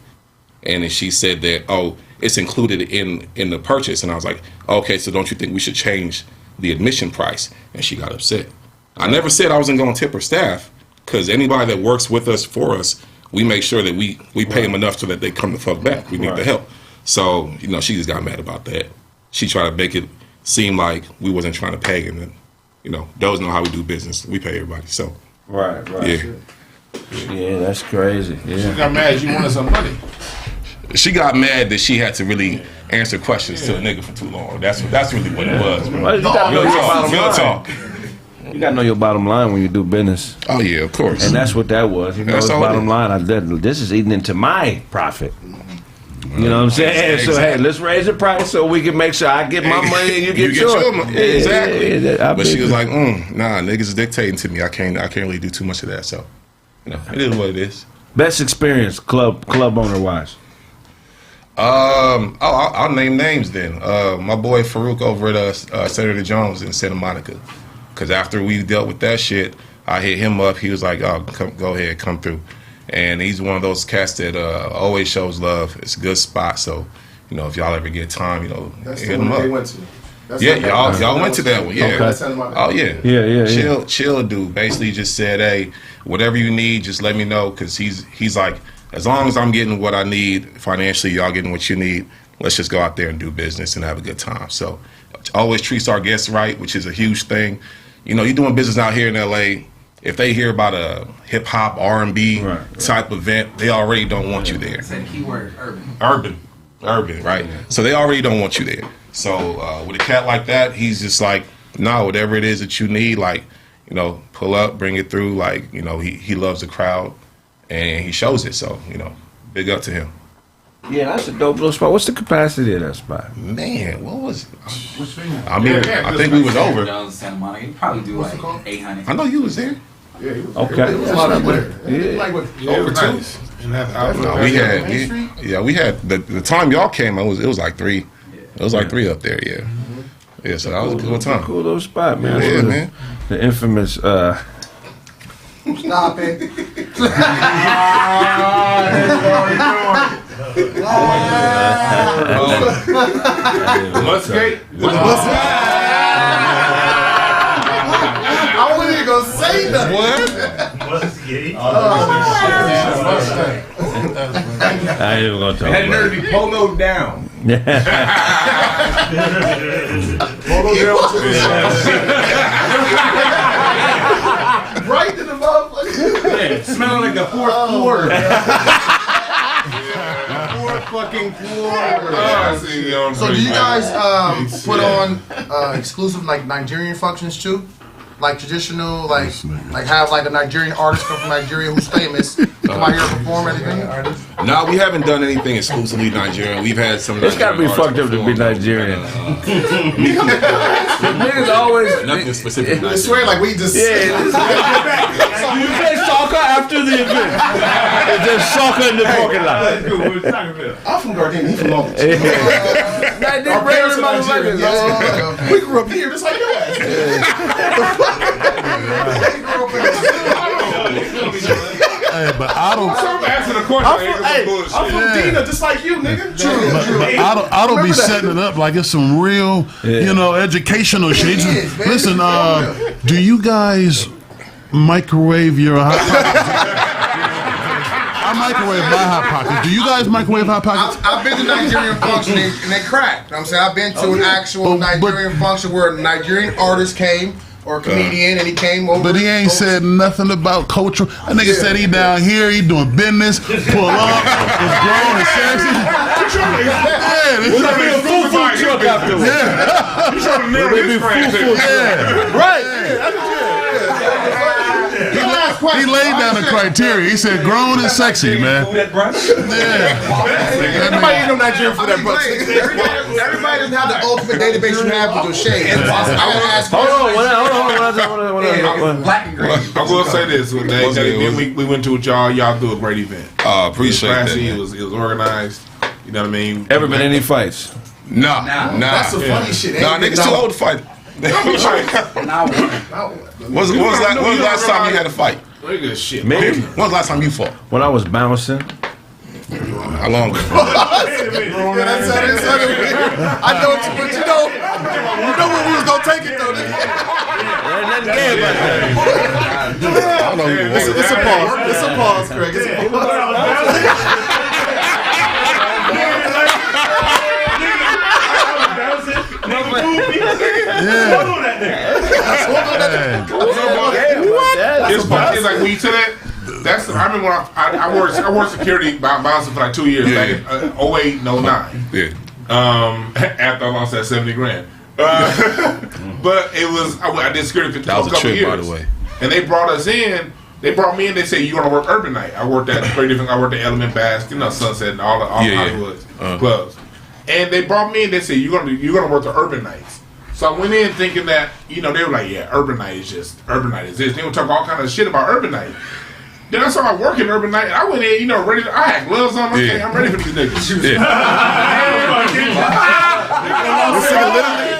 And then she said that, oh, it's included in the purchase. And I was like, okay, so don't you think we should change the admission price? And she got upset. I never said I wasn't going to tip her staff, because anybody that works with us, for us, we make sure that we pay them enough so that they come the fuck back. We need the help. So, you know, she just got mad about that. She tried to make it seem like we wasn't trying to pay, and then, you know, those know how we do business. We pay everybody. So, right. Yeah, that's crazy. Yeah. She got mad you wanted some money. She got mad that she had to really answer questions to a nigga for too long. That's really what it was. Well, you gotta know your bottom Real line. talk. You gotta know your bottom line when you do business. Oh yeah, of course. And that's what that was. You know, That's his all it bottom is. line. This is eating into my profit. You know what I'm saying? Exactly. So hey, let's raise the price so we can make sure I get my money and you get yours. money. Exactly. Yeah, but she was like, nah, niggas is dictating to me. I can't really do too much of that. So, you know, it is what it is. Best experience, club owner wise. I'll name names then. My boy Farouk over at Senator Jones in Santa Monica. Because after we dealt with that shit, I hit him up. He was like, oh, go ahead, come through. And he's one of those cats that always shows love. It's a good spot. So, you know, if y'all ever get time, you know, That's hit the him one up. they went to. That's Y'all went to that one. Yeah. Okay. Oh yeah. Yeah. Chill dude. Basically just said, hey, whatever you need, just let me know. Because he's like, as long as I'm getting what I need financially, y'all getting what you need, let's just go out there and do business and have a good time. So always treats our guests right, which is a huge thing. You know, you're doing business out here in LA. If they hear about a hip hop R&B type event, they already don't want you there. Said keyword urban. Urban, right? So they already don't want you there. So with a cat like that, he's just like, no, whatever it is that you need, like, you know, pull up, bring it through. Like, you know, he loves the crowd and he shows it. So, you know, big up to him. Yeah, that's a dope little spot. What's the capacity of that spot? Man, what was it? I mean, I think we was over. Down in Santa Monica. You probably do like 800. I know you was there. Yeah, he was Okay. there. There was a lot of people there. Yeah. Like what, Over two. And that's We had the time y'all came. It was like 3. It was like 3 up there. Yeah. Yeah. So that was a cool time. Cool little spot, man. Yeah, So man. The infamous. Stop it. Westgate. I wasn't even gonna say nothing. I ain't even gonna talk Had about nerve it. to be poloed down. Right to the motherfucker. Smelling like the fourth quarter. Fourth fucking quarter. So do you guys put on exclusive like Nigerian functions too? Like traditional, like have like a Nigerian artist come from Nigeria who's famous come out here and perform anything? No, we haven't done anything exclusively Nigerian. We've had some. It's gotta be fucked up to be Nigerian. Niggas always. Nothing specific. I swear, like we just. Yeah. You play soccer after the event. It's just soccer in the parking lot. I'm from Gardena. He's from Long Beach. Our parents are Nigerian. Yes. We grew up here just like your ass. Hey, but I don't. I'm asking a question. I'm from Dina, just like you, nigga. True. But I don't be setting it up like it's some real, you know, educational shit. Just, listen, do you guys microwave your hot pockets? I microwave my Hot Pockets. Do you guys microwave Hot Pockets? I've been to Nigerian function and they cracked. I'm saying I've been to an actual Nigerian function where a Nigerian artist came or a comedian and he came over. But he ain't said nothing about culture. That nigga said he down here, he doing business, pull up, is grown and sexy. Yeah, this We'll be a full food truck afterwards. Yeah. You trying to nail this friend. Yeah. Right. He laid down the criteria. He said grown and sexy, man. Food at brunch? Yeah. Everybody ain't no Nigerian food at brunch. Everybody doesn't have the ultimate database you have with your shades. I want to ask. Hold on. Black and green. I will say this: we went to it, y'all do a great event. Appreciate that. It was organized. You know what I mean? Ever been any fights? Nah. That's some funny shit. Nah, niggas too old to fight. When's the last time you had a fight? Look at shit. Maybe. When's the last time you fought? When I was bouncing. How long ago? I know, but you know where we was gonna take it though. It's a pause. It's a pause, Craig. It's a pause. It's like when you say that. That's. I remember when I worked security bouncing for like 2 years back in 08 and 09. Yeah. After I lost that 70 grand. But it was I did security for a couple years. By the way. And they brought us in. They brought me in. They said you want to work Urban Night. I worked at very different. I worked at Element Basque, Sunset, and all the Hollywood clubs. And they brought me in. They said you're gonna work the Urban Nights. So I went in thinking that they were like, yeah, Urban Night is this. They would talk all kind of shit about Urban Night. Then I started working Urban Night. And I went in, ready. I had gloves on. Okay, I'm ready for these niggas.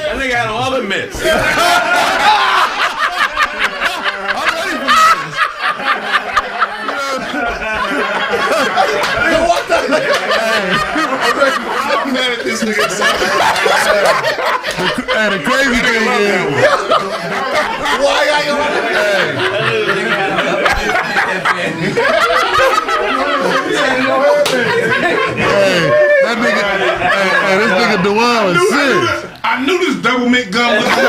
That nigga had all the mitts. I'm mad at this nigga. And the crazy thing is, why are you? That nigga, this nigga Dewan was serious. I knew this double mint gum was gonna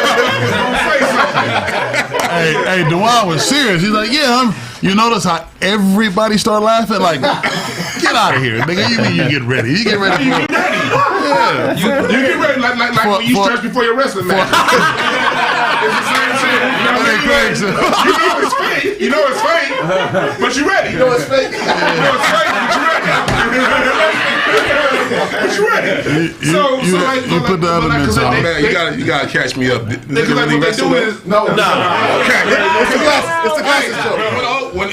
say something. Hey, Dewan was serious. He's like, yeah, you notice how everybody started laughing? Like, get out of here, nigga. You mean you get ready? You get ready. You get ready. Yeah. You get ready like when you stretch before your wrestling match. It's the same shit. You know it's fake, but you ready. You know it's fake. You know it's fake, but you ready. But you ready. You put the elements on. Man, you gotta catch me up. Nigga, like what they do is no. Okay. It's the glasses show.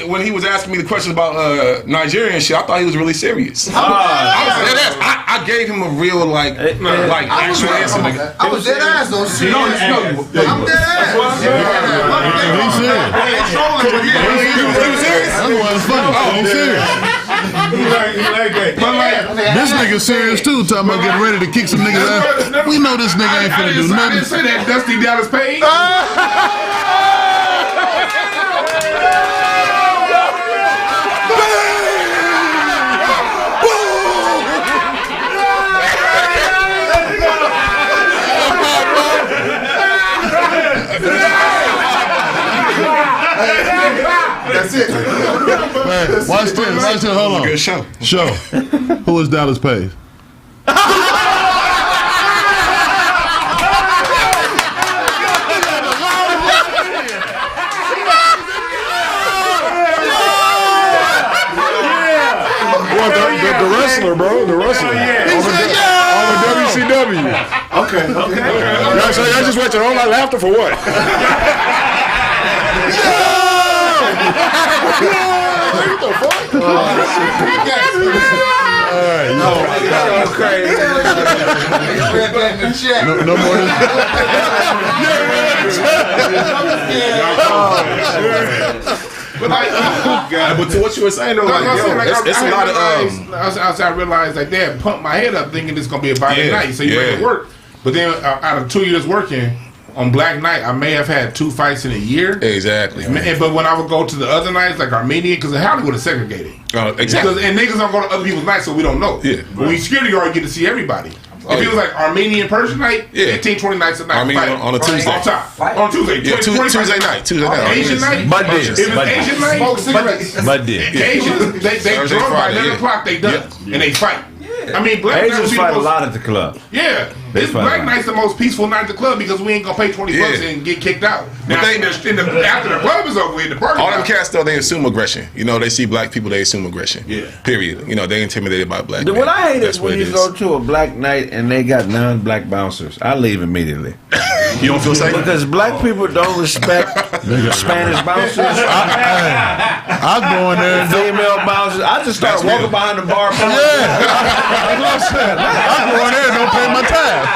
When he was asking me the question about Nigerian shit, I thought he was really serious. I gave him a real actual answer. I was dead ass though. I'm dead ass. This nigga serious too, talking about getting ready to kick some niggas ass. We know this nigga ain't finna do nothing. I didn't say that. Dusty Dallas Page. That's it. Man, watch this. Hold on. Good show. Who is Dallas Page? The wrestler, bro. The wrestler. On the WCW. Okay. Y'all just went to all that laughter for what? No more. But to what you were saying, though, it's a lot of. I realized like they pumped my head up thinking it's gonna be a Friday night, so you make it work. But then out of 2 years working, on Black Night, I may have had 2 fights in a year. Exactly. But when I would go to the other nights, like Armenian, because Hollywood is segregated. Exactly. And niggas don't go to other people's nights, so we don't know. Yeah. When we security guard, you get to see everybody. If it was like Armenian Persian night, 15, 20 nights a night. Armenian on a Tuesday. On top. On Tuesday. Yeah, Tuesday night. Tuesday night. Asian night. Bud did. If it's Asian night, Smoke cigarettes. Bud did. Asians, they Thursday, drunk by Friday, 11 o'clock, they done. And they fight. I mean, Black Asians Night fight a lot at the club. Yeah, They this fight a Black lot. Night's the most peaceful night at the club because we ain't gonna pay $20 and get kicked out. Now, after the club is over with, the party. All them cats though, they assume aggression. You know, they see black people, they assume aggression. Yeah. Period. You know, they intimidated by black. What I hate That's is what when it you is. go to a black night and they got non-black bouncers. I leave immediately. You don't feel safe? Because black people don't respect Spanish bouncers. I go in there and female bouncers. I just start walking behind the bar. I go in there and don't pay my tab.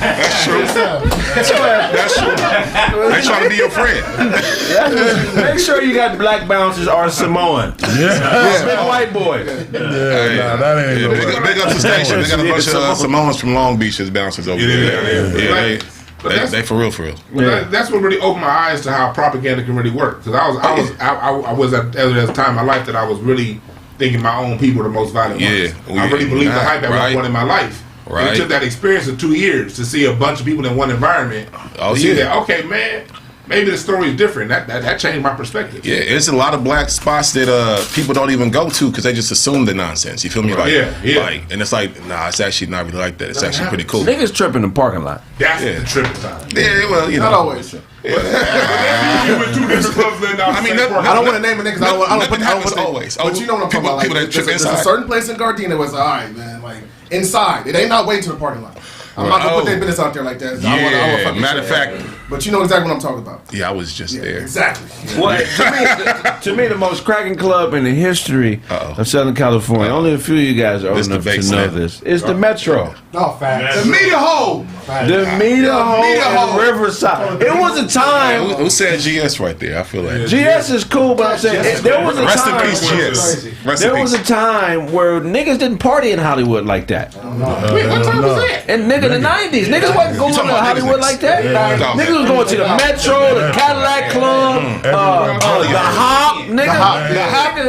That's true. That's true. They trying to be your friend. Make sure you got black bouncers or Samoan. Big white boy. Big up the station. They got a bunch of Samoans from Long Beach as bouncers over there. They for real, for real. But that's what really opened my eyes to how propaganda can really work. Because I was at a time in my life that I was really thinking my own people were the most violent ones. I really believed the hype at one point in my life. And it took that experience of 2 years to see a bunch of people in one environment. See that, okay, man, maybe the story is different. That changed my perspective. Yeah, it's a lot of black spots that people don't even go to because they just assume the nonsense. You feel me? Like, like, and it's like, nah, it's actually not really like that. It's actually pretty cool. Niggas trip in the parking lot. That's the tripping time. Yeah, well, you know. Not always. You went 2 different clubs then. I mean, I don't want to name a nigga. I don't put always. But you know what I'm talking about. Like, people that trip there's a inside. certain place in Gardena where it's all right, man. Like inside, it ain't not waiting to the parking lot. I'm not gonna put their business out there like that. I wanna fucking matter of fact. But you know exactly what I'm talking about. Yeah, I was just there. Exactly. Well, to me, the most cracking club in the history of Southern California, only a few of you guys are old enough to know this, is the Metro. No, facts. The Meter Hole. The Meter Hole in Riverside. It was a time. Who said GS right there? I feel like GS is cool, but I'm saying there was a Rest in time. peace, GS. Rest in There was a peace. time where niggas didn't party in Hollywood like that. Wait, what time was that? And nigga, the 90s, niggas wasn't going to Hollywood like that. Niggas was going to the Metro, the Cadillac Club, the Hop, nigga.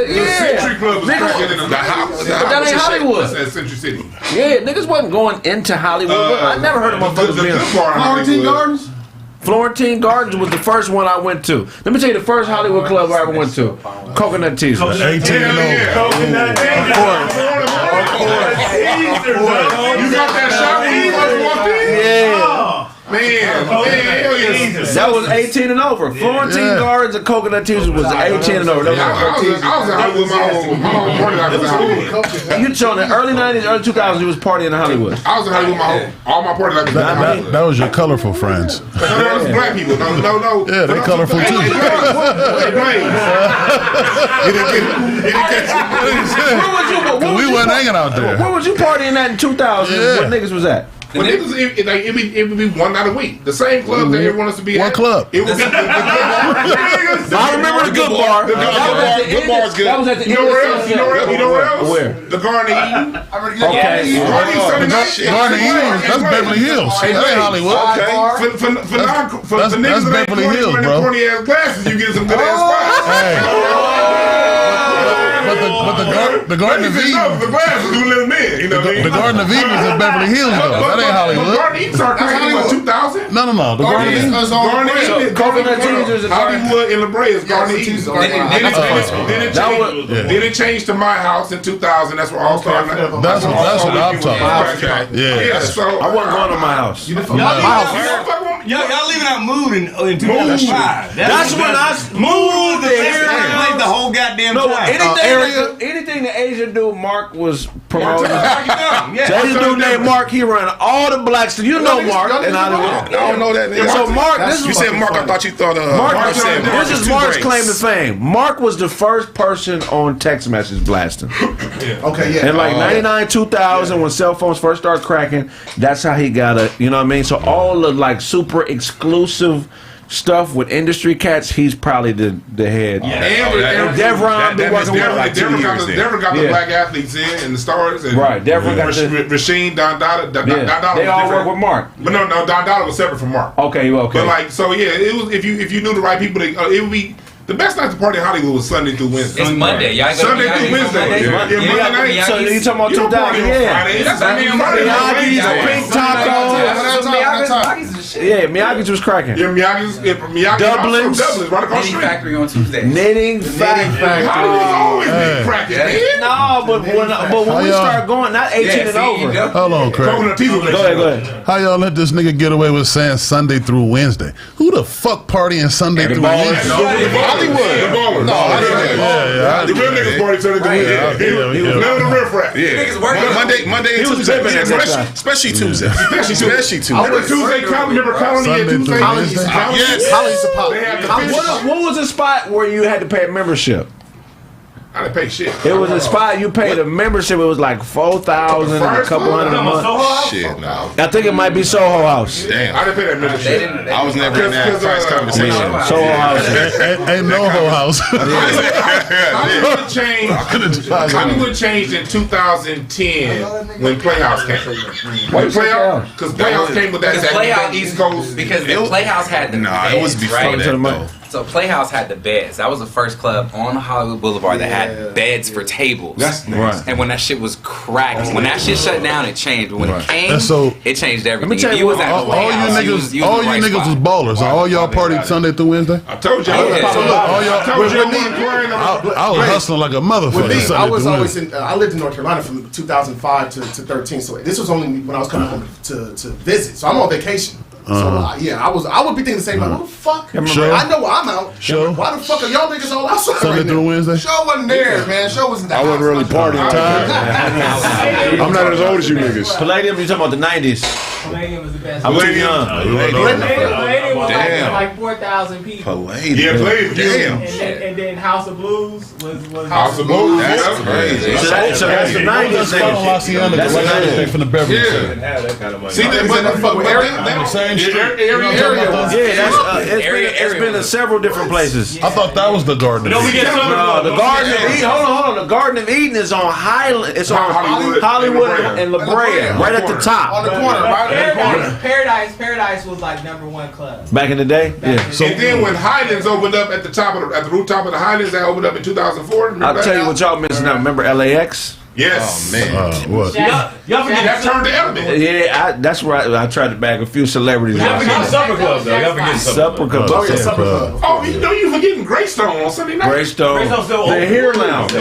The Century Club was cracking in the But that ain't Hollywood. That's Century City. Yeah, niggas wasn't going into Hollywood. I never heard of motherfuckers being. Florentine Gardens. Florentine Gardens was the first one I went to. Let me tell you the first Hollywood club I ever went to. Coconut Teaser. 18 and over. Coconut You got that shot when you first walked in? Yeah. Man, that was 18 and over. Florentine Gardens and Coconut Teaser was 18 and over. I was in Hollywood with my whole party. You showing the early 90s, early 2000s, you was partying in Hollywood. I was in Hollywood with all my party. That was your colorful friends. That was black people. No. Yeah, they colorful too. We wasn't hanging out there. Where was you partying at in 2000? What niggas was at? But niggas, it would be one night a week. The same club that everyone wants to be at. What club? It would be I remember the good bar. Good bar is good. That was at the You know where else? You know where else? Where? The Garden of Eden. Okay. Garden of Eden. Garden of Eden, that's Beverly Hills. That ain't Hollywood. Okay. For That's niggas that ain't Beverly Hills, bro. corny ass glasses, you get some good ass spots. But the Garden of Eden, The glasses, you little men. You know what I mean? the Garden of Eden is in Beverly Hills though. That ain't Hollywood. Garden of Eden started cracking in 2000. No. The Garden of Eden. Garden of Eden. Coconut Teasers and Hollywood and La Brea is Garden of Eden. Then it changed to my house in 2000. That's where All Star. That's what I'm talking about. Yeah. So I wasn't going to my house. Y'all leaving out Mood in 2005. That's when I moved there. Like the whole goddamn time. Anything the Asian dude Mark was promoting. Yeah. So Asian dude named Mark, he ran all the blacks. You know Mark in Hollywood. I don't know that name. So Mark, this You is said Mark. I thought you thought Mark said Mark. this is Mark's claim to fame. Mark was the first person on text message blasting. Okay, yeah. In like 99, 2000, when cell phones first started cracking, that's how he got it. You know what I mean? So all the like super exclusive stuff with industry cats, he's probably the head. And Devron be working with Devron got the black athletes in the stars. And right, Devron got Rasheen, Don Dada. They all work with Mark. But no, Don Dada was separate from Mark. Okay. But like, so yeah, it was if you knew the right people, it would be. The best night to party in Hollywood was Sunday through Wednesday. It's Monday. Y'all Sunday through Wednesday. Monday night. So you talking about 2000? Yeah. That's Miyagi's, Pink Taco. Yeah, Miyagi's was cracking. Yeah, Miyagi's. Dublin. Knitting Right across the street. Factory on Tuesday. Knitting Factory. Always been cracking. No, but when we start going, not 18 and over. Hold on, Craig. Go ahead. How y'all let this nigga get away with saying Sunday through Wednesday? Who the fuck partying Sunday through Wednesday? Hollywood. The ballers. No, yeah. The real niggas party Sunday through Wednesday. He was none of the riffraff. Monday and Tuesday. Especially Tuesday. Especially Tuesday. I went Tuesday. Remember Colony and Tuesday? Yes. Holly's a pop. What was the spot where you had to pay a membership? I didn't pay shit. It was a spot you paid a membership. It was like 4,000 and a couple hundred a month. Shit, no. I think it might be Soho House. Damn. I didn't pay that membership. I was never in that price conversation. Soho House. Ain't no whole house. Hollywood changed in 2010 when Playhouse came. Why Playhouse? Because Playhouse came with that East Coast. Because the Playhouse had the beds, it was before that, though. So Playhouse had the beds. That was the first club on Hollywood Boulevard that had beds for tables. That's nice. And when that shit was cracked, when that shit shut down, it changed. But when it came, So, it changed everything. Let me tell you what, all you niggas was ballers. All y'all partied Sunday through Wednesday? I told you. I was hustling like a motherfucker. With me, Sunday I was through always Wednesday. I lived in North Carolina from 2005 to 13. So this was only when I was coming home to visit. So I'm on vacation. So I would be thinking the same. Like, what the fuck? Sure. I know where I'm out. Sure. Why the fuck are y'all niggas all outside? Sunday right through now? Wednesday? Show wasn't there, man. Show wasn't there. I wasn't really partying. I'm not as old as you niggas. Palladium, you talking about the 90s? Palladium was the best. I'm too young. Palladium was Damn. like 4,000 people. Palladium. Yeah, Palladium. Damn. And then House of Blues was House of Blues. That's crazy. So that's the 90s thing. That's the 90s thing from the Beverly Center. See, but the same street. It's been in several different places. I thought that was the Garden. The Garden of Eden. Hold on. The Garden of Eden is on Highland. It's on Hollywood and La Brea, right at the top. On the corner, right on the corner. Paradise was like #1 club. Back in the day, yeah. So and then when Highlands opened up at the rooftop of the Highlands, that opened up in 2004. I'll tell you what y'all missing out. Remember LAX? Yes. Oh man. What? Y'all forget that turned to Element. Yeah, that's where I tried to bag a few celebrities. Y'all forget Supper Club though. Y'all forget Supper Club. Oh, you know you forgetting Greystone on Sunday night. Greystone. The Here Lounge.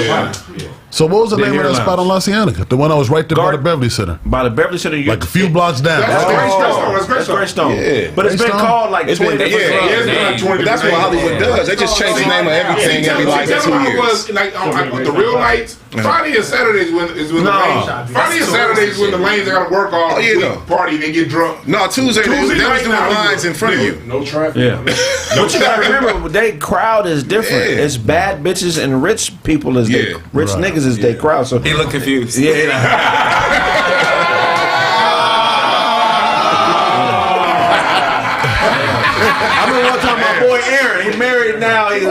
So what was the name of that spot on La Cienega? The one I was right there by the Beverly Center. By the Beverly Center, like a few blocks down. That's Greystone. Yeah. But it's been called like 20 different clubs. But that's what Hollywood does. They just change the name of everything every like 2 years. Like the real lights. Friday and Saturdays is when the lanes. Friday and Saturdays when the lanes they gotta work all week, party, they get drunk. No, Tuesday they was doing lines in front of you. No traffic. Yeah. But you gotta remember, they crowd is different. It's bad bitches and rich people is they rich niggas is they crowd. So he look confused. Yeah. I remember one time my boy Aaron, he married now. He's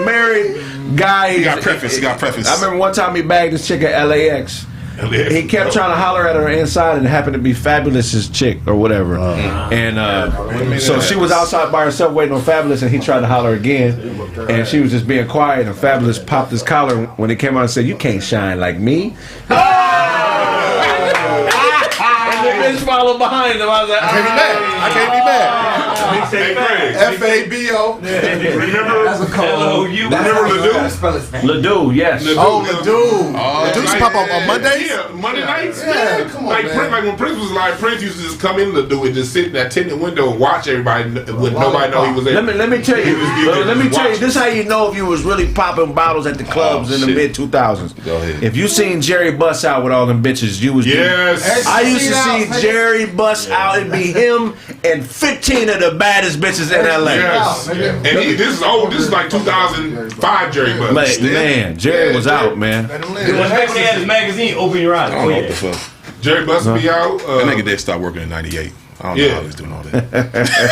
married guy. He got preference. I remember one time he bagged this chick at LAX. He kept trying to holler at her inside, and it happened to be Fabulous's chick or whatever. So she was outside by herself waiting on Fabulous, and he tried to holler again, and she was just being quiet. And Fabulous popped his collar when he came out and said, "You can't shine like me." And the bitch followed behind him. I was like, I can't be mad. F-A-B-O. Remember Ledoux, yes. Ledoux. Ledoux used to pop up on Mondays? Yeah, Monday nights. Yeah, come on, man. Like when Prince was alive, Prince used to just come in Ledoux and just sit in that tinted window and watch everybody when nobody know he was there. Let me tell you. This is how you know if you was really popping bottles at the clubs in the mid 2000s. Go ahead. If you seen Jerry bust out with all them bitches, you was. Yes. I used to see Jerry bust out and be him and 15 of the baddest bitches in LA. Yes. And this is like 2005 Jerry Buss. Man, Jerry was out, man. When they had his magazine, Open Your Eyes. I don't know what the fuck. Jerry Buss be out. That nigga did start working in '98. I don't know how he's doing all that.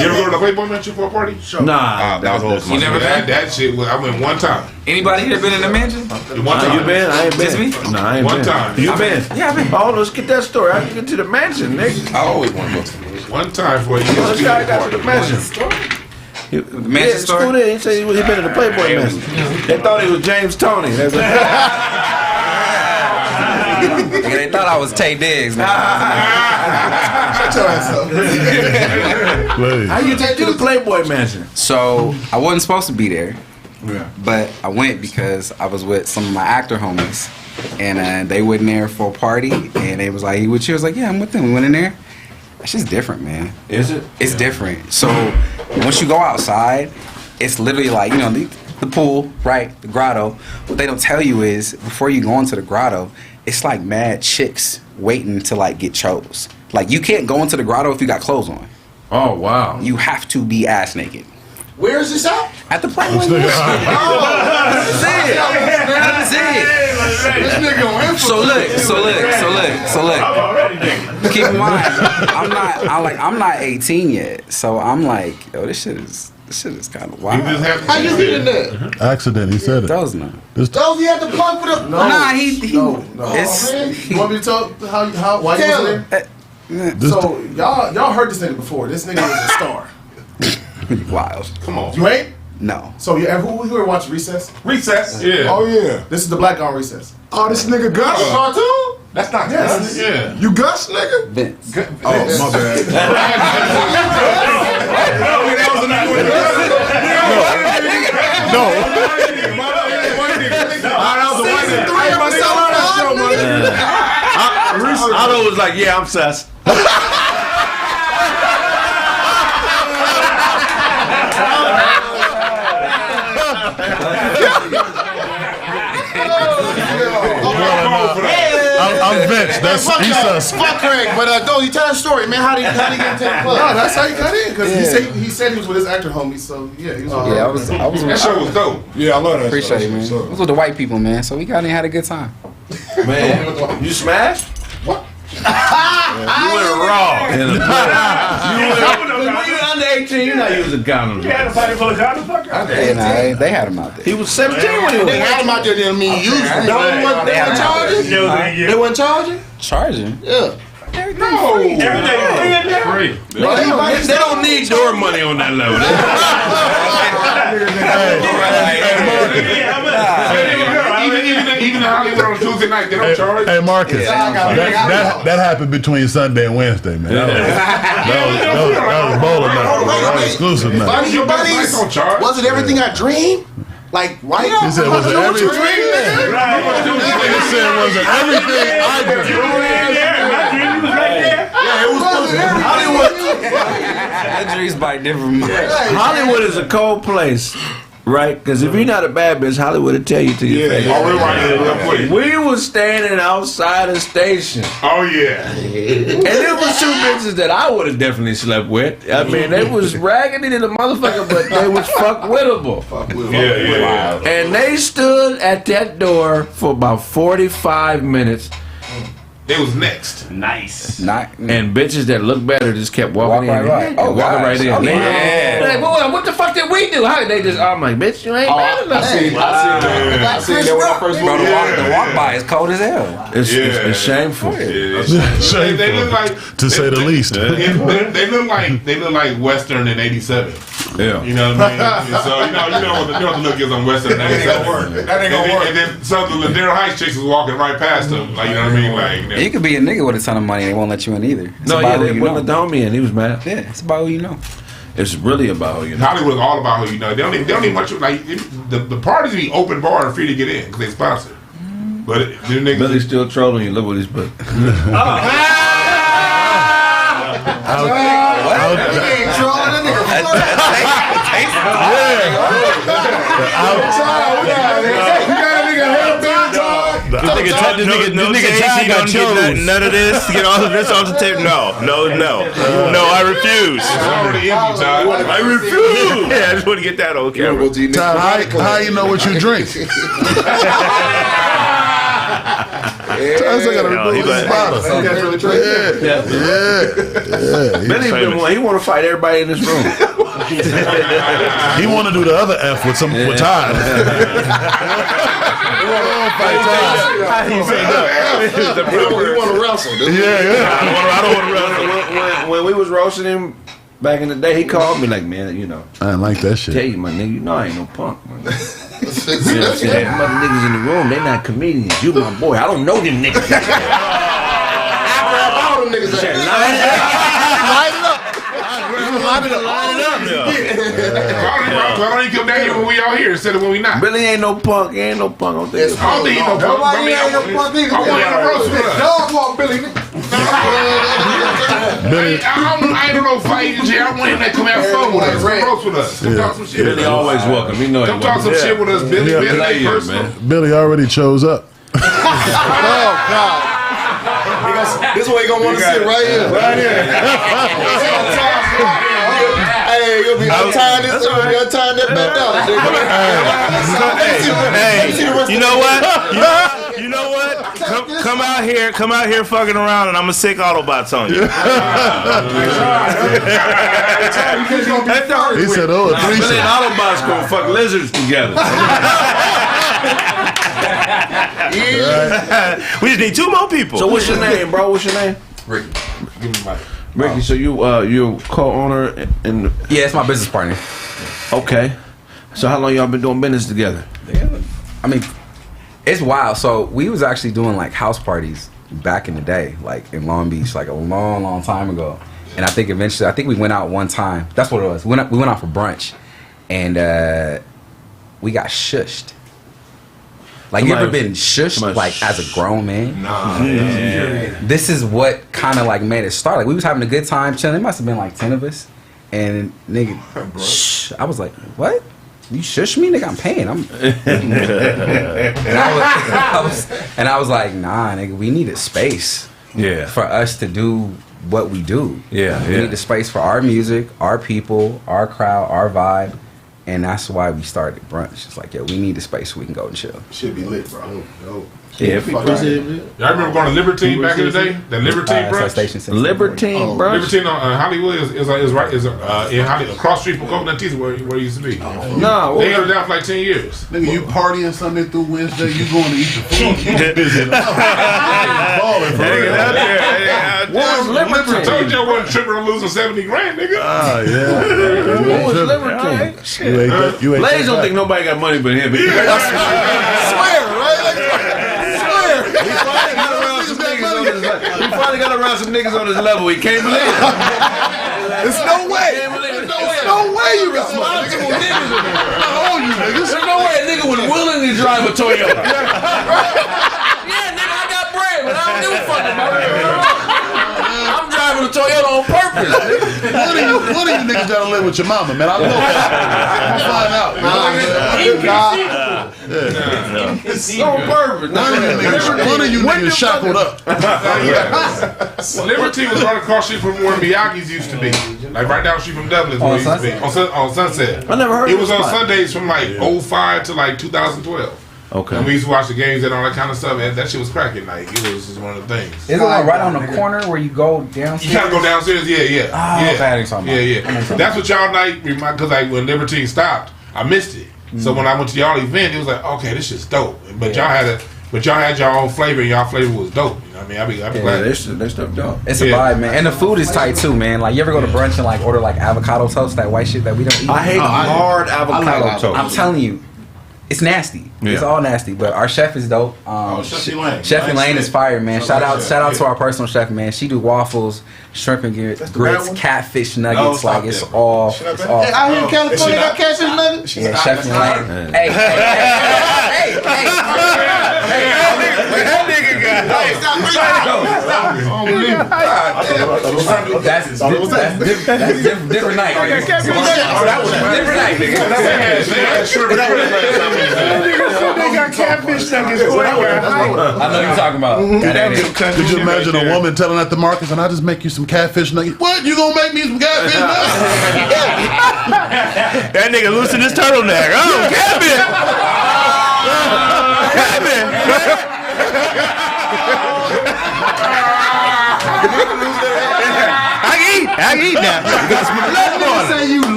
You ever go to the Playboy Mansion for a party? Sure. Nah, that was You never been? That shit. I went one time. Anybody here been in the mansion? One time. You been? I ain't been. Just me? No, I ain't One been. time. You I've been? Yeah, I've been. Oh, let's get that story. I can get to the mansion, nigga. I always want to go to the mansion. One time for a year. This guy got to the mansion. The mansion story? School there, he said he been in the Playboy mansion. They thought he was James Tony. They thought I was Tay Diggs, man. Shut your ass up. How you take to the Playboy mansion? So I wasn't supposed to be there, Yeah. but I went because I was with some of my actor homies, and they went in there for a party, and they was like, "You with you?" I was like, "Yeah, I'm with them." We went in there. It's just different, man. Is it? It's different. So once you go outside, it's literally like, you know, the pool, right? The grotto. What they don't tell you is before you go into the grotto, it's like mad chicks waiting to like get chose. Like you can't go into the grotto if you got clothes on. Oh wow. You have to be ass naked. Where is this at? At the Playboy. That's it. This nigga went for So look. Keep in mind, I'm not 18 yet. So I'm like, yo, this shit is kind of wild. How you get in there? Accident, he said it. That was not. Those he had to plug for the. Nah, he. No. You want me to tell how why he was there? So y'all heard this nigga before. This nigga was a star. Wild. Come on. You ain't? No. So who here watched Recess? Recess? Yeah. Oh yeah. This is the black guy on Recess. Oh, this nigga Gus? Cartoon? That's not Yes. Yeah. You Gus, nigga? Vince. Oh, my bad. Otto was like, yeah, I'm sus. I'm Vince. That's he's us. Fuck Craig, but no, you tell that story, man. How did he get into the club? No, that's how he got in because he said he was with his actor homie. So yeah, he was. I was. That show was dope. Yeah, I love that. Appreciate it, man. It was with the white people, man. So we got in and had a good time. Man, you smashed? What? You went raw. When you under 18, you're not using condoms. You had a party full of condoms, fucker? They had him out there. He was 17 when he They had him out there, didn't mean use them. They weren't charging? They weren't charging? Charging? Yeah. No. Everything free. They don't need door money on that level. Even in Hollywood on Tuesday night, they don't charge. Hey Marcus, that happened between Sunday and Wednesday, man. That was bowling night. That was exclusive night. Buddies, was it everything I dreamed? Like, right? He said, was it everything? He said, was it everything I dreamed? Yeah, it was Hollywood. That dream's by different. Hollywood is a cold place. Right? Because if you're not a bad bitch, Hollywood will tell you to your face. We was standing outside the station. Oh, yeah. And there was two bitches that I would have definitely slept with. I mean, they was raggedy to the motherfucker, but they was fuck-wittable. Yeah. And they stood at that door for about 45 minutes. They was next. Nice. And bitches that look better just kept walking in. right. Oh, walking right in. Oh, yeah. Like, what the fuck did we do? How did they just? I'm like, bitch, you ain't bad enough. I seen that when I first Bro, moved the walk by is cold as hell. It's shameful. Shameful, to say the least. They look like Western in '87. Yeah. You know what I mean? So you know what the look is on Western in '87. That ain't gonna work. And then some of the Ladera Heights chicks was walking right past them. Like, you know what I mean? Like, You could be a nigga with a ton of money and they won't let you in either. It's No, about yeah, who they you wouldn't know. have thrown me in. He was mad. Yeah, it's about who you know. It's really about who you know. Hollywood's all about who you know. They don't even want you, like, the parties be open bar and free to get in because they sponsor. But the niggas. Billy's still trolling you. Look what he's put. This nigga Ty got chose. None of this. Get all of this on the tape. No, I refuse. I refuse. Yeah, I just want to get that on camera. Ty, how you know what you drink? I I gotta remove this bottle. Yeah. Billy been one. He want to fight everybody in this room. He want to do the other F with Todd. He want to wrestle. I don't want to wrestle. When we was roasting him back in the day, he called me like, man, you know. I didn't like that shit. Tell you, my nigga, you know I ain't no punk, man. You know what I'm saying? Them other niggas in the room, they not comedians. You my boy. I don't know them niggas. I grab all them niggas. Line it up. Why don't you come down here when we all here instead of when we not? Billy ain't no punk. He ain't no punk. I don't think I don't think he no punk. I mean, ain't no punk either. I want him to roast with us. Dog walk Billy. I ain't no fight shit. I want him to come have fun with us. Come roast with us. Come talk some shit. Billy always welcome. He know he come talk some shit with us, Billy. Billy, personal. Billy already chose up. Oh God! This way he gonna want to sit right here. Right here. Hey, you'll be untying this. You'll be untying that back down. Hey, you know what? You know what? Come out here fucking around, and I'm gonna sick Autobots on you. He said, "Oh, a Billy threesome." and Autobots gonna fuck lizards together. We just need 2 more people. So what's your name, bro? What's your name? Ricky. Give me my. Ricky, so you're co-owner and Yeah, it's my business partner. okay. So how long y'all been doing business together? I mean, it's wild. So we was actually doing like house parties back in the day, like in Long Beach, like a long time ago. And I think eventually, we went out one time. That's what it was. We went out for brunch, and we got shushed. Like, you ever been shushed, like, as a grown man? Nah. This is what kind of, like, made it start. Like, we was having a good time chilling. It must have been, like, 10 of us. And, nigga, shh. I was like, what? You shush me? Nigga, I'm paying. And I was like, nah, nigga, we need a space for us to do what we do. We need a space for our music, our people, our crowd, our vibe. And that's why we started brunch. It's like, we need a space so we can go and chill. Should be lit, bro. Y'all remember going to Libertine back in the day? The Libertine brunch? Libertine brunch? Libertine on Hollywood is right in Hollywood, across the street from Coconut Teeth where it used to be. No, they held it down for like 10 years. Nigga, you partying Sunday through Wednesday, you going to eat the food, you busy. Balling for real. What's Libertine? I told you I wasn't tripping on losing 70 grand, nigga. Ah, yeah. What was Libertine? Ladies don't think nobody got money but him. Swear, right? He finally got around some niggas on his level. He can't believe it. There's no way. There's no way you got some niggas. There's no way a nigga would willingly drive a Toyota. Yeah, nigga, I got bread, but I don't give a fuck about it. I'm driving a Toyota on purpose. One of you niggas gotta live with your mama, man. I know that. It's on purpose. One of you niggas shackled up. Liberty was right across the street from where Miyagi's used to be. Like right down the street from Dublin's where it used to be. On Sunset. I never heard it was of on Sundays from like 05 to like 2012. Okay. And we used to watch the games and all that kind of stuff, and that shit was cracking. Like, it was just one of the things. Isn't it like right on the corner where you go downstairs? You gotta go downstairs, yeah. That's what y'all night remind, because like when Libertine stopped, I missed it. So when I went to y'all event, it was like, okay, this shit's dope. But y'all had your own flavor, and y'all flavor was dope. You know what I mean? I'd be glad. That stuff dope. It's a vibe, man. And the food is tight too, man. Like, you ever go to brunch and like order like avocado toast, that white shit that we don't eat? I hate hard avocado toast. I'm telling you, it's nasty. It's all nasty. But our chef is dope. Chef Elaine is fire, man. Shout out to our personal chef, man. She do waffles, shrimp and grits, catfish nuggets. Like, it's all. Out here in California, got catfish nuggets. Yeah, Chef Elaine. Hey. That nigga got That's different night. Different night, nigga. They got catfish nuggets. I know you're talking about. Could you imagine a woman telling at the markets, and I just make you some catfish nuggets? What? You gonna make me some catfish nuggets? That nigga loosened his turtleneck. Oh, catfish!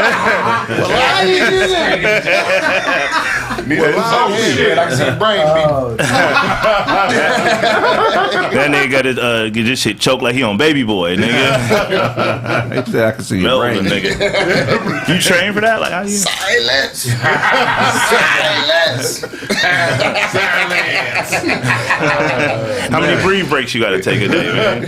Why you do that? Shit, I can see brain That nigga got his get this shit choked like he on Baby Boy, nigga. He said I can see your brain, nigga. You train for that? Like how you? Silence. How many breathe breaks you got to take a day, man?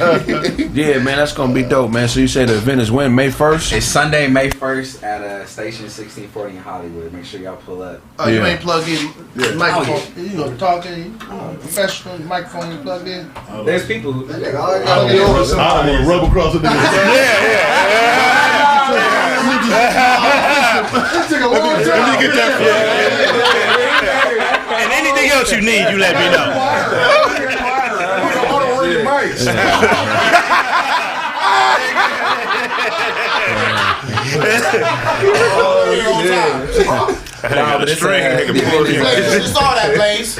Yeah, man, that's gonna be dope, man. So you say the event is when? May 1st? It's Sunday, May 1st at Station 1640 in Hollywood. Make sure y'all pull up. Oh, you ain't plugged in the microphone. You know the talking, professional microphone you plugged in. There's people who. I want to rub across the nigga. Let me get that. And anything else you need, you let me know. It's all that place.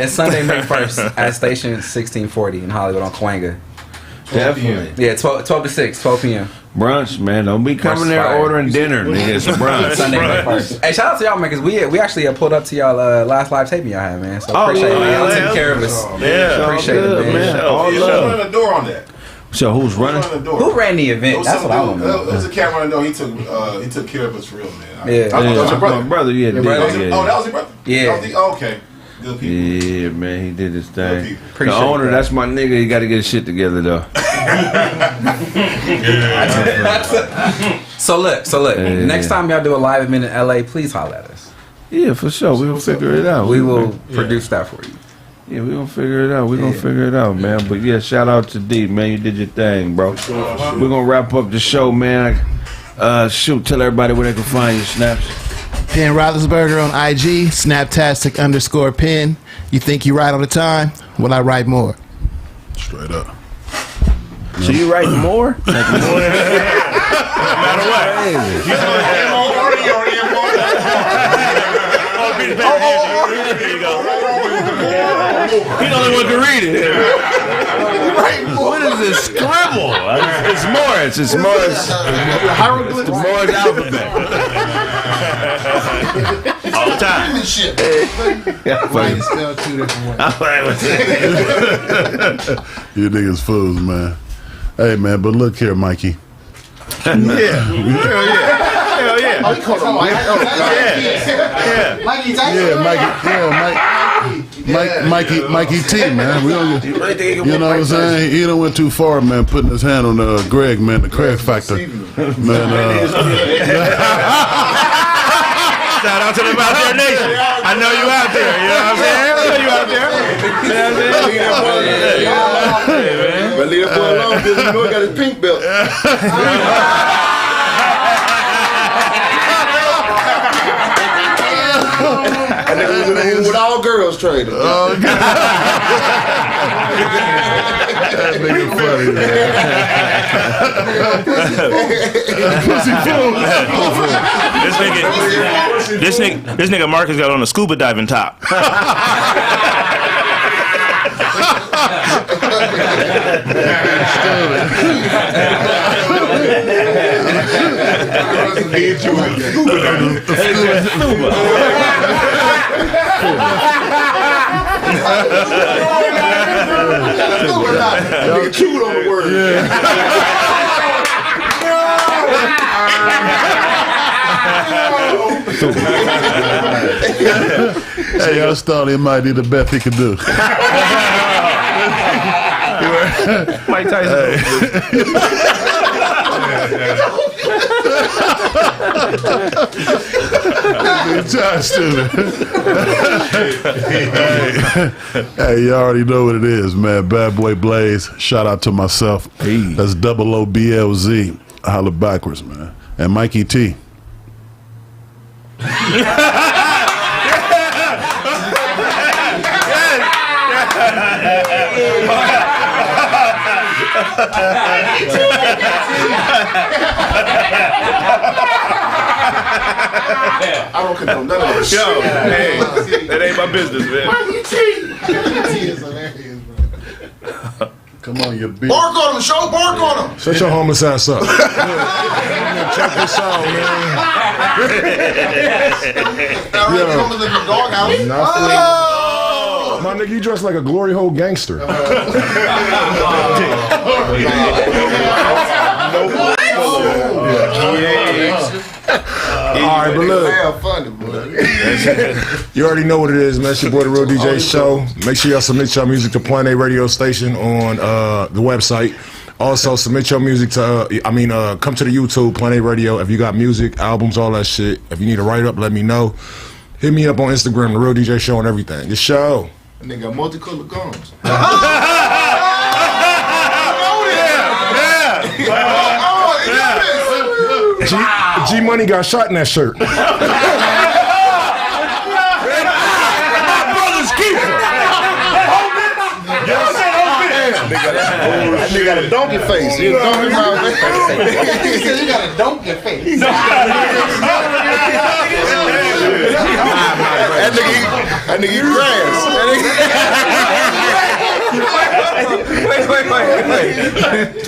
It's Sunday, May 1st at Station 1640 in Hollywood on Cahuenga. Definitely. Yeah, 12 to 6, 12 p.m. Brunch, man. Don't be coming there ordering dinner, nigga. It's a brunch. Sunday, May 1st. Hey, shout out to y'all, man, because we actually pulled up to y'all last live taping y'all had, man. So appreciate it, man. Y'all taking care of us. Yeah, appreciate it, man. All love. Running the door on that. So who's running? Who ran the event? That's what I want to know. It was a cat running the door. He took care of us for real, man. Yeah. That was your brother. My brother, yeah. Oh, that was your brother? Yeah. Okay. Good people. Yeah, man, he did his thing. The Appreciate owner, that. that's my nigga. He got to get his shit together, though. So look. Next time y'all do a live event in LA, please holler at us. Yeah, for sure. We will figure it out. We will produce that for you. Yeah, we gonna figure it out. We gonna figure it out, man. But yeah, shout out to D, man. You did your thing, bro. We're gonna wrap up the show, man. Shoot, tell everybody where they can find you, Snaps. Penn Roethlisberger on IG, Snaptastic_Penn. You think you write all the time? Well, I write more. Straight up. So you write more? No matter what. There you go. He the only one can read it. What is this scribble? It's Morris. It's Morris. It's the Morris alphabet. All the time. Spell two different ways. You niggas fools, man. Hey, man, but look here, Mikey. Hell yeah. Oh, he called him Mike. Yeah. Mikey Tyson. Yeah, Mikey T, man. We don't, you know what I'm saying? He done went too far, man, putting his hand on Greg, man, the Kraig Factor. Man, Shout out to them out there, nation. I know you out there. You know what I'm saying? I know you out there. You know what I'm saying? But leave that boy alone because you know he got his pink belt. And nigga was in the room with all girls training. Oh, God. That nigga funny, man. This nigga Marcus got on a scuba diving top. Nigga chewed on the word. Hey, I just thought he might be the best he could do. Mike Tyson. Hey, you already know what it is, man. Bad Boy Blaze. Shout out to myself. That's OOBLZ. Holla backwards, man. And Mikey T. I don't condone none of this. Yo, hey, that ain't my business, man. He is hilarious, bro. Come on, you bitch. Bark on him, show. Bark on him. Shut your homeless ass up. Check this out, man. My nigga, you dress like a glory hole gangster. Alright, but look. You already know what it is, man. It's your boy, The Real DJ Show. Make sure y'all submit your music to Planet Radio Station on the website. Also, submit your music to, come to the YouTube, Planet Radio. If you got music, albums, all that shit. If you need a write-up, let me know. Hit me up on Instagram, The Real DJ Show, and everything. The show. And they got multicolored gums. G Money got shot in that shirt. My brother's keeper. That nigga got a donkey face. He said you got a donkey face. That nigga eat grass.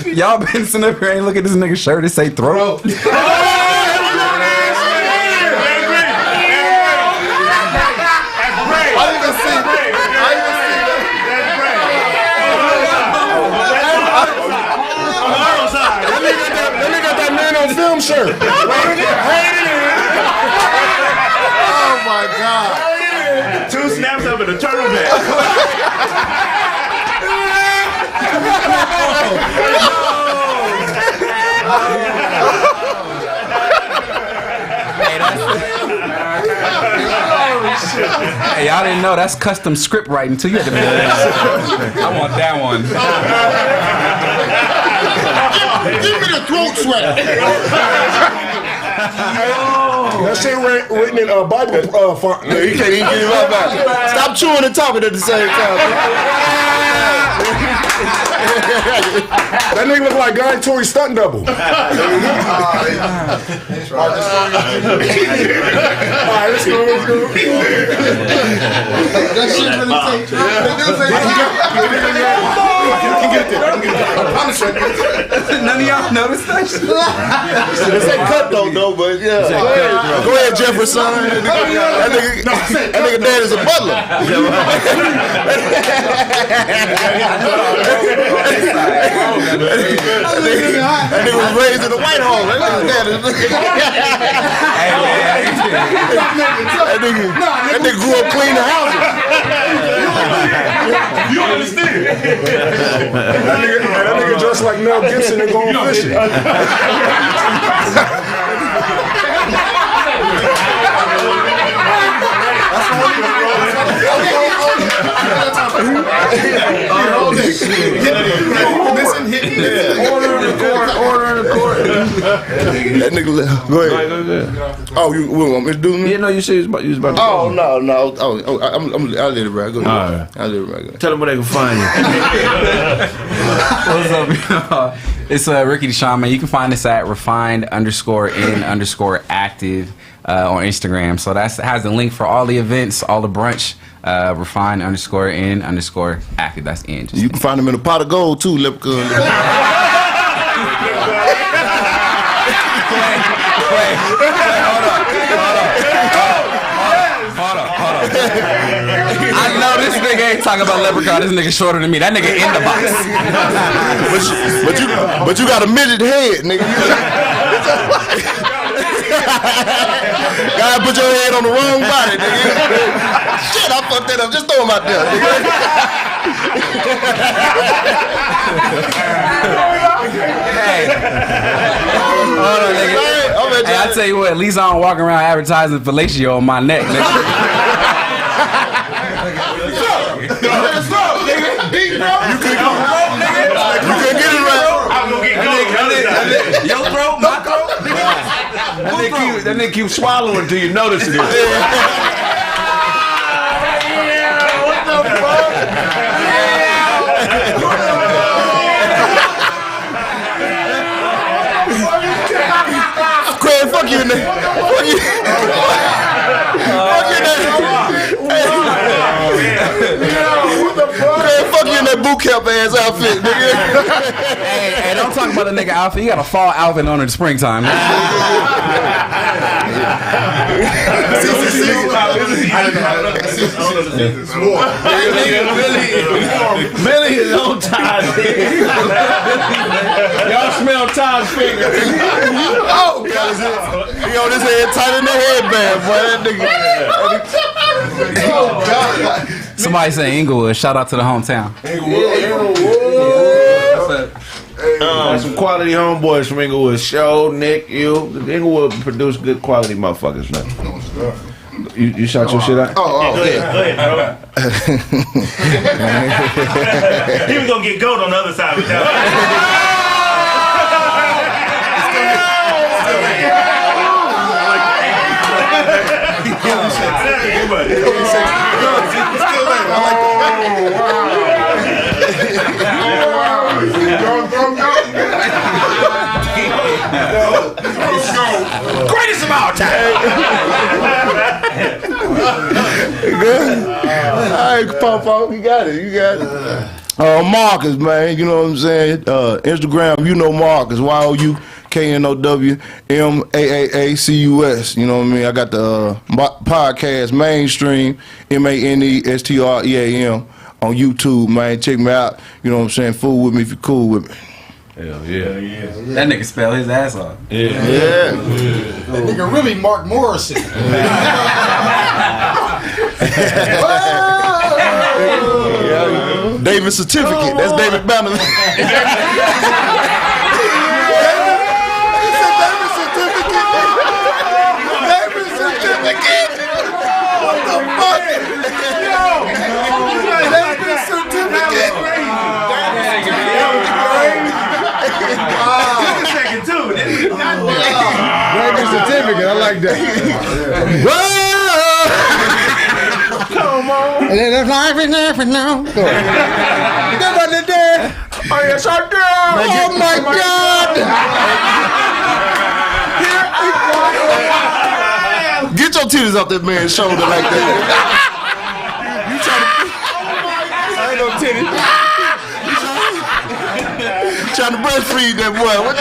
Wait. Y'all been sitting up here, ain't look at this nigga's shirt. It say throat. Film shirt. Oh my God. 2 snaps up in a turtleneck. Hey, y'all didn't know that's custom script writing too. You had to be I want that one. Give me the throat sweater. That shit written in Bible font. No, you can't even get him up out. Stop chewing and talking at the same time. That nigga look like Guy Tori stunt double. Alright, let's go. That shit really takes. None of y'all noticed that shit? This ain't cut though, but yeah. Go ahead, Jefferson. That nigga dad is a butler. That nigga was raised in the White Hall. That nigga grew up cleaning houses. You understand? That nigga dressed like Mel Gibson and going fishing. Order in the court. That nigga left. Go ahead. Oh, you want me to do me? Yeah, no, you said you was about to. Oh no. I'll let it ride. Go ahead. All right. I'll let it ride. Tell them where they can find you. What's up, y'all? It's Ricky Deshawn, man. You can find us at refined_in_active on Instagram. So that has the link for all the events, all the brunch. Refined_in_active. That's in. You can find them in a pot of gold too, Leprechaun. Hold up. I know this nigga ain't talking about Leprechaun. This nigga shorter than me. That nigga in the box. but you got a midget head, nigga. Gotta put your head on the wrong body, nigga. Shit, I fucked that up. Just throw him out there, nigga. Hey. Hold on, nigga. Hey, I tell you what, at least I don't walk around advertising fellatio on my neck, nigga. You couldn't get it right. I'm gonna get gold. Your throat, my throat. That nigga keep swallowing until you notice it. What the fuck? Craig, fuck you in there. Fuck you. Fuck you in there. Craig, fuck you in that boot camp ass outfit, nigga. Hey, don't talk about the nigga outfit. You got a fall outfit on in the springtime. Billy is on Todd's Y'all smell Todd's fingers. Oh, God. He on his head tight in the headband, boy. That nigga. Oh, God. Somebody say Inglewood. Shout out to the hometown. Some quality homeboys from Inglewood. Show, Nick, you. Inglewood produce good quality motherfuckers, man. You shot your shit out? Oh, Go ahead, bro. He was gonna get goat on the other side of the Greatest of all time. Good. All right, Popo, you got it. Marcus, man, you know what I'm saying? Instagram, you know Marcus, YOUKNOWMAAACUS. You know what I mean? I got the podcast mainstream, MANESTREAM on YouTube, man. Check me out. You know what I'm saying? Fool with me if you're cool with me. Hell yeah. That nigga spell his ass off. Yeah. That nigga really Mark Morrison. David certificate. That's David Banner. David certificate. What the fuck? David certificate. David certificate. I like that. Come on. And then there's life is there for now. Oh, yes, I do. Oh, my God. Get your titties off that man's shoulder like that. You trying to... I ain't no titties. You trying to breastfeed that boy. What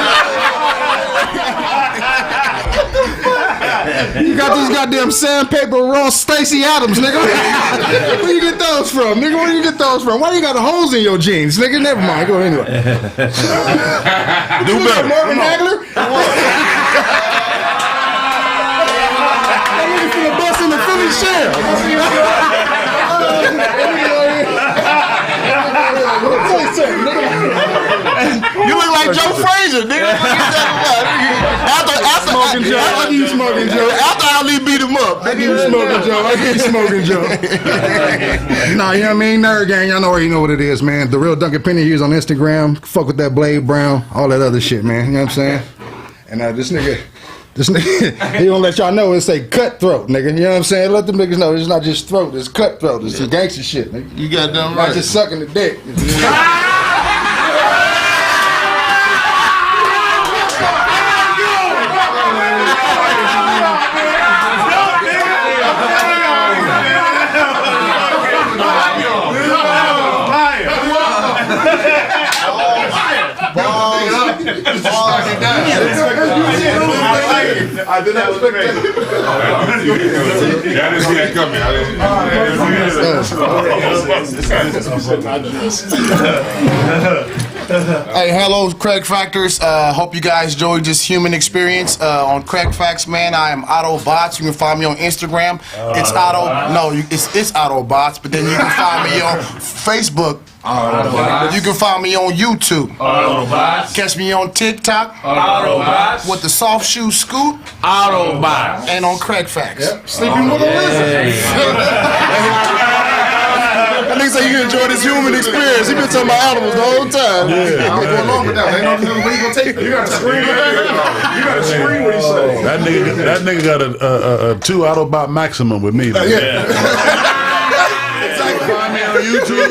You got these goddamn sandpaper raw Stacey Adams, nigga. Where you get those from, nigga? Where you get those from? Why you got holes in your jeans, nigga? Never mind. Go anyway. Do better. Marvin Hagler? That nigga finna bust in the Philly shell. You look like Joe Frazier, nigga. After you smoking Joe. After Ali beat him up. I give you smoking Joe. I give you smoking Joe. Nah, you know what I mean? Nerd gang, y'all already know what it is, man. The real Duncan Penny Hughes on Instagram. Fuck with that Blade Brown. All that other shit, man. You know what I'm saying? And this nigga, he don't let y'all know. It say cutthroat, nigga. You know what I'm saying? Let them niggas know it's not just throat. It's cutthroat. It's some gangster shit, nigga. You got them Not right. just sucking the dick. I did not expect that. I didn't see that coming. Hey, hello, Kraig Factors. Hope you guys enjoyed this human experience on Kraig Facts, man. I am Otto Bots. You can find me on Instagram. It's Otto. No, it's Otto Bots. But then you can find me on Facebook. You can find me on YouTube. Autobots. Catch me on TikTok. Autobots. With the soft shoe scoop. Autobots. And on Kraig Facts. Yep. Sleeping with a lizard. That nigga say you enjoy this human experience. He been talking about animals the whole time. I was going along with that. Ain't no where you gonna take it. You gotta scream. You gotta scream what he say. That nigga got a 2 Autobot maximum with me. Find me on YouTube. Find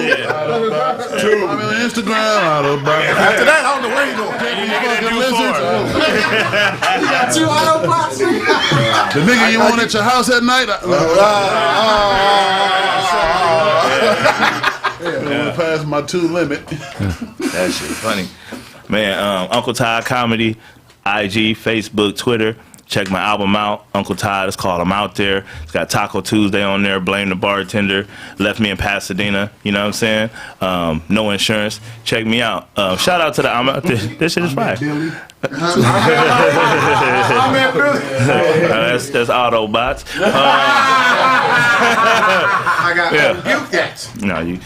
me on Instagram. Autobot. After that, I don't know where you going. You got 2 Autobots. The nigga you want at your house at night? I want to pass my my 2 limit. That shit funny. Man, Uncle Todd Comedy, IG, Facebook, Twitter. Check my album out, Uncle Todd. It's called I'm Out There. It's got Taco Tuesday on there, Blame the Bartender, Left Me in Pasadena, you know what I'm saying? No Insurance. Check me out. Shout out to the I'm Out There. This shit is fire. That's Autobots. I got rebuke that. No, you.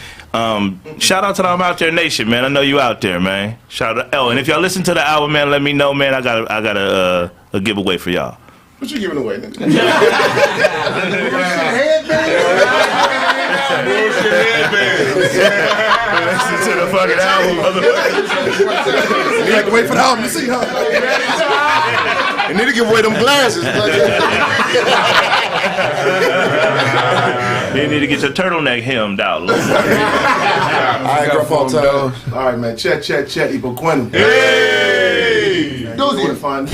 Shout out to the I'm Out There Nation, man. I know you out there, man. Shout out. And if y'all listen to the album, man, let me know, man. I got a giveaway for y'all. What you giving away, nigga? Listen to the fucking album, motherfucker. You have to wait for the album to see, huh? You need to give away them glasses. You need to get your turtleneck hemmed out. All right, man. Chet, equal Quinn. Hey! Doozy. Find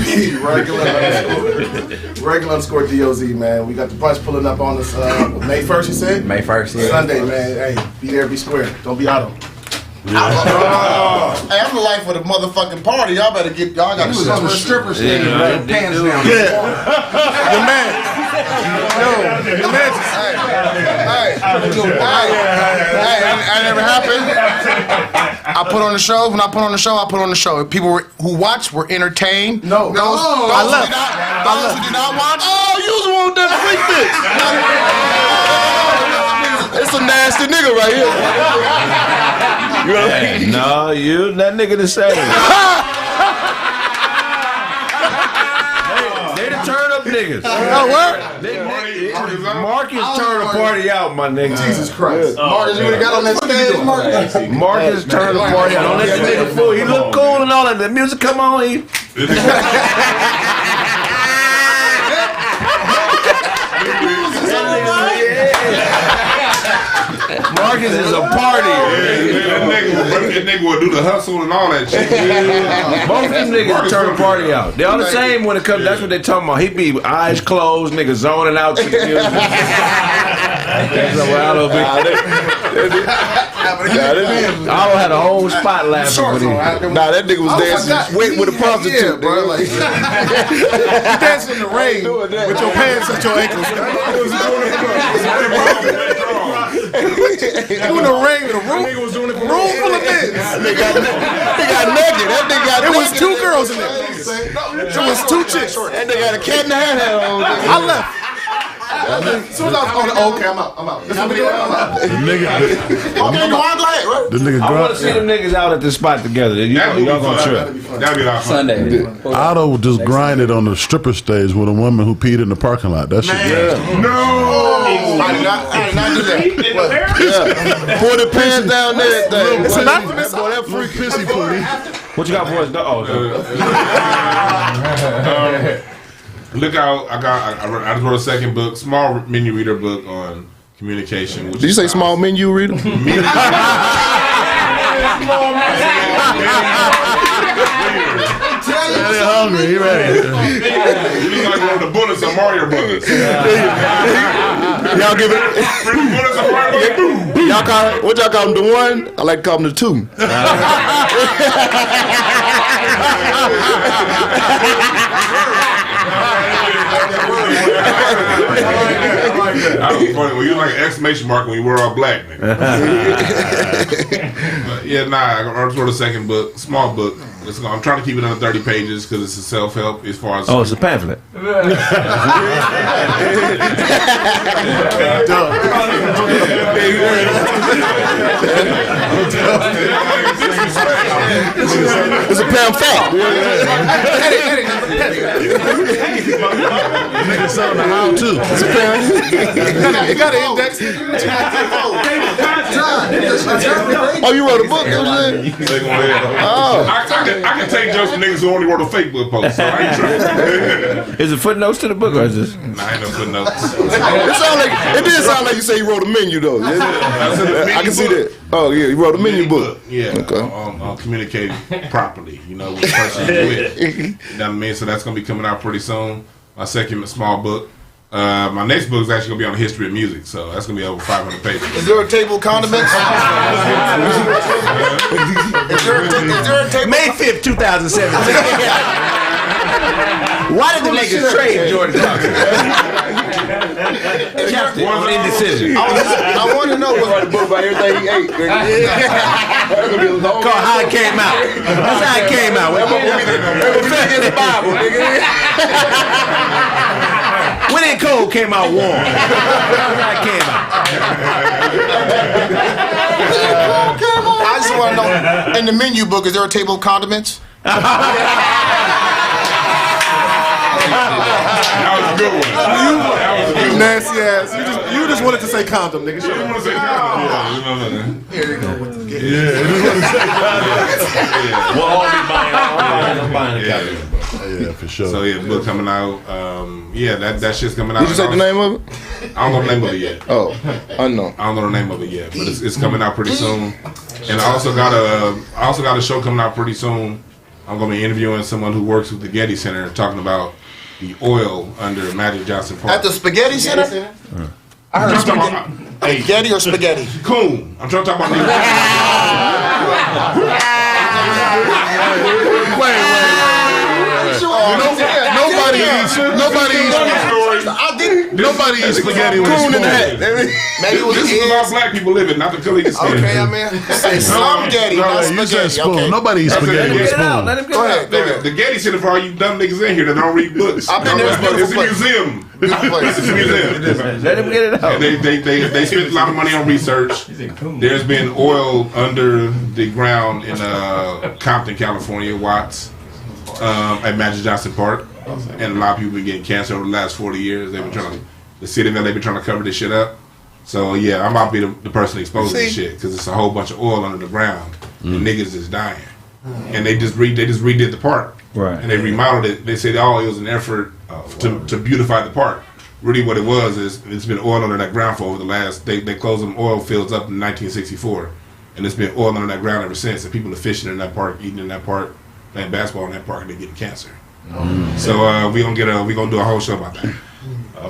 regular _ DOZ, man. We got the brunch pulling up on us May 1st, you said? May 1st, yeah. Sunday, man. Hey, be there, be square. Don't be out of them. Hey, I'm the life of the motherfucking party. Y'all better get. Y'all got to sit to a stripper stage. Pants down. Yeah. Your man. Yo, your man. Hey, that never happened. I put on the show. When I put on the show, I put on the show. If people who watched were entertained. No. Those who did not watch. Oh, you was want that freak bitch. It's a nasty nigga right here. Hey, no, you that nigga the same. They the turn up niggas. Oh, what? Marcus turned the party out, my nigga. Jesus Christ. Marcus, you would have got on that stage, Marcus. Marcus turned the party out. Don't let the nigga fool. He look cool and all that. The music come on. Marcus is a party. That nigga will do the hustle and all that shit. Both of them niggas turn the party out. They all the same when it comes. That's what they talking about. He be eyes closed, niggas zoning out to the music. Otto had a whole spot laughing with him. Nah, that nigga was dancing with a prostitute, bro. Like, you dancing in the rain with your pants at your ankles. Doing the rain with a room full of men. They got naked. That nigga got It naked. was 2 girls in there. It was 2 chicks. That nigga got a cat in the hat on. I left. As soon as I was on the okay, I'm out. This is what we doing. I'm out. The nigga I want to see them niggas out at the spot together. Y'all gonna trip. That'd be like Sunday. Otto just grinded on the stripper stage with a woman who peed in the parking lot. That shit. No. I did not do that. Pour the pants down there. It's enough for this. Boy, that freak pissy pooty. What you got for us? Look out! I just wrote a second book, small menu reader book on communication. Did you say small menu reader? He's hungry. He ready. You look like one of the bullets of Mario Brothers. Y'all give it. Bullets of Mario Brothers. Y'all call it, what y'all call them? The 1? I like to call them the 2. That was funny. Well, you like an exclamation mark when you wear all black, man. Yeah, I wrote a second book, small book. I'm trying to keep it under 30 pages because it's a self-help as far as. Oh, it's a pamphlet. It's a pamphlet. Nigga selling the how to. You got an index. Oh, you wrote a book? I can take jokes from niggas who only wrote a fake book post. So I ain't trying. Is it footnotes to the book or is this? Nah, I ain't no footnotes. It did sound like you say you wrote a menu though. I can see that. Oh yeah, you wrote a menu book. Yeah, okay. On communicating properly, with the person you're with. You know what I mean? So that's gonna be coming out pretty soon. My second small book. My next book is actually gonna be on the history of music, so that's gonna be over 500 pages. Is there a table of condiments? Is there a table? May 5th, 2017. Why did the Lakers trade Jordan Clarkson? One indecision. I want to know what the book about everything he ate. Called How It Came Out. That's how it came out. In the Bible, nigga. When it cold came out warm. That's how it came out. I just want to know, in the menu book, is there a table of condiments? That was a good one. You nasty ass. You just wanted to say condom, nigga. You want to say condom? Here you go with the We'll all be buying a copy. Yeah, for sure. So yeah, book coming out. That shit's coming out. Did you say the name of it? I don't know the name of it yet. Oh, unknown. I don't know the name of it yet, but it's coming out pretty soon. And I also got a show coming out pretty soon. I'm gonna be interviewing someone who works with the Getty Center, talking about the oil under Magic Johnson Park. At the Spaghetti Center? I heard spaghetti. Getty or spaghetti? Coon. I'm trying to talk about the Nobody eats spaghetti with a spoon. Maybe it was this is about black people living, not the Philly skin. Okay, I mean, say spaghetti, not You said spaghetti. spoon. Okay. Nobody eats spaghetti with a spoon. Go ahead. The Getty Center for all you dumb niggas in here that don't read books. I've been there. It's a museum. It's a museum. Let him get it out. And they spent a lot of money on research. There's been oil under the ground in Compton, California, Watts, at Magic Johnson Park. And a lot of people been getting cancer over the last 40 years. They've been the city of LA been trying to cover this shit up. So yeah, I'm about to be the person exposing this shit because it's a whole bunch of oil under the ground. And niggas is dying. And they just redid the park. Right. And they remodeled it. They said, it was an effort to beautify the park. Really what it was is it's been oil under that ground for over the last, they closed them oil fields up in 1964. And it's been oil under that ground ever since. And people are fishing in that park, eating in that park, playing basketball in that park, and they're getting cancer. So we gonna do a whole show about that.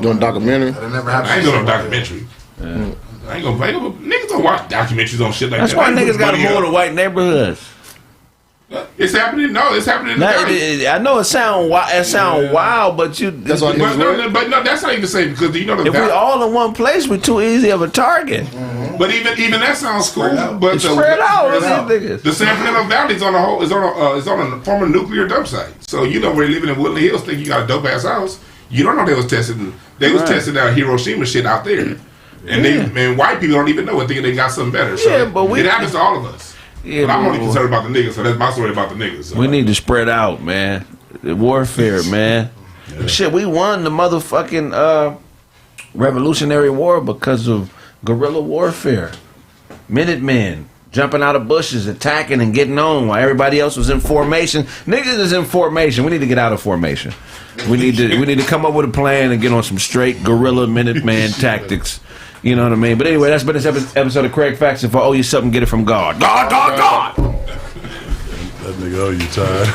Doing a documentary? I ain't doing a documentary. I ain't gonna niggas don't watch documentaries on shit like That's that. why niggas gotta move to white neighborhoods. It's happening. No, it's happening. In the valley. I know it sound wild, but you. That's what but no, that's not even the same because you know the if we valley. all in one place, we're too easy of a target. But even that sounds cool. But spread out. The San Fernando Valley is on a former nuclear dump site. So you know where you're living in Woodland Hills, think you got a dope ass house. You don't know they was testing. They was testing out Hiroshima shit out there, and white people don't even know it, thinking they got something better. So it happens to all of us. Yeah, but I'm only concerned about the niggas, so that's my story about the niggas. So. We need to spread out, man. The warfare, man. Shit, we won the motherfucking Revolutionary War because of guerrilla warfare. Minutemen jumping out of bushes, attacking and getting on while everybody else was in formation. Niggas is in formation. We need to get out of formation. We need to come up with a plan and get on some straight guerrilla Minuteman tactics. You know what I mean? But anyway, that's been this episode of Kraig Facts. If I owe you something, get it from God. God. That nigga owe you time.